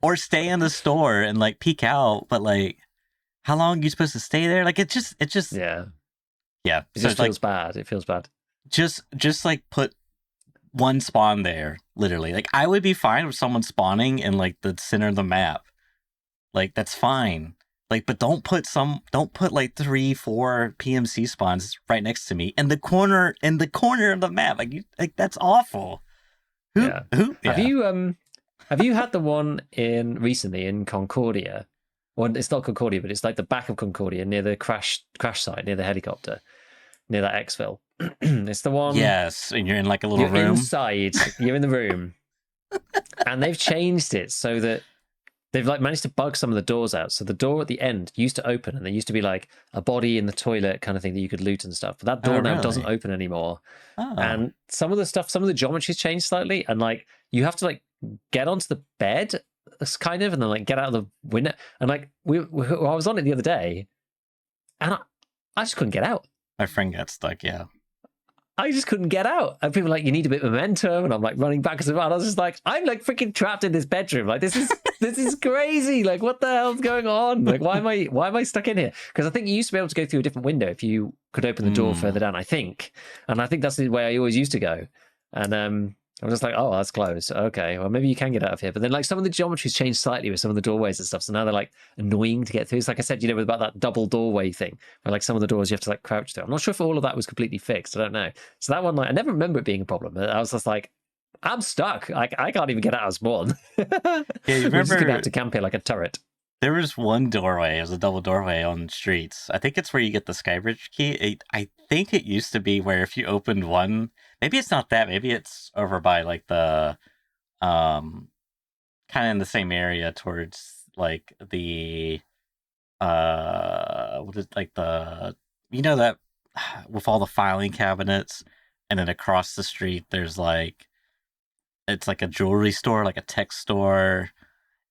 Or stay in the store and like peek out, but like, how long are you supposed to stay there? Like it just yeah. It just feels bad. It feels bad. Just like put one spawn there, literally. Like I would be fine with someone spawning in like the center of the map. Like that's fine. Like, but don't put like 3-4 PMC spawns right next to me in the corner of the map. Like that's awful. Have you had the one recently in Concordia? Well, it's not Concordia, but it's like the back of Concordia near the crash site, near the helicopter, near that exfil. It's the one. Yes, and you're in like a little room. Inside, you're in the room, and they've changed it so that they've like managed to bug some of the doors out. So the door at the end used to open, and there used to be like a body in the toilet kind of thing that you could loot and stuff. But that door now doesn't open anymore. Oh. And some of the geometry's changed slightly, and like you have to like get onto the bed, kind of, and then like get out of the window. And like I was on it the other day, and I just couldn't get out. My friend got stuck. Yeah. I just couldn't get out. And people were like, you need a bit of momentum. And I'm like running backwards and forwards. I was just like, I'm like freaking trapped in this bedroom. Like, this is crazy. Like, what the hell's going on? Like, why am I stuck in here? Because I think you used to be able to go through a different window if you could open the door further down, I think. And I think that's the way I always used to go. And I'm just like, oh, that's closed. Okay, well, maybe you can get out of here. But then, like, some of the geometry's changed slightly with some of the doorways and stuff. So now they're, like, annoying to get through. It's like I said, about that double doorway thing, where, like, some of the doors you have to, like, crouch through. I'm not sure if all of that was completely fixed. I don't know. So that one, like, I never remember it being a problem. I was just like, I'm stuck. I can't even get out of spawn. Yeah, you remember? We're just going to have to camp here like a turret. There was one doorway. It was a double doorway on streets. I think it's where you get the Skybridge key. I think it used to be where if you opened one, maybe it's not that. Maybe it's over by like the, kind of in the same area towards like the, what is like the, that with all the filing cabinets, and then across the street there's like, it's like a jewelry store, like a tech store.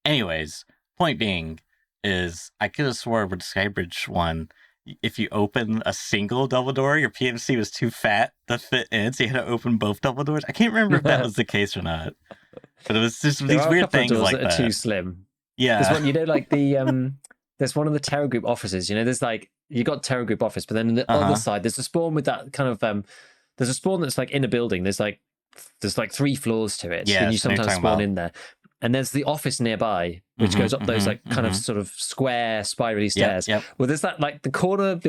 Anyways. Point being is I could have swore with the Skybridge one, if you open a single double door, your PMC was too fat to fit in, so you had to open both double doors. I can't remember if that was the case or not, but it was just these weird things like that. Are too slim. Yeah, there's one, like the there's one of the Terror Group offices. There's like you got Terror Group office, but then on the other side there's a spawn with that kind of there's a spawn that's like in a building. There's like 3 floors to it, and you sometimes spawn in there. And there's the office nearby, which goes up those like kind of sort of square spirally stairs. Yep. Well, there's that like the corner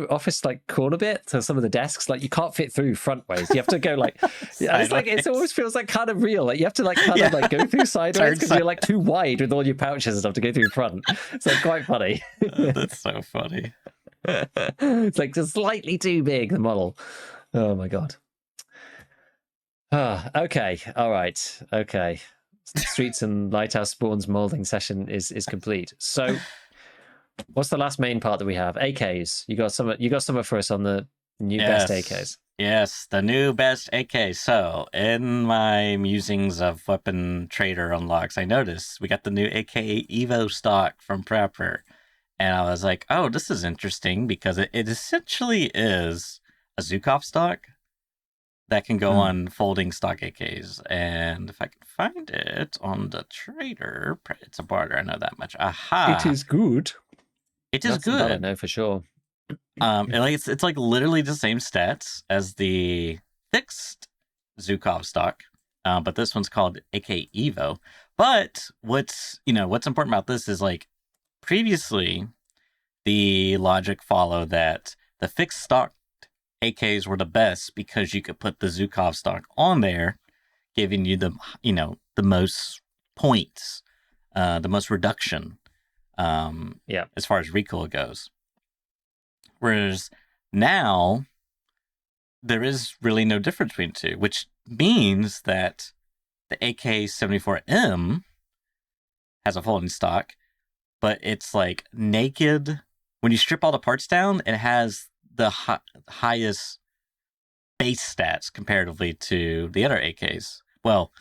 office like corner bit to some of the desks. Like you can't fit through front ways. You have to go like it's like it always feels like kind of real. Like you have to like kind of like go through sideways because you're like too wide with all your pouches and stuff to go through front. So it's quite funny. That's so funny. It's like just slightly too big, the model. Oh my god. Okay. All right. Okay. Streets and Lighthouse spawns molding session is complete. So what's the last main part that we have? AKs. You got some for us on the new best AKs. Yes, the new best AK. So in my musings of weapon trader unlocks, I noticed we got the new AK Evo stock from Prepper. And I was like, oh, this is interesting because it essentially is a Zukov stock that can go on folding stock AKs. And if I can find it on the trader, it's a barter. I know that much. Aha! It is good. It is good. I know for sure. It's like literally the same stats as the fixed Zukov stock, but this one's called AK Evo. But what's important about this is like previously the logic followed that the fixed stock AKs were the best because you could put the Zukov stock on there, giving you the most points, the most reduction, Yeah. as far as recoil goes. Whereas now there is really no difference between the two, which means that the AK-74M has a folding stock, but it's like naked. When you strip all the parts down, it has the highest base stats comparatively to the other AKs. Well,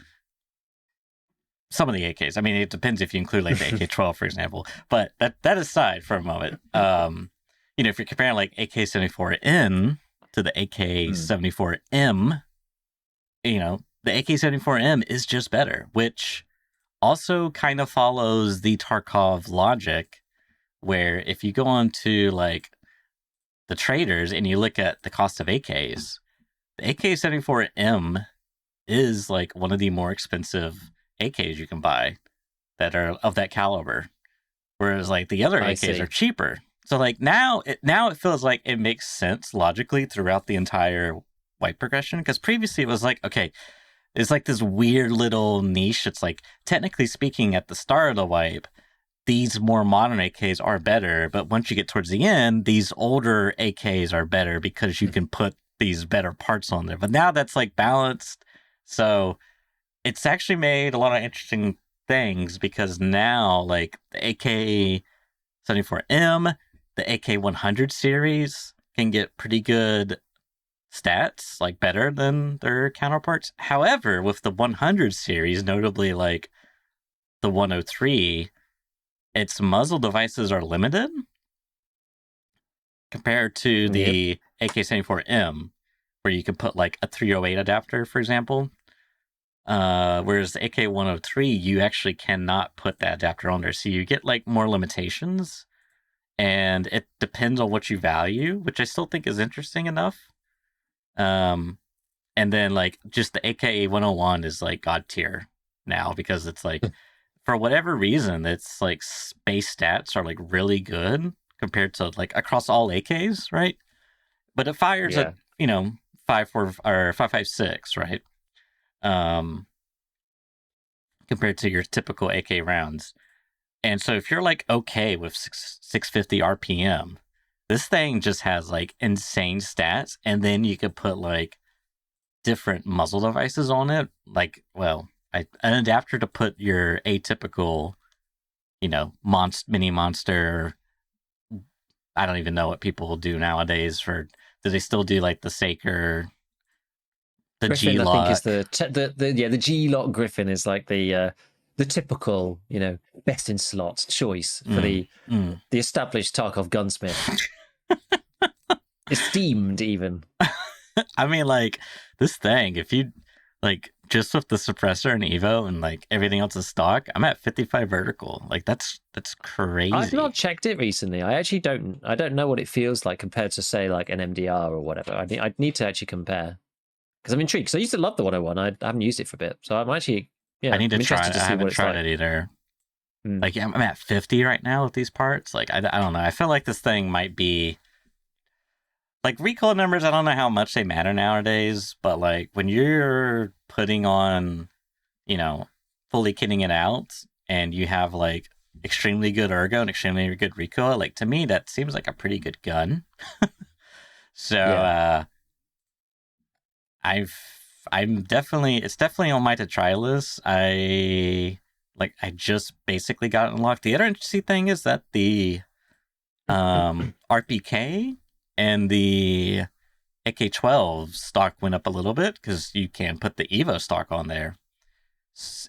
some of the AKs. I mean, it depends if you include like the AK-12, for example. But that aside for a moment, if you're comparing like AK-74N to the AK-74M, the AK-74M is just better, which also kind of follows the Tarkov logic, where if you go on to like the traders and you look at the cost of AKs, the AK-74M is like one of the more expensive AKs you can buy that are of that caliber, whereas like the other AKs are cheaper. So like now it feels like it makes sense logically throughout the entire wipe progression, because previously it was like, okay, it's like this weird little niche. It's like, technically speaking, at the start of the wipe, these more modern AKs are better, but once you get towards the end, these older AKs are better because you can put these better parts on there. But now that's like balanced. So it's actually made a lot of interesting things, because now like the AK-74M, the AK-100 series can get pretty good stats, like better than their counterparts. However, with the 100 series, notably like the 103, its muzzle devices are limited compared to the AK-74M, where you can put like a 308 adapter, for example. Whereas the AK-103, you actually cannot put that adapter on there. So you get like more limitations, and it depends on what you value, which I still think is interesting enough. And then like just the AK-101 is like god tier now, because it's like, for whatever reason, it's like base stats are like really good compared to like across all AKs, right? But it fires at 5.4 or 5.56, right? Compared to your typical AK rounds. And so if you're like okay with 650 RPM, this thing just has like insane stats, and then you could put like different muzzle devices on it, like, well, an adapter to put your atypical, mini monster. I don't even know what people do nowadays for. Do they still do like the Saker, the Griffin? G-Lock? I think is the G-Lock Griffin is like the typical best in slot choice for the established Tarkov gunsmith. Esteemed even. I mean, like, this thing, if you like just with the suppressor and Evo and like everything else is stock, I'm at 55 vertical. Like that's crazy. I've not checked it recently. I actually don't know what it feels like compared to say like an MDR or whatever. I'd need to actually compare, because I'm intrigued. Because I used to love the 101. I haven't used it for a bit, so I'm actually I need to I'm try interested it. to I see what haven't it's tried like. it either. Like I'm at 50 right now with these parts. Like I don't know. I feel like this thing might be like recoil numbers. I don't know how much they matter nowadays, but like when you're putting on, fully kitting it out, and you have like extremely good ergo and extremely good recoil, like to me that seems like a pretty good gun. So it's definitely on my to try list. I just basically got it unlocked. The other interesting thing is that the RPK and the AK-12 stock went up a little bit, because you can put the Evo stock on there.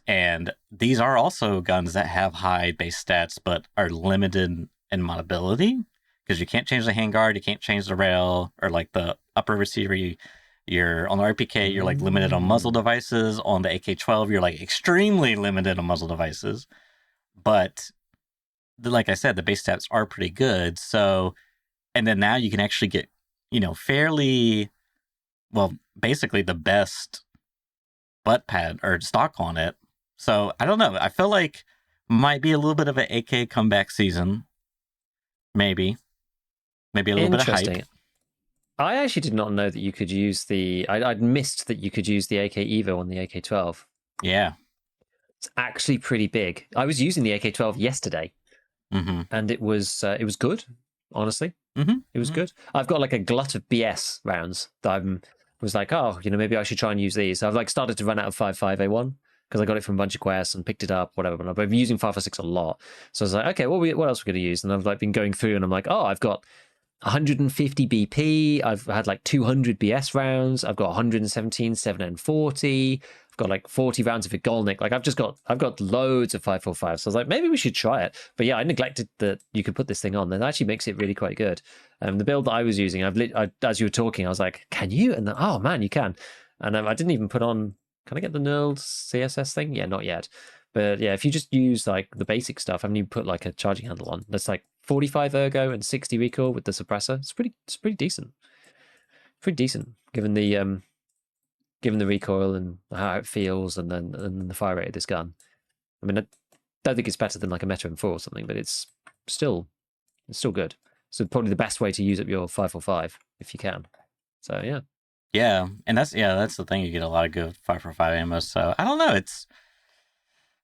And these are also guns that have high base stats, but are limited in modability, because you can't change the handguard, you can't change the rail, or like the upper receiver. You're on the RPK, you're like limited on muzzle devices. On the AK-12, you're like extremely limited on muzzle devices. But like I said, the base stats are pretty good. So and then now you can actually get, fairly, well, basically the best butt pad or stock on it. So I don't know. I feel like might be a little bit of an AK comeback season. Maybe a little bit of hype. Interesting. I actually did not know that you could use the. I'd missed that you could use the AK Evo on the AK-12. Yeah. It's actually pretty big. I was using the AK-12 yesterday, and it was good. Honestly, it was good. I've got like a glut of BS rounds that I was like, oh, maybe I should try and use these. So I've like started to run out of 5.5A1 because I got it from a bunch of quests and picked it up, whatever. But I've been using 5.56 a lot, so I was like, okay, what else are we going to use? And I've like been going through, and I'm like, oh, I've got 150 BP. I've had like 200 BS rounds. I've got 117 7N40. I've got like 40 rounds of Igolnik. Like I've got loads of 5.45. So I was like, maybe we should try it. But yeah, I neglected that you could put this thing on. That actually makes it really quite good. The build that I was using, as you were talking, I was like, can you? And then, oh man, you can. And I didn't even put on. Can I get the knurled CSS thing? Yeah, not yet. But yeah, if you just use like the basic stuff, I haven't even put like a charging handle on. That's like 45 ergo and 60 recoil with the suppressor. It's pretty decent. Pretty decent given the recoil and how it feels and then the fire rate of this gun. I mean, I don't think it's better than like a Meta M4 or something, but it's still good. So probably the best way to use up your 5.45 if you can. So yeah. Yeah, and that's the thing. You get a lot of good 5.45 ammo. So I don't know. It's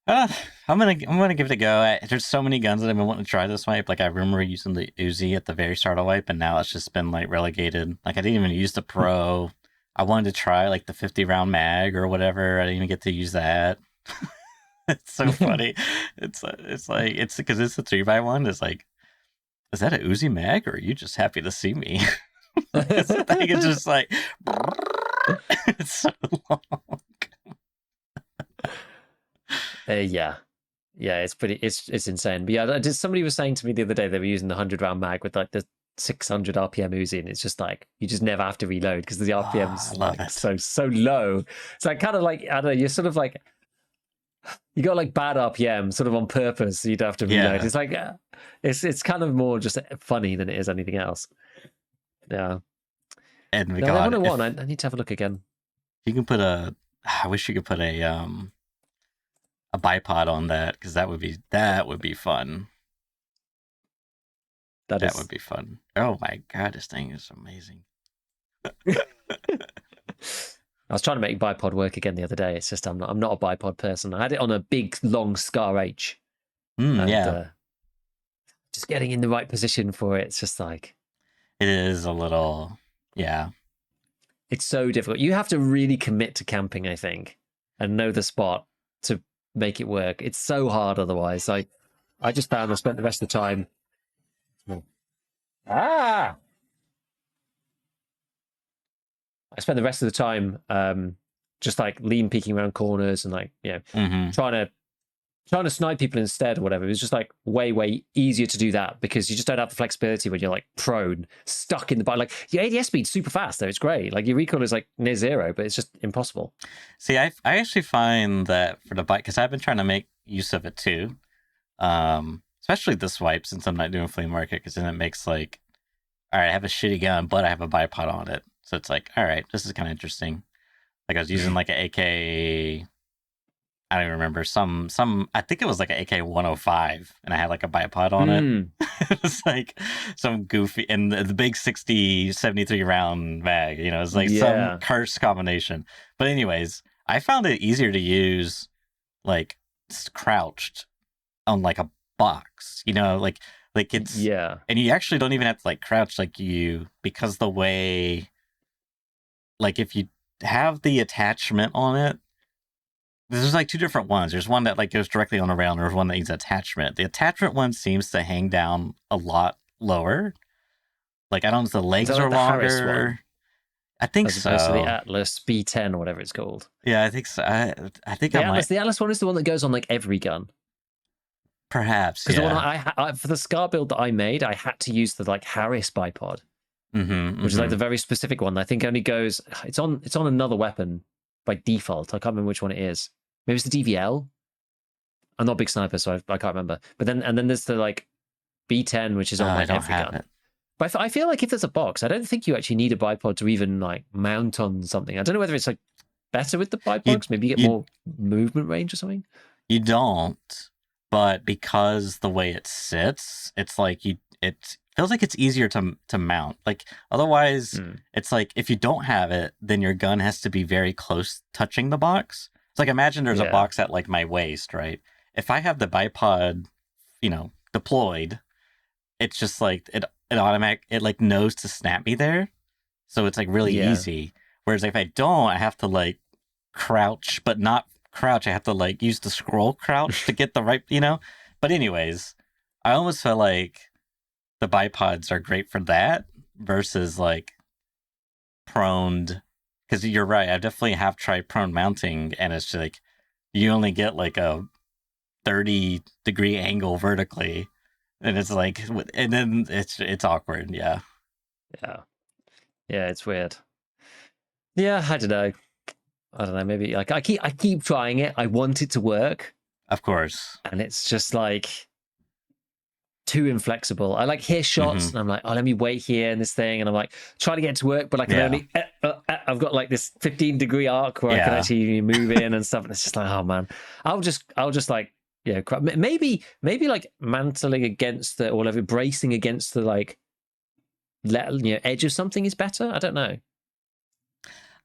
I'm gonna give it a go. There's so many guns that I've been wanting to try this wipe. Like I remember using the Uzi at the very start of wipe, and now it's just been like relegated. Like I didn't even use the Pro. I wanted to try like the 50 round mag or whatever. I didn't even get to use that. It's so funny. It's because it's a 3x1. It's like, is that a Uzi mag or are you just happy to see me? It's just like it's so long. Yeah, it's insane. But yeah, somebody was saying to me the other day they were using the 100 round mag with like the 600 RPM Uzi, and it's just like you just never have to reload because the RPM's like so low. It's like kind of like I don't know. You're sort of like you got like bad RPM sort of on purpose. So you don't have to reload. It's like it's kind of more just funny than it is anything else. Yeah. And no, God, 101. I need to have a look again. You can put I wish you could put a bipod on that because that would be fun. That would be fun. Oh my God, this thing is amazing. I was trying to make bipod work again the other day. It's just I'm not a bipod person. I had it on a big long Scar H. Just getting in the right position for it. It's just like it is a little It's so difficult. You have to really commit to camping, I think, and know the spot to make it work. It's so hard otherwise. I just found I spent the rest of the time. I spent the rest of the time just like lean peeking around corners and like trying to snipe people instead or whatever. It was just like way easier to do that because you just don't have the flexibility when you're like prone, stuck in the bike. Like your ADS speed's super fast though. It's great. Like your recoil is like near zero, but it's just impossible. See, I actually find that for the bike, because I've been trying to make use of it too. Especially this wipe since I'm not doing flea market, because then it makes like, all right, I have a shitty gun, but I have a bipod on it. So it's like, all right, this is kind of interesting. Like I was using like an AK, I don't even remember, I think it was like an AK-105, and I had like a bipod on it. It was like some goofy, and the big 60, 73 round mag, it's like some cursed combination. But anyways, I found it easier to use like crouched on like a box, like it's, and you actually don't even have to like crouch because the way, like if you have the attachment on it, there's like two different ones. There's one that like goes directly on the rail, and there's one that needs attachment. The attachment one seems to hang down a lot lower. Like I don't know if the legs are longer. I think so. As opposed to the Atlas B10 or whatever it's called. Yeah, I think so. I think the Atlas one is the one that goes on like every gun. Perhaps, because the one I for the Scar build that I made, I had to use the like Harris bipod, which is like the very specific one. I think only goes. It's on another weapon by default. I can't remember which one it is. Maybe it's the DVL. I'm not a big sniper, so I can't remember. But then there's the like B10, which is on like every gun. But I feel like if there's a box, I don't think you actually need a bipod to even like mount on something. I don't know whether it's like better with the You bipods. Maybe you get you more movement range or something. you don't, but because the way it sits, it's like it feels like it's easier to mount. Like otherwise, it's like if you don't have it, then your gun has to be very close touching the box. It's like imagine there's a Yeah. box at like my waist, right? If I have the bipod, deployed, it's just like it like knows to snap me there. So it's like really Yeah. easy. Whereas if I don't, I have to like crouch, but not crouch. I have to like use the scroll crouch to get the right. But anyways, I almost feel like the bipods are great for that versus like proned. Because you're right, I definitely have tried prone mounting, and it's just like you only get like a 30-degree angle vertically, and it's like, and then it's awkward. Yeah, Yeah. Yeah, it's weird. Yeah, I don't know. Maybe like I keep trying it. I want it to work, of course. and it's just like too inflexible. I like hear shots, and I'm like, oh, let me wait here in this thing, and I'm like trying to get it to work, but I can Yeah. only. I've got like this 15-degree arc where I can Yeah. actually move in and stuff, and it's just like, oh man, I'll just like maybe like mantling against the or whatever, bracing against the like edge of something is better. I don't know.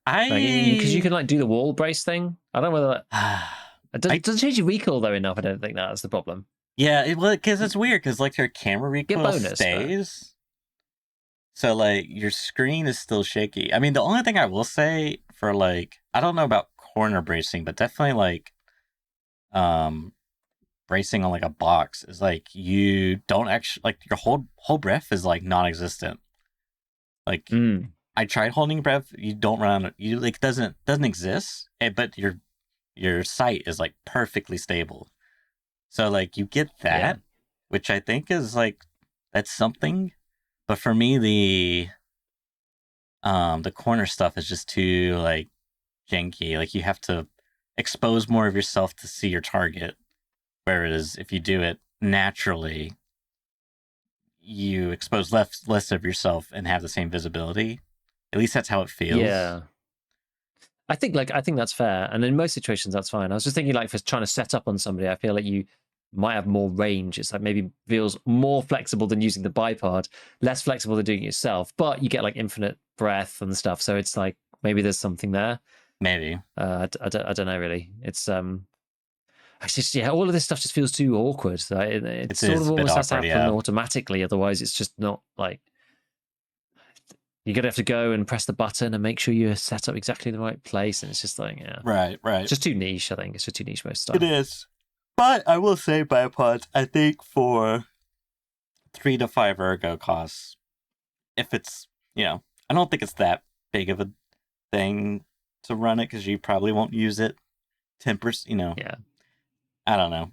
Because you can like do the wall brace thing. I don't know whether it doesn't change your recoil though enough. I don't think that's the problem. Yeah, because it's weird because like your camera recoil bonus, stays, so like your screen is still shaky. I mean, the only thing I will say for like I don't know about corner bracing, but definitely like bracing on like a box is like you don't actually like your whole breath is like non-existent. Like I tried holding breath, you don't run, you like doesn't exist, but your sight is like perfectly stable. So like you get that, which I think is like that's something. But for me the corner stuff is just too like janky. Like you have to expose more of yourself to see your target. Whereas if you do it naturally, you expose less of yourself and have the same visibility. At least that's how it feels. Yeah. I think that's fair. And in most situations that's fine. I was just thinking like for trying to set up on somebody, I feel like you might have more range. It's like maybe feels more flexible than using the bipod, less flexible than doing it yourself, but you get like infinite breath and stuff. So it's like maybe there's something there. Maybe. I don't know really. It's just all of this stuff just feels too awkward. It sort of almost has to happen automatically. Otherwise, it's just not like you're gonna have to go and press the button and make sure you're set up exactly in the right place. And it's just like right. It's just too niche. I think it's just too niche most of the time. It is. But I will say bipods, I think for 3 to 5 ergo costs, if it's, I don't think it's that big of a thing to run it because you probably won't use it 10%, Yeah. I don't know.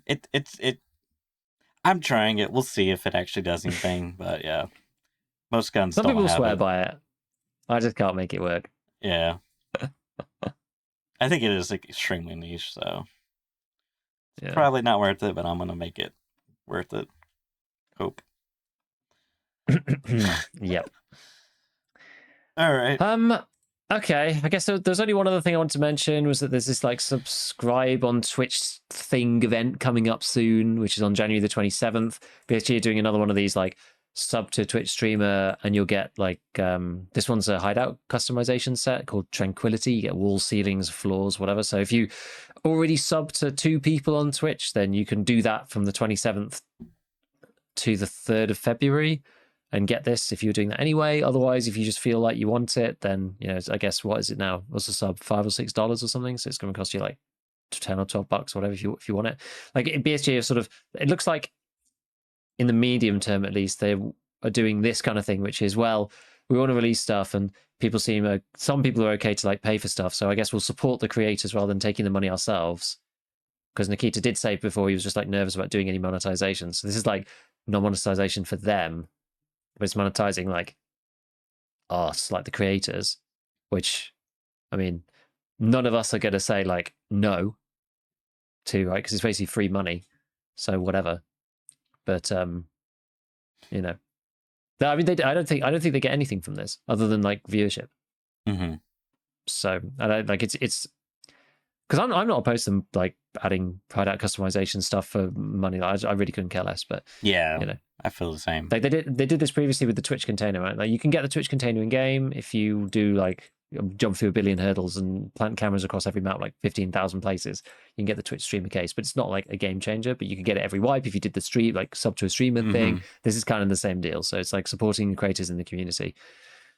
I'm trying it. We'll see if it actually does anything, but yeah. Most guns Some don't people have swear it. by it. I just can't make it work. Yeah. I think it is like extremely niche, so it's probably not worth it, but I'm gonna make it worth it. Hope. Yep. All right. Okay. I guess there's only one other thing I want to mention was that there's this like subscribe on Twitch thing event coming up soon, which is on January the 27th. BSG are doing another one of these like sub to Twitch streamer, and you'll get like this one's a Hideout customization set called Tranquility. You get walls, ceilings, floors, whatever. So if you already sub to 2 people on Twitch, then you can do that from the 27th to the 3rd of February and get this if you're doing that anyway. Otherwise, if you just feel like you want it, then I guess what is it now? What's the sub? $5 or $6 or something? So it's going to cost you like $10 or $12, whatever, if you want it. Like BSG are sort of, it looks like in the medium term at least, they are doing this kind of thing, which is, well, we want to release stuff and people some people are okay to like pay for stuff. So I guess we'll support the creators rather than taking the money ourselves. Because Nikita did say before he was just like nervous about doing any monetization. So this is like non-monetization for them, but it's monetizing like us, like the creators, which, I mean, none of us are going to say like no to, right? Because it's basically free money. So whatever. But, I mean, I don't think they get anything from this other than like viewership. Mm-hmm. So I don't like it's because I'm not opposed to like adding hideout customization stuff for money. I really couldn't care less, but Yeah, you know, I feel the same. like they did this previously with the Twitch container, right? Like you can get the Twitch container in game if you do like jump through a billion hurdles and plant cameras across every map, like 15,000 places. You can get the Twitch streamer case, but it's not like a game changer. But you can get it every wipe if you did the stream, like sub to a streamer thing. This is kind of the same deal. So it's like supporting creators in the community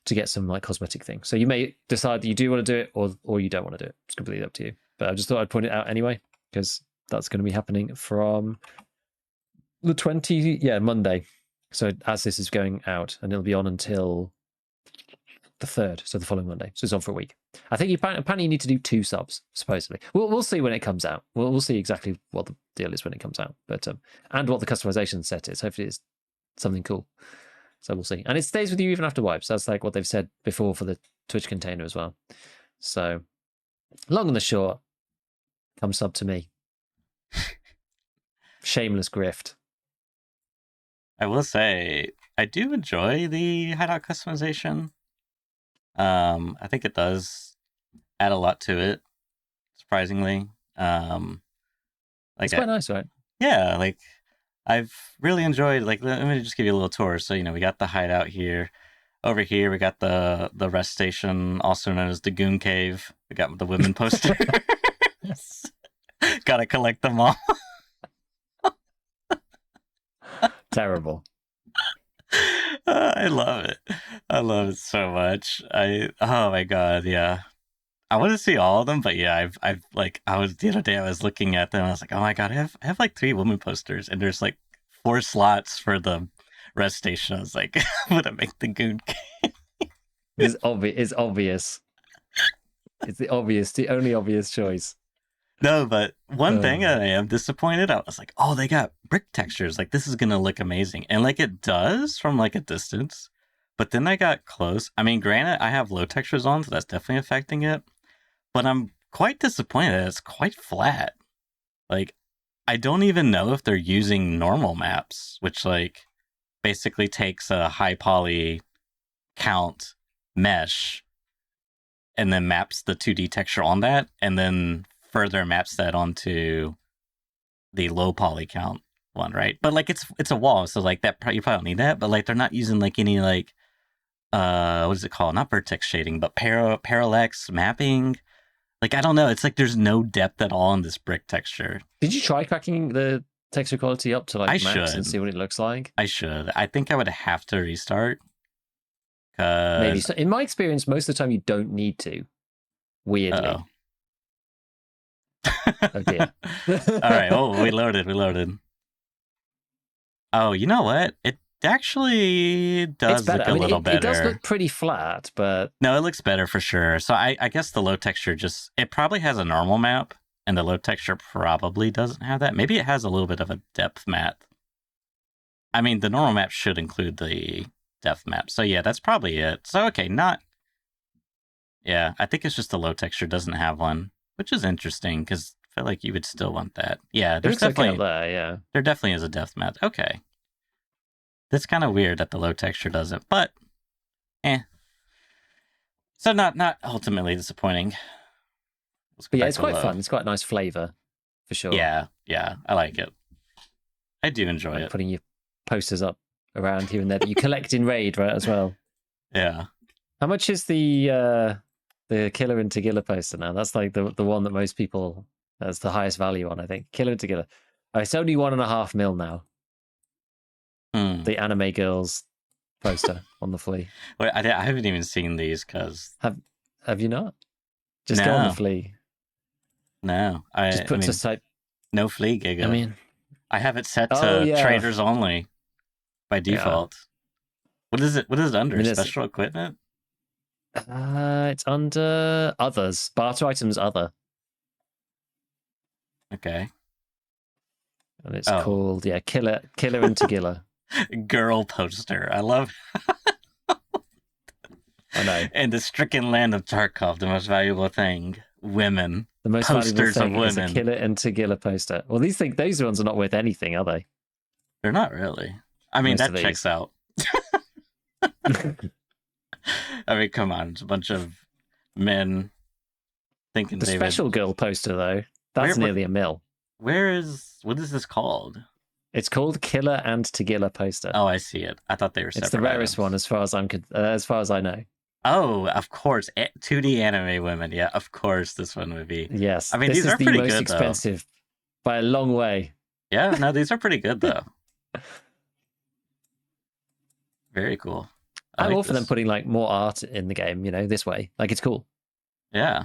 to get some like cosmetic thing. So you may decide that you do want to do it or you don't want to do it. It's completely up to you. But I just thought I'd point it out anyway because that's going to be happening from the 20th, Monday. So as this is going out, and it'll be on until the 3rd, so the following Monday. So it's on for a week. I think apparently you need to do 2 subs, supposedly. We'll see when it comes out. We'll see exactly what the deal is when it comes out, but and what the customization set is. Hopefully it's something cool. So we'll see. And it stays with you even after wipes. That's like what they've said before for the Twitch container as well. So long and the short, come sub to me. Shameless grift. I will say I do enjoy the hideout customization. I think it does add a lot to it, surprisingly. It's quite nice, right? Yeah, like I've really enjoyed. Like, let me just give you a little tour. So we got the hideout here. Over here, we got the rest station, also known as the Goon Cave. We got the women posters. Gotta collect them all. Terrible. I love it. I love it so much. Oh my god, yeah. I want to see all of them, but yeah, I've like the other day I was looking at them. I was like, oh my god, I have like 3 women posters, and there's like 4 slots for the rest station. I was like, I'm gonna make the Goon Cave. It's obvious. It's the only obvious choice. No, but one thing that I am disappointed, I was like, oh, they got brick textures. Like, this is going to look amazing. And, like, it does from, like, a distance. But then I got close. I mean, granted, I have low textures on, so that's definitely affecting it. But I'm quite disappointed that it's quite flat. Like, I don't even know if they're using normal maps, which, like, basically takes a high poly count mesh and then maps the 2D texture on that, and then further maps that onto the low poly count one, right? But like it's a wall, so like that you probably don't need that. But like they're not using like any like what is it called? Not vertex shading, but parallax mapping. Like I don't know. It's like there's no depth at all in this brick texture. Did you try cracking the texture quality up to like I max should. and see what it looks like? I should. I think I would have to restart. Maybe. So in my experience, most of the time you don't need to. Weirdly. Uh-oh. Oh dear. All right. Oh, we loaded. Oh, you know what? It actually does look a little better. It does look pretty flat, but no, it looks better for sure. So I guess the low texture it probably has a normal map, and the low texture probably doesn't have that. Maybe it has a little bit of a depth map. I mean, the normal map should include the depth map. So yeah, that's probably it. So okay, yeah, I think it's just the low texture doesn't have one, which is interesting because I feel like you would still want that. Yeah, there's definitely there definitely is a depth map. Okay, that's kind of weird that the low texture doesn't, but so not ultimately disappointing. But yeah, it's quite fun. It's quite a nice flavor for sure. Yeah, I like it. I do enjoy it. Putting your posters up around here and there that you collect in raid, right, as well. Yeah. How much is the Killer and Tagilla poster now? That's like the one that most people, that's the highest value on, I think. Killer and Tagilla. It's only 1.5 mil now. The anime girls poster on the Flea. Wait, I haven't even seen these because have you not? Just go on the Flea. No, just type no Flea Giga. I mean, I have it set to traders only by default. Yeah. What is it? What is it under? Special equipment? It's under others. Barter items other. Okay. And it's called Killer and Tagilla. Girl poster. I love I know. In the stricken land of Tarkov, the most valuable thing. Women. The most posters valuable thing of women. Is a Killer and Tagilla poster. Well, those ones are not worth anything, are they? They're not really. I mean, that checks out. I mean, come on, it's a bunch of men thinking The they would. special girl poster, though, Where, that's nearly a mil. what is this called? It's called Killer and Tagilla poster. Oh, I see it. I thought they were It's the separate rarest one, items. as far as I know. Oh, of course, 2D anime women. Yeah, of course, this one would be. Yes, I mean, this these is are the pretty most good though. expensive by a long way. Yeah, no, these are pretty good though. Very cool. I I'm like all for them this. putting like more art in the game, this way. Like it's cool. Yeah,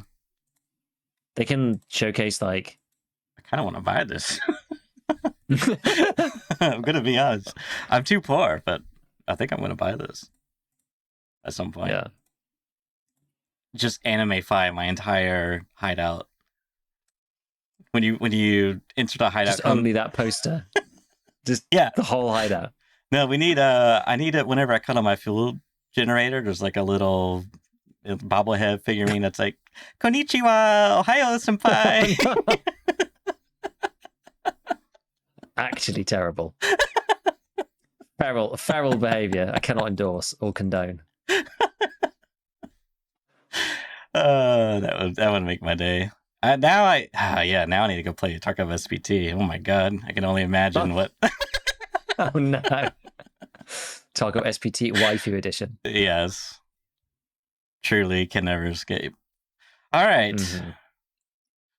They can showcase like I kind of want to buy this. I'm gonna be honest. I'm too poor, but I think I'm gonna buy this at some point. yeah, Just animeify my entire hideout. When you enter the hideout, just come. only that poster. Just Yeah, the whole hideout. no, we need I need it whenever I cut on my fuel generator. There's like a little bobblehead figurine that's like Konnichiwa, Ohio senpai. Actually terrible. Feral behavior. I cannot endorse or condone. That would make my day. Now I need to go play Tarkov SPT. Oh my god, I can only imagine what. Oh no. Talk about SPT waifu edition. Yes, truly can never escape. All right, Mm-hmm.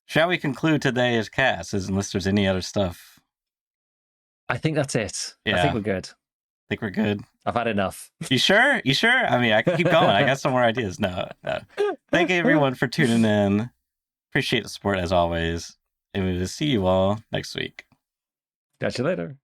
shall we conclude today's cast? Unless there's any other stuff. I think that's it. Yeah. I think we're good. Think we're good. I've had enough. You sure? You sure? I mean, I can keep going. I got some more ideas. No. Thank you everyone for tuning in. Appreciate the support as always. And we will see you all next week. Catch you later.